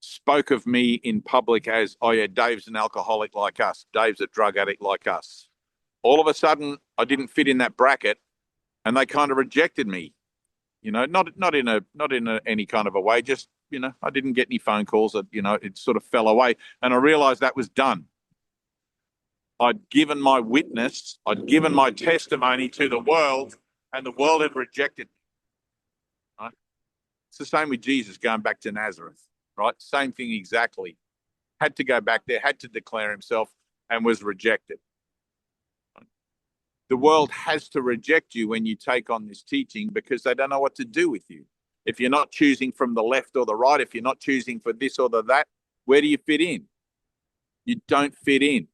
spoke of me in public as, "Oh yeah, Dave's an alcoholic like us. Dave's a drug addict like us." All of a sudden, I didn't fit in that bracket, and they kind of rejected me. You know, not in any kind of a way. Just, you know, I didn't get any phone calls. You know, it sort of fell away, and I realized that was done. I'd given my witness, I'd given my testimony to the world, and the world had rejected me. Right? It's the same with Jesus going back to Nazareth. Right? Same thing exactly. Had to go back there, had to declare himself, and was rejected. The world has to reject you when you take on this teaching because they don't know what to do with you. If you're not choosing from the left or the right, if you're not choosing for this or the that, where do you fit in? You don't fit in.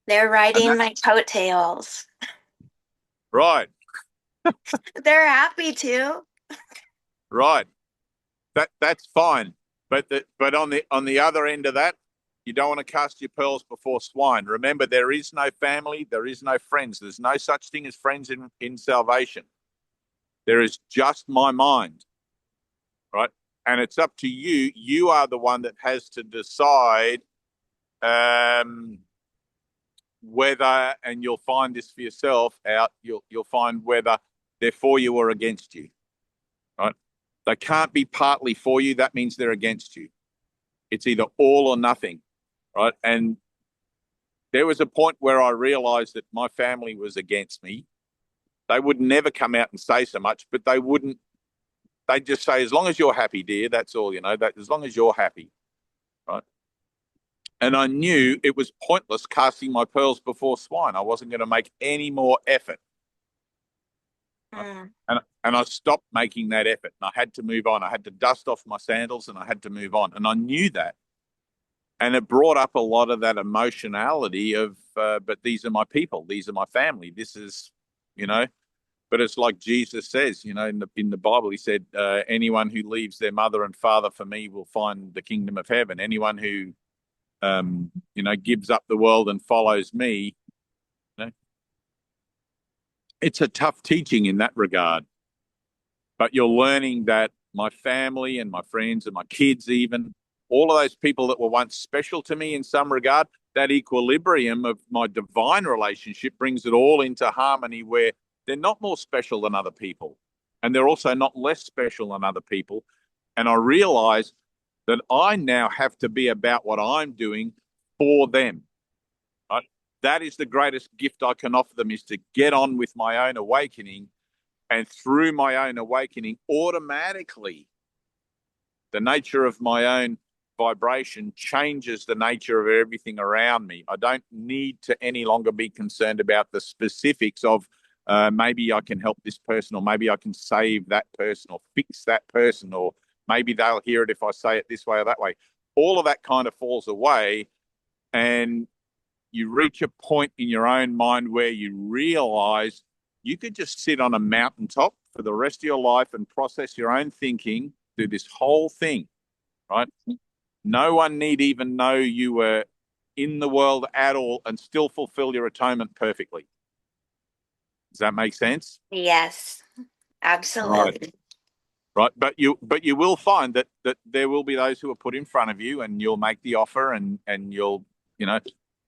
They're riding my coattails. Right. They're happy to. Right. That's fine. But on the other end of that, You don't want to cast your pearls before swine. Remember, there is no family, there is no friends. There's no such thing as friends in salvation. There is just my mind, right? And it's up to you. You are the one that has to decide whether, and you'll find this for yourself out, you'll find whether they're for you or against you, right? They can't be partly for you. That means they're against you. It's either all or nothing, right? And there was a point where I realized that my family was against me. They would never come out and say so much, but they'd just say, as long as you're happy, dear, that's all, that as long as you're happy, right? And I knew it was pointless casting my pearls before swine. I wasn't going to make any more effort. Mm. And I stopped making that effort, and I had to move on. I had to dust off my sandals, and I had to move on. And I knew that. And it brought up a lot of that emotionality of, but these are my people. These are my family. This is, but it's like Jesus says, in the Bible, he said, anyone who leaves their mother and father for me will find the kingdom of heaven. Anyone who, gives up the world and follows me, it's a tough teaching in that regard. But you're learning that my family and my friends and my kids, even all of those people that were once special to me in some regard, that equilibrium of my divine relationship brings it all into harmony where they're not more special than other people. And they're also not less special than other people. And I realize that I now have to be about what I'm doing for them. Right? That is the greatest gift I can offer them, is to get on with my own awakening. And through my own awakening, automatically, the nature of my own vibration changes the nature of everything around me. I don't need to any longer be concerned about the specifics of maybe I can help this person, or maybe I can save that person or fix that person, or maybe they'll hear it if I say it this way or that way. All of that kind of falls away, and you reach a point in your own mind where you realize you could just sit on a mountaintop for the rest of your life and process your own thinking, do this whole thing, right? No one need even know you were in the world at all and still fulfill your atonement perfectly. Does that make sense? Yes, absolutely. Right. But you will find that there will be those who are put in front of you, and you'll make the offer, and you'll,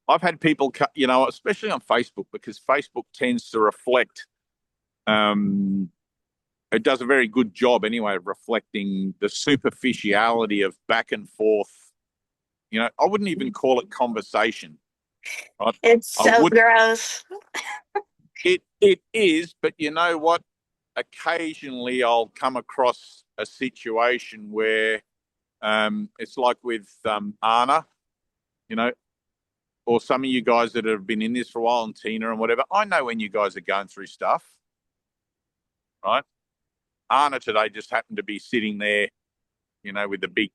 I've had people, especially on Facebook, because Facebook tends to reflect, it does a very good job anyway of reflecting the superficiality of back and forth. I wouldn't even call it conversation. Right? It's so gross. It is, but you know what? Occasionally I'll come across a situation where it's like with Anna, or some of you guys that have been in this for a while, and Tina and whatever. I know when you guys are going through stuff, right? Anna today just happened to be sitting there, with a big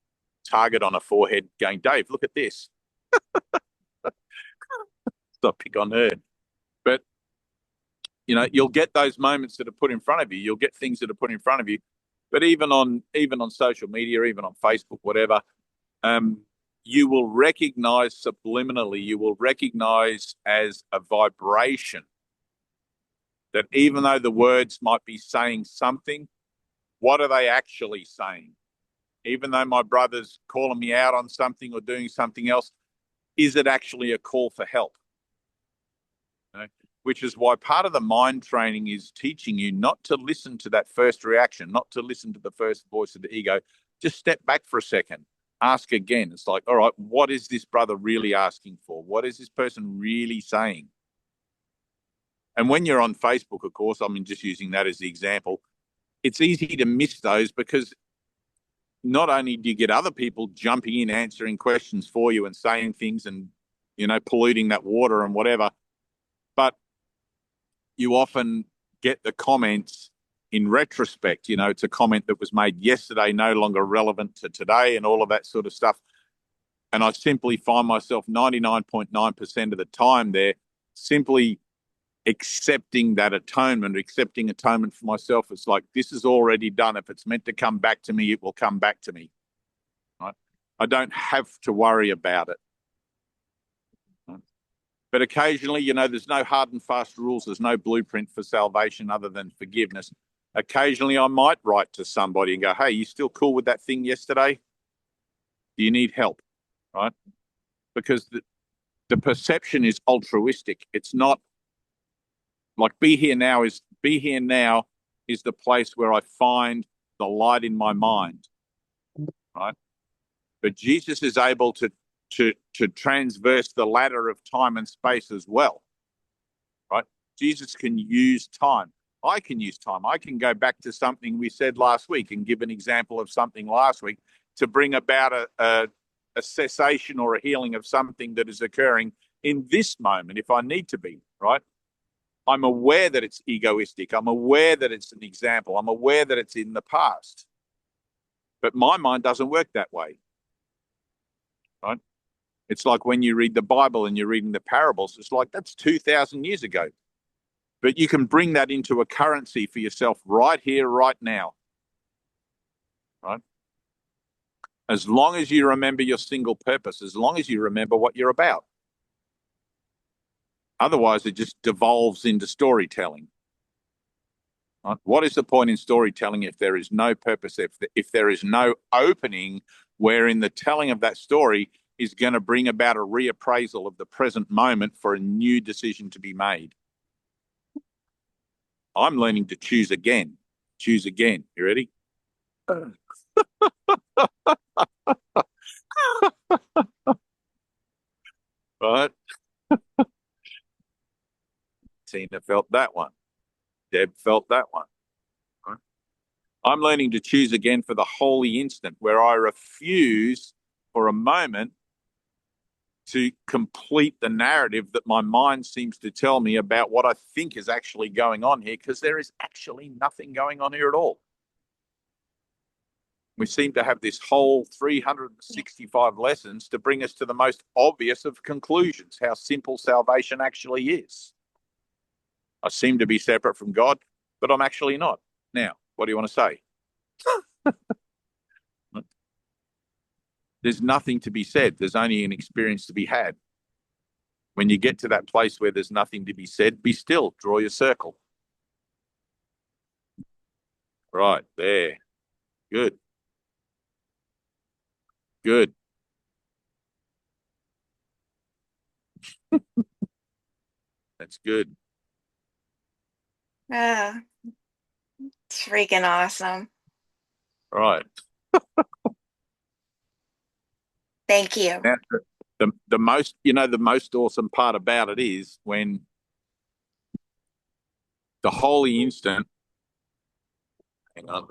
target on her forehead going, Dave, look at this. Stop pick on her. But, you'll get those moments that are put in front of you. You'll get things that are put in front of you. But even on social media, even on Facebook, whatever, you will recognize subliminally, you will recognize as a vibration that even though the words might be saying something, what are they actually saying? Even though my brother's calling me out on something or doing something else, is it actually a call for help? Which is why part of the mind training is teaching you not to listen to that first reaction, not to listen to the first voice of the ego. Just step back for a second. Ask again. It's like, all right, what is this brother really asking for? What is this person really saying? And when you're on Facebook, of course, just using that as the example, it's easy to miss those, because not only do you get other people jumping in, answering questions for you and saying things and, polluting that water and whatever, but you often get the comments in retrospect. It's a comment that was made yesterday, no longer relevant to today, and all of that sort of stuff. And I simply find myself 99.9% of the time there simply accepting that atonement, accepting atonement for myself. It's like, this is already done. If it's meant to come back to me, it will come back to me. Right? I don't have to worry about it. But occasionally, you know, there's no hard and fast rules. There's no blueprint for salvation other than forgiveness. Occasionally, I might write to somebody and go, hey, you still cool with that thing yesterday? Do you need help? Right? Because the perception is altruistic. It's not like be here now is the place where I find the light in my mind. Right? But Jesus is able to transverse the ladder of time and space as well. Right? Jesus can use time. I can use time. I can go back to something we said last week and give an example of something last week to bring about a cessation or a healing of something that is occurring in this moment if I need to be, right? I'm aware that it's egoistic. I'm aware that it's an example. I'm aware that it's in the past. But my mind doesn't work that way, right? It's like when you read the Bible and you're reading the parables, it's like that's 2,000 years ago. But you can bring that into a currency for yourself right here, right now, right? As long as you remember your single purpose, as long as you remember what you're about. Otherwise, it just devolves into storytelling. Right? What is the point in storytelling if there is no purpose, if there is no opening wherein the telling of that story is going to bring about a reappraisal of the present moment for a new decision to be made? I'm learning to choose again. Choose again. You ready? Right? Tina felt that one. Deb felt that one. Right? I'm learning to choose again for the holy instant where I refuse for a moment to complete the narrative that my mind seems to tell me about what I think is actually going on here, because there is actually nothing going on here at all. We seem to have this whole 365 lessons to bring us to the most obvious of conclusions, how simple salvation actually is. I seem to be separate from God, but I'm actually not. Now, what do you want to say? There's nothing to be said. There's only an experience to be had. When you get to that place where there's nothing to be said, be still, draw your circle. Right, there. Good. Good. That's good. Ah, it's freaking awesome. Right. Thank you. Now, the most awesome part about it is when the holy instant, hang on.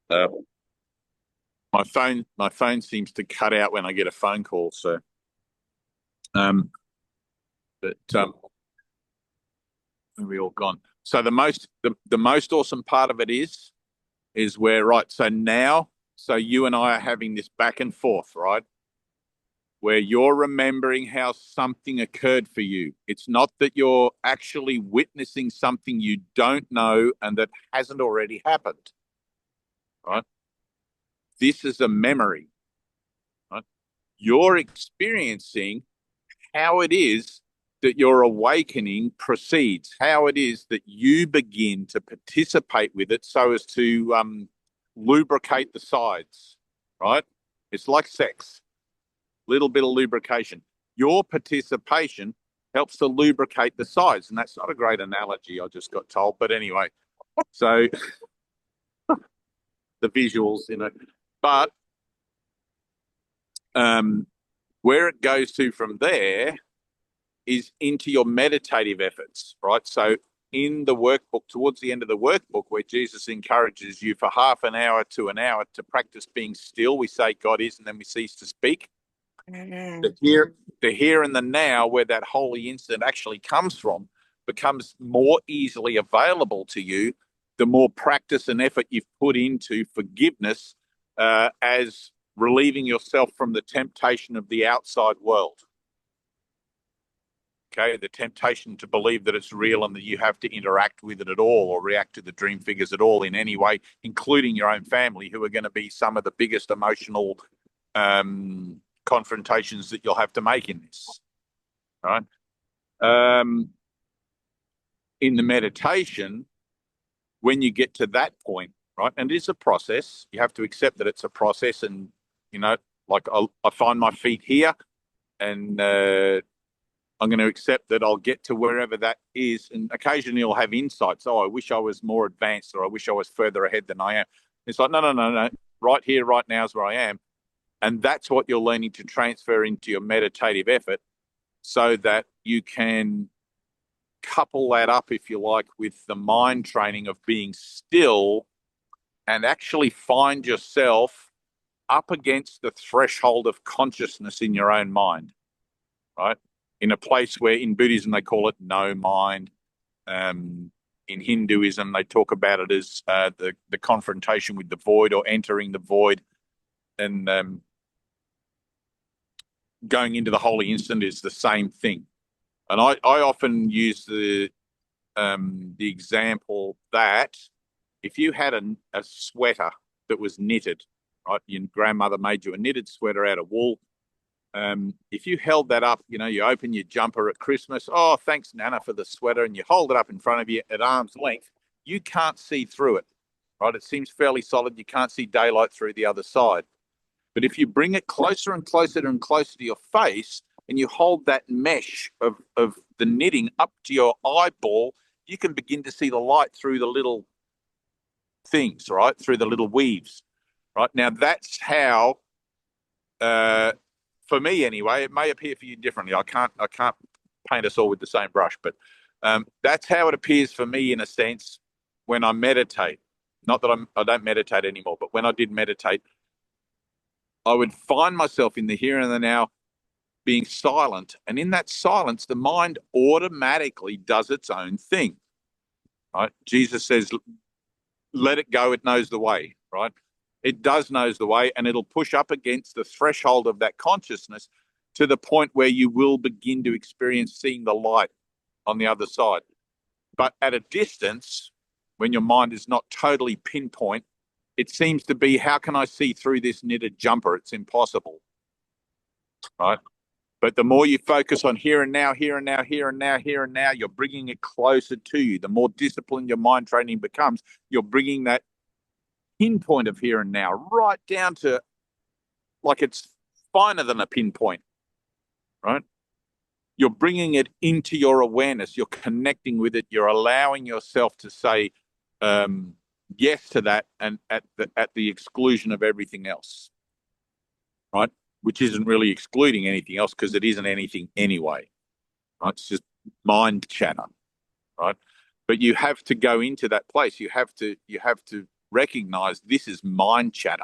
Uh, my phone seems to cut out when I get a phone call. So, but we all gone. So the most awesome part of it is where, right. So now, so you and I are having this back and forth, right? Where you're remembering how something occurred for you. It's not that you're actually witnessing something you don't know and that hasn't already happened, right? This is a memory, right? You're experiencing how it is that your awakening proceeds, how it is that you begin to participate with it so as to lubricate the sides, right? It's like sex, little bit of lubrication. Your participation helps to lubricate the sides. And that's not a great analogy, I just got told. But anyway, so the visuals, but where it goes to from there is into your meditative efforts, right? So in the workbook, towards the end of the workbook, where Jesus encourages you for half an hour to an hour to practice being still, we say God is, and then we cease to speak. Mm-hmm. The here and the now, where that holy instant actually comes from, becomes more easily available to you the more practice and effort you've put into forgiveness as relieving yourself from the temptation of the outside world. Okay, the temptation to believe that it's real and that you have to interact with it at all or react to the dream figures at all in any way, including your own family, who are going to be some of the biggest emotional confrontations that you'll have to make in this, right? In the meditation, when you get to that point, right, and it is a process, you have to accept that it's a process, and, you know, like I find my feet here, and I'm going to accept that I'll get to wherever that is, and occasionally I'll have insights. Oh, I wish I was more advanced, or I wish I was further ahead than I am. It's like, no. Right here, right now is where I am. And that's what you're learning to transfer into your meditative effort so that you can couple that up, if you like, with the mind training of being still and actually find yourself up against the threshold of consciousness in your own mind, right? In a place where in Buddhism they call it no mind. In Hinduism they talk about it as the confrontation with the void, or entering the void. And going into the holy instant is the same thing. And I often use the example that if you had a sweater that was knitted, right? Your grandmother made you a knitted sweater out of wool. If you held that up, you know, you open your jumper at Christmas. Oh, thanks, Nana, for the sweater. And you hold it up in front of you at arm's length. You can't see through it, right? It seems fairly solid. You can't see daylight through the other side. But if you bring it closer and closer and closer to your face, and you hold that mesh of the knitting up to your eyeball, you can begin to see the light through the little things, right? Through the little weaves, right? Now, that's how, for me anyway, it may appear for you differently. I can't paint us all with the same brush, but that's how it appears for me, in a sense, when I meditate. Not that I don't meditate anymore, but when I did meditate, I would find myself in the here and the now being silent. And in that silence, the mind automatically does its own thing, right? Jesus says, let it go, it knows the way, right? It does knows the way, and it'll push up against the threshold of that consciousness to the point where you will begin to experience seeing the light on the other side. But at a distance, when your mind is not totally pinpoint, it seems to be, how can I see through this knitted jumper? It's impossible, right? But the more you focus on here and now, here and now, here and now, here and now, you're bringing it closer to you. The more disciplined your mind training becomes, you're bringing that pinpoint of here and now right down to, like, it's finer than a pinpoint, right? You're bringing it into your awareness. You're connecting with it. You're allowing yourself to say yes to that, and at the exclusion of everything else, right? Which isn't really excluding anything else, because it isn't anything anyway, right? It's just mind chatter, right? But you have to go into that place. You have to recognize this is mind chatter,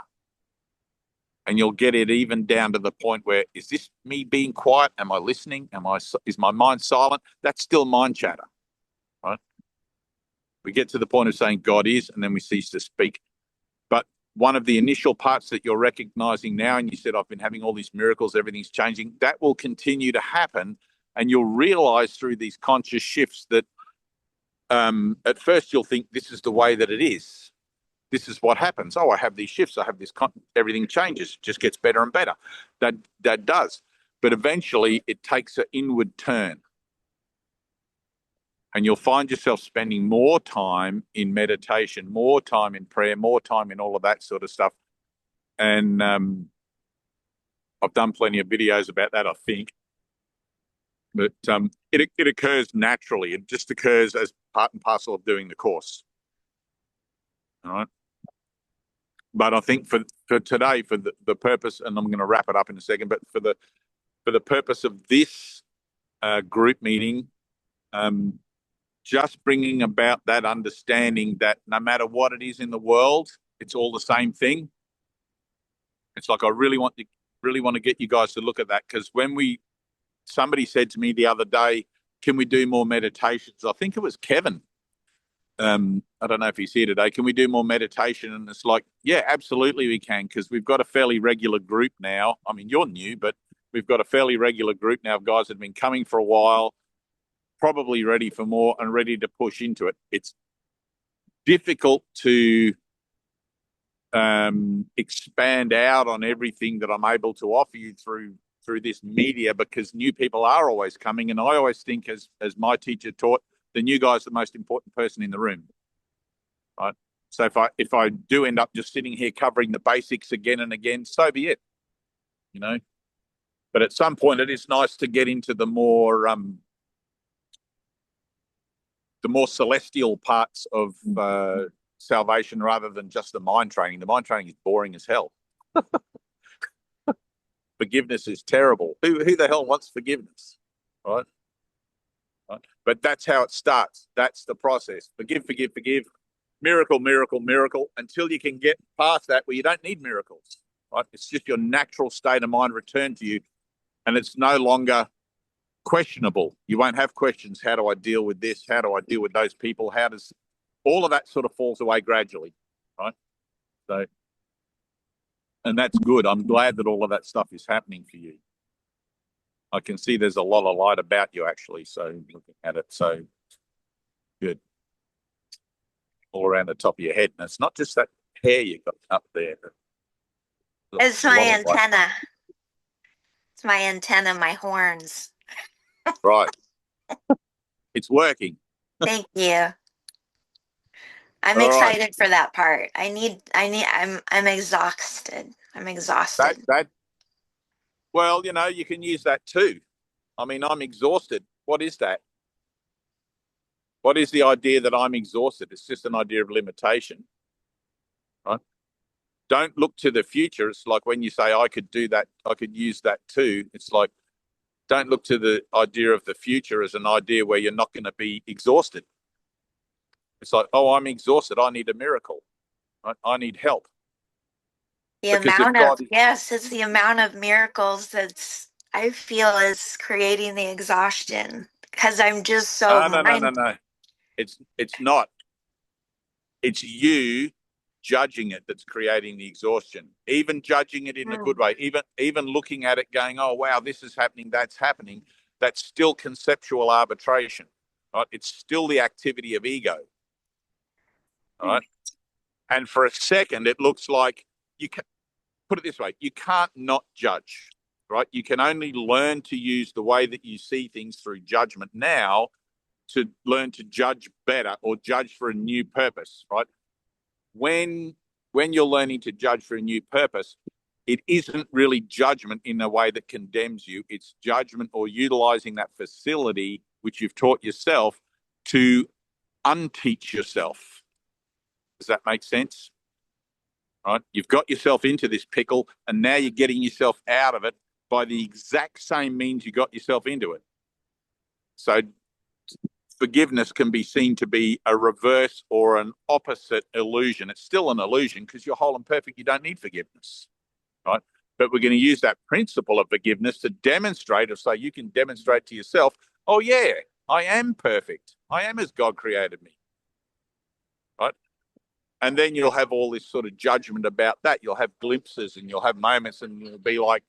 and you'll get it even down to the point where, is this me being quiet? Am I listening? Is my mind silent? That's still mind chatter, right? We get to the point of saying God is, and then we cease to speak. But one of the initial parts that you're recognizing now, and you said, I've been having all these miracles, everything's changing, that will continue to happen. And you'll realize through these conscious shifts that at first you'll think this is the way that it is. This is what happens. Oh, I have these shifts. I have this, everything changes, it just gets better and better. That does. But eventually it takes an inward turn. And you'll find yourself spending more time in meditation, more time in prayer, more time in all of that sort of stuff. And I've done plenty of videos about that, I think. But it occurs naturally. It just occurs as part and parcel of doing the course. All right. But I think for today, for the purpose, and I'm going to wrap it up in a second, but for the purpose of this group meeting, just bringing about that understanding that no matter what it is in the world, it's all the same thing. It's like, I really want to get you guys to look at that, because somebody said to me the other day, can we do more meditations? I think it was Kevin. I don't know if he's here today. Can we do more meditation? And it's like, yeah, absolutely we can, because we've got a fairly regular group now. I mean, you're new, but we've got a fairly regular group now of guys that have been coming for a while, probably ready for more and ready to push into it. It's difficult to expand out on everything that I'm able to offer you through this media, because new people are always coming. And I always think, as my teacher taught, the new guy's the most important person in the room, right? So if I do end up just sitting here covering the basics again and again, so be it, you know. But at some point, it is nice to get into the more celestial parts of salvation, rather than just the mind training. The mind training is boring as hell. Forgiveness is terrible. Who the hell wants forgiveness, right? But that's how it starts. That's the process. Forgive, forgive, forgive. Miracle, miracle, miracle, until you can get past that, where you don't need miracles, right? It's just your natural state of mind returned to you, and it's no longer questionable. You won't have questions. How do I deal with this? How do I deal with those people? How does all of that sort of falls away gradually, right? So, and that's good. I'm glad that all of that stuff is happening for you. I can see there's a lot of light about you, actually. So looking at it, so good. All around the top of your head. And it's not just that hair you've got up there. It's my antenna. It's my antenna, my horns. Right. It's working. Thank you. I'm excited for that part. I'm exhausted. I'm exhausted. Well, you know, you can use that too. I mean, I'm exhausted. What is that? What is the idea that I'm exhausted? It's just an idea of limitation, right? Don't look to the future. It's like when you say, I could do that, I could use that too. It's like, don't look to the idea of the future as an idea where you're not going to be exhausted. It's like, oh, I'm exhausted. I need a miracle. Right? I need help. It's the amount of miracles I feel is creating the exhaustion, because I'm just so No. It's not. It's you judging it that's creating the exhaustion. Even judging it in a good way. Even looking at it, going, "Oh wow, this is happening. That's happening." That's still conceptual arbitration. Right? It's still the activity of ego. Right? And for a second, it looks like you can put it this way: you can't not judge. Right? You can only learn to use the way that you see things through judgment now to learn to judge better, or judge for a new purpose, right? When you're learning to judge for a new purpose, it isn't really judgment in a way that condemns you. It's judgment, or utilizing that facility which you've taught yourself to unteach yourself. Does that make sense? Right? You've got yourself into this pickle, and now you're getting yourself out of it by the exact same means you got yourself into it. So forgiveness can be seen to be a reverse or an opposite illusion. It's still an illusion, because you're whole and perfect. You don't need forgiveness, right? But we're going to use that principle of forgiveness to demonstrate, or so you can demonstrate to yourself, oh yeah, I am perfect. I am as God created me, right? And then you'll have all this sort of judgment about that. You'll have glimpses, and you'll have moments, and you'll be like,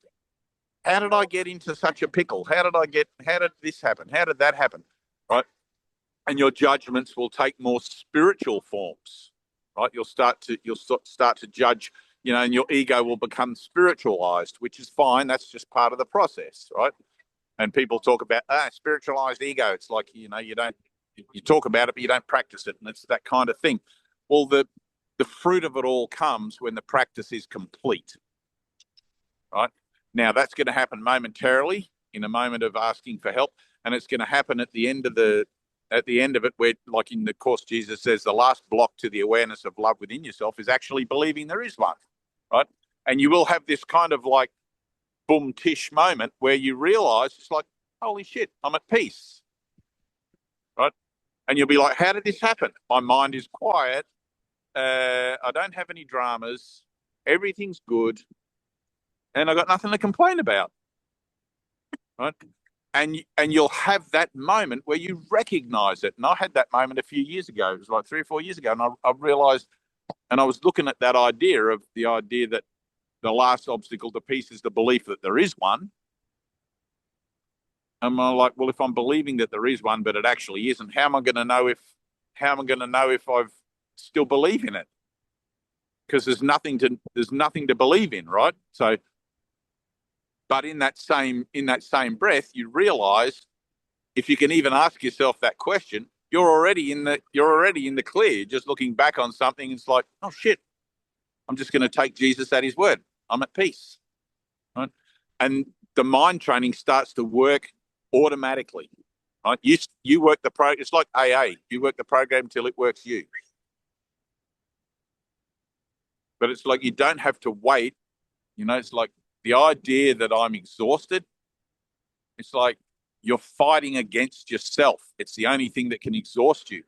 how did I get into such a pickle? How did this happen? How did that happen? Right? And your judgments will take more spiritual forms, right? You'll start to judge, you know, and your ego will become spiritualized, which is fine. That's just part of the process, right? And people talk about spiritualized ego. It's like, you know, you talk about it, but you don't practice it, and it's that kind of thing. Well, the fruit of it all comes when the practice is complete, right? Now that's going to happen momentarily, in a moment of asking for help, and it's going to happen at the end of it, where, like in the Course, Jesus says the last block to the awareness of love within yourself is actually believing there is one, right? And you will have this kind of like boom tish moment where you realize it's like, holy shit, I'm at peace, right? And you'll be like, how did this happen? My mind is quiet. I don't have any dramas. Everything's good. And I got nothing to complain about, right? and you'll have that moment where you recognize it. And I had that moment a few years ago. It was like 3 or 4 years ago, and I realized, and I was looking at that idea that the last obstacle to peace is the belief that there is one. And I'm like, well, if I'm believing that there is one, but it actually isn't, how am I going to know if I've still believe in it? Because there's nothing to believe in, right? So, but in that same breath, you realize, if you can even ask yourself that question, you're already in the clear. Just looking back on something, it's like, oh shit, I'm just going to take Jesus at his word. I'm at peace, right? And the mind training starts to work automatically, right? You work the program. It's like AA. You work the program until it works you. But it's like you don't have to wait. It's like the idea that I'm exhausted. It's like you're fighting against yourself. It's the only thing that can exhaust you.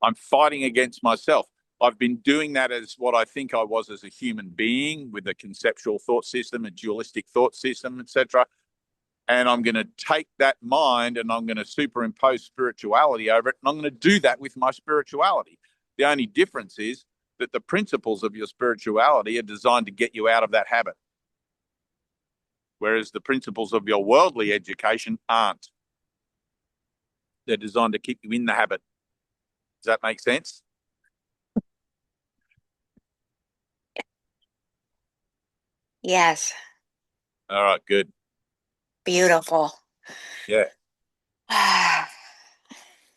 I'm fighting against myself. I've been doing that as what I think I was as a human being, with a conceptual thought system, a dualistic thought system, etc. And I'm going to take that mind and I'm going to superimpose spirituality over it. And I'm going to do that with my spirituality. The only difference is that the principles of your spirituality are designed to get you out of that habit, whereas the principles of your worldly education aren't. They're designed to keep you in the habit. Does that make sense? Yes. All right, good. Beautiful. Yeah.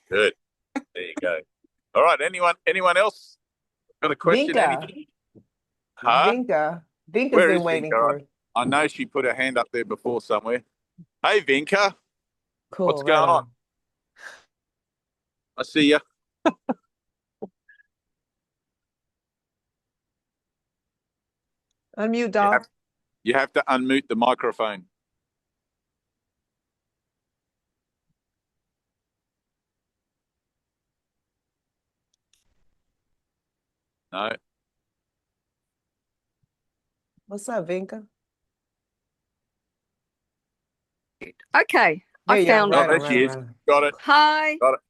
Good. There you go. All right. Anyone else got a question? Vinka. Anything? Huh? Vinka's Where been is waiting Vinka? for. I know she put her hand up there before somewhere. Hey, Vinka. Cool. What's right going on? I see you. Unmute, dog. You have to unmute the microphone. No. What's up, Vinka? Okay, There I you go. found Right it. There she is. Got it. Hi. Got it.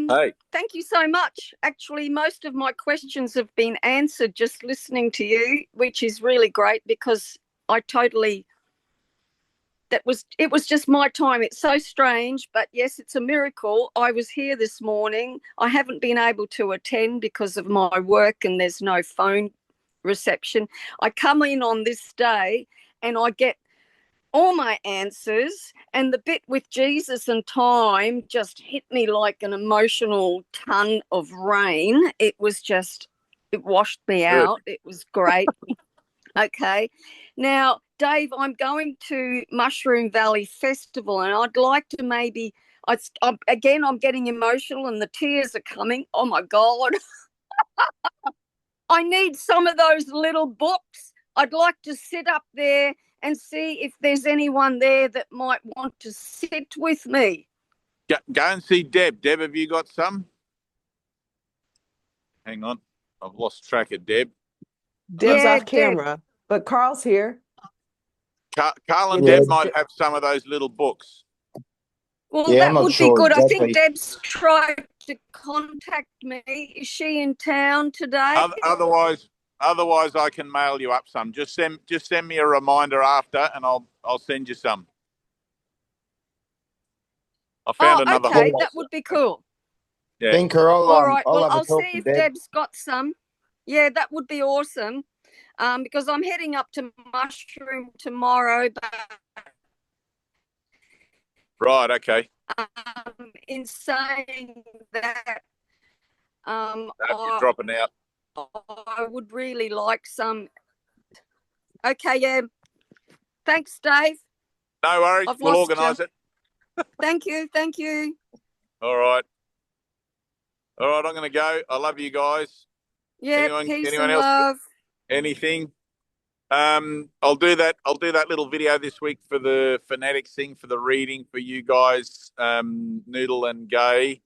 Hey. Thank you so much. Actually, most of my questions have been answered just listening to you, which is really great, because I totally it was just my time. It's so strange, but yes, it's a miracle. I was here this morning. I haven't been able to attend because of my work and there's no phone reception. I come in on this day and I get all my answers, and the bit with Jesus and time just hit me like an emotional ton of rain. It washed me Good. out. It was great. Okay. Now, Dave, I'm going to Mushroom Valley Festival, and I'd like to maybe, I'm getting emotional and the tears are coming. Oh my God. I need some of those little books. I'd like to sit up there and see if there's anyone there that might want to sit with me. Go and see Deb. Deb, have you got some? Hang on. I've lost track of Deb. Deb's Yeah, off camera, but Carl's here. Carl and Yeah, Deb might have some of those little books. Well, Yeah, that I'm not would be sure good. I exactly. think Deb's tried to contact me. Is she in town today? Otherwise, I can mail you up some. Just send me a reminder after, and I'll send you some. I found another okay. whole. That would be cool. Yeah. Vinker, All right. I'll Well, have a I'll talk see to if Deb. Deb's got some. Yeah, that would be awesome. Because I'm heading up to Mushroom tomorrow. But Right. Okay. in saying that, You're dropping out. I would really like some. Okay. Yeah. Thanks, Dave. No worries. We'll organise it. Thank you. Thank you. All right. All right. I'm going to go. I love you guys. Yeah. Peace Anyone and else? love. Anything? I'll do that. I'll do that little video this week for the Phonetics thing, for the reading for you guys, Noodle and Gay.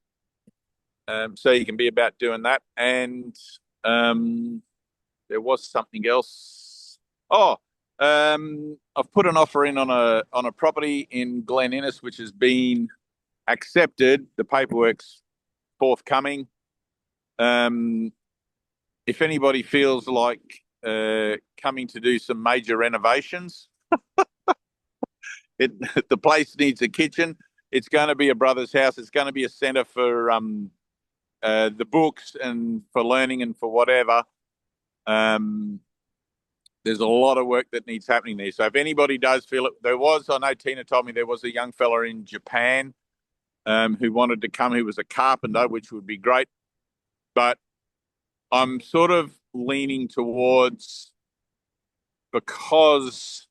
So you can be about doing that. And there was something else. Oh, I've put an offer in on a property in Glen Innes, which has been accepted. The paperwork's forthcoming. If anybody feels like coming to do some major renovations, the place needs a kitchen. It's going to be a brother's house. It's going to be a centre for the books and for learning and for whatever. There's a lot of work that needs happening there. So if anybody does feel it, I know Tina told me there was a young fella in Japan who wanted to come, who was a carpenter, which would be great. But I'm sort of leaning towards, because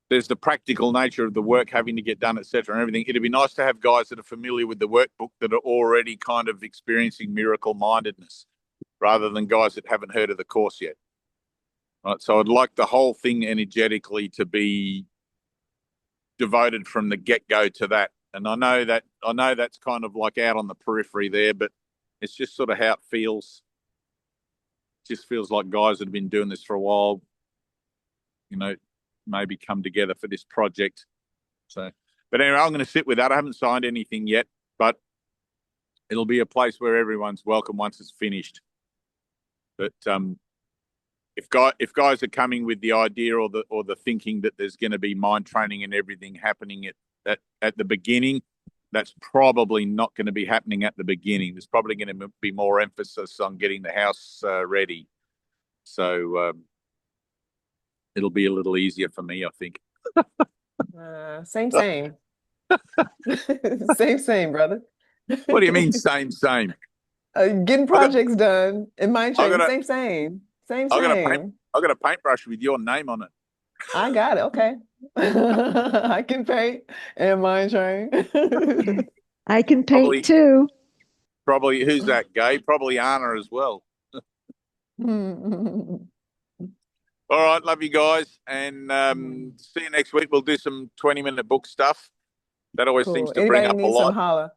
there's the practical nature of the work having to get done, etc., and everything. It'd be nice to have guys that are familiar with the workbook that are already kind of experiencing miracle mindedness, rather than guys that haven't heard of the course yet. Right, so I'd like the whole thing energetically to be devoted from the get-go to that. And I know that's kind of like out on the periphery there, but it's just sort of how it feels. It just feels like guys that have been doing this for a while, maybe come together for this project. So, but anyway, I'm going to sit with that. I haven't signed anything yet, but it'll be a place where everyone's welcome once it's finished. But if guys are coming with the idea or the thinking that there's going to be mind training and everything happening at the beginning, that's probably not going to be happening at the beginning. There's probably going to be more emphasis on getting the house ready. So it'll be a little easier for me, I think. Same. Same, brother. What do you mean, same? Getting projects done in mind training. Same. I got a paintbrush with your name on it. I got it. Okay. I can paint and mind train. I can paint too. Probably, who's that, Gay? Probably Anna as well. All right, love you guys, and see you next week. We'll do some 20-minute book stuff. That always seems to bring up a lot. Holla.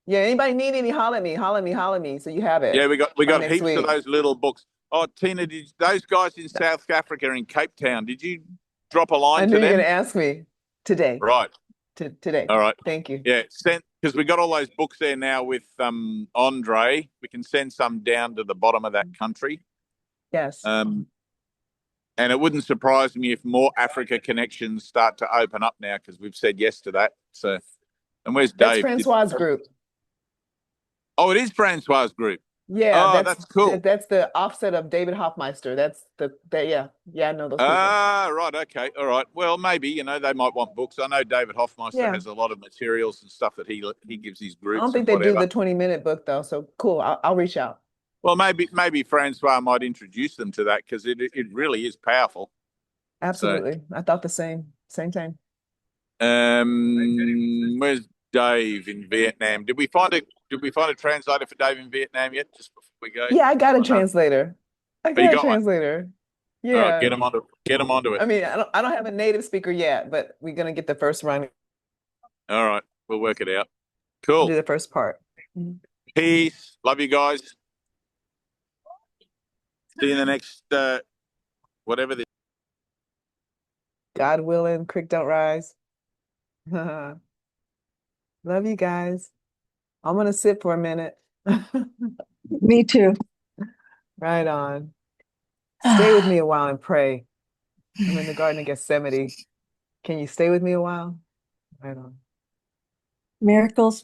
Yeah, anybody need any, holla at me. So you have it. Yeah, we got heaps of those little books. Oh, Tina, those guys in South Africa in Cape Town, did you drop a line to them? I knew you were going to ask me today. Right. Today. All right. Thank you. Yeah, because we got all those books there now with Andre. We can send some down to the bottom of that country. Yes. And it wouldn't surprise me if more Africa connections start to open up now, because we've said yes to that. So, and where's Dave? That's Francois' group. Oh, it is Francois' group. Yeah, that's cool. That's the offset of David Hoffmeister. Yeah, I know those people. Right, okay, all right. Well, maybe they might want books. I know David Hoffmeister has a lot of materials and stuff that he gives his groups. I don't think they do the 20-minute book though. So cool. I'll reach out. Well, maybe Francois might introduce them to that, because it really is powerful. Absolutely, so, I thought the same time. Where's Dave in Vietnam? Did we find a translator for Dave in Vietnam yet? Just before we go. Yeah, I got a translator. I got a translator. One? Yeah. All right, get them onto it. I mean, I don't have a native speaker yet, but we're gonna get the first run. All right, we'll work it out. Cool. We'll do the first part. Peace. Love you guys. See you in the next whatever this. God willing, creek don't rise. Love you guys. I'm gonna sit for a minute. Me too. Right on. Stay with me a while and pray. I'm in the Garden of Gethsemane. Can you stay with me a while? Right on. Miracles.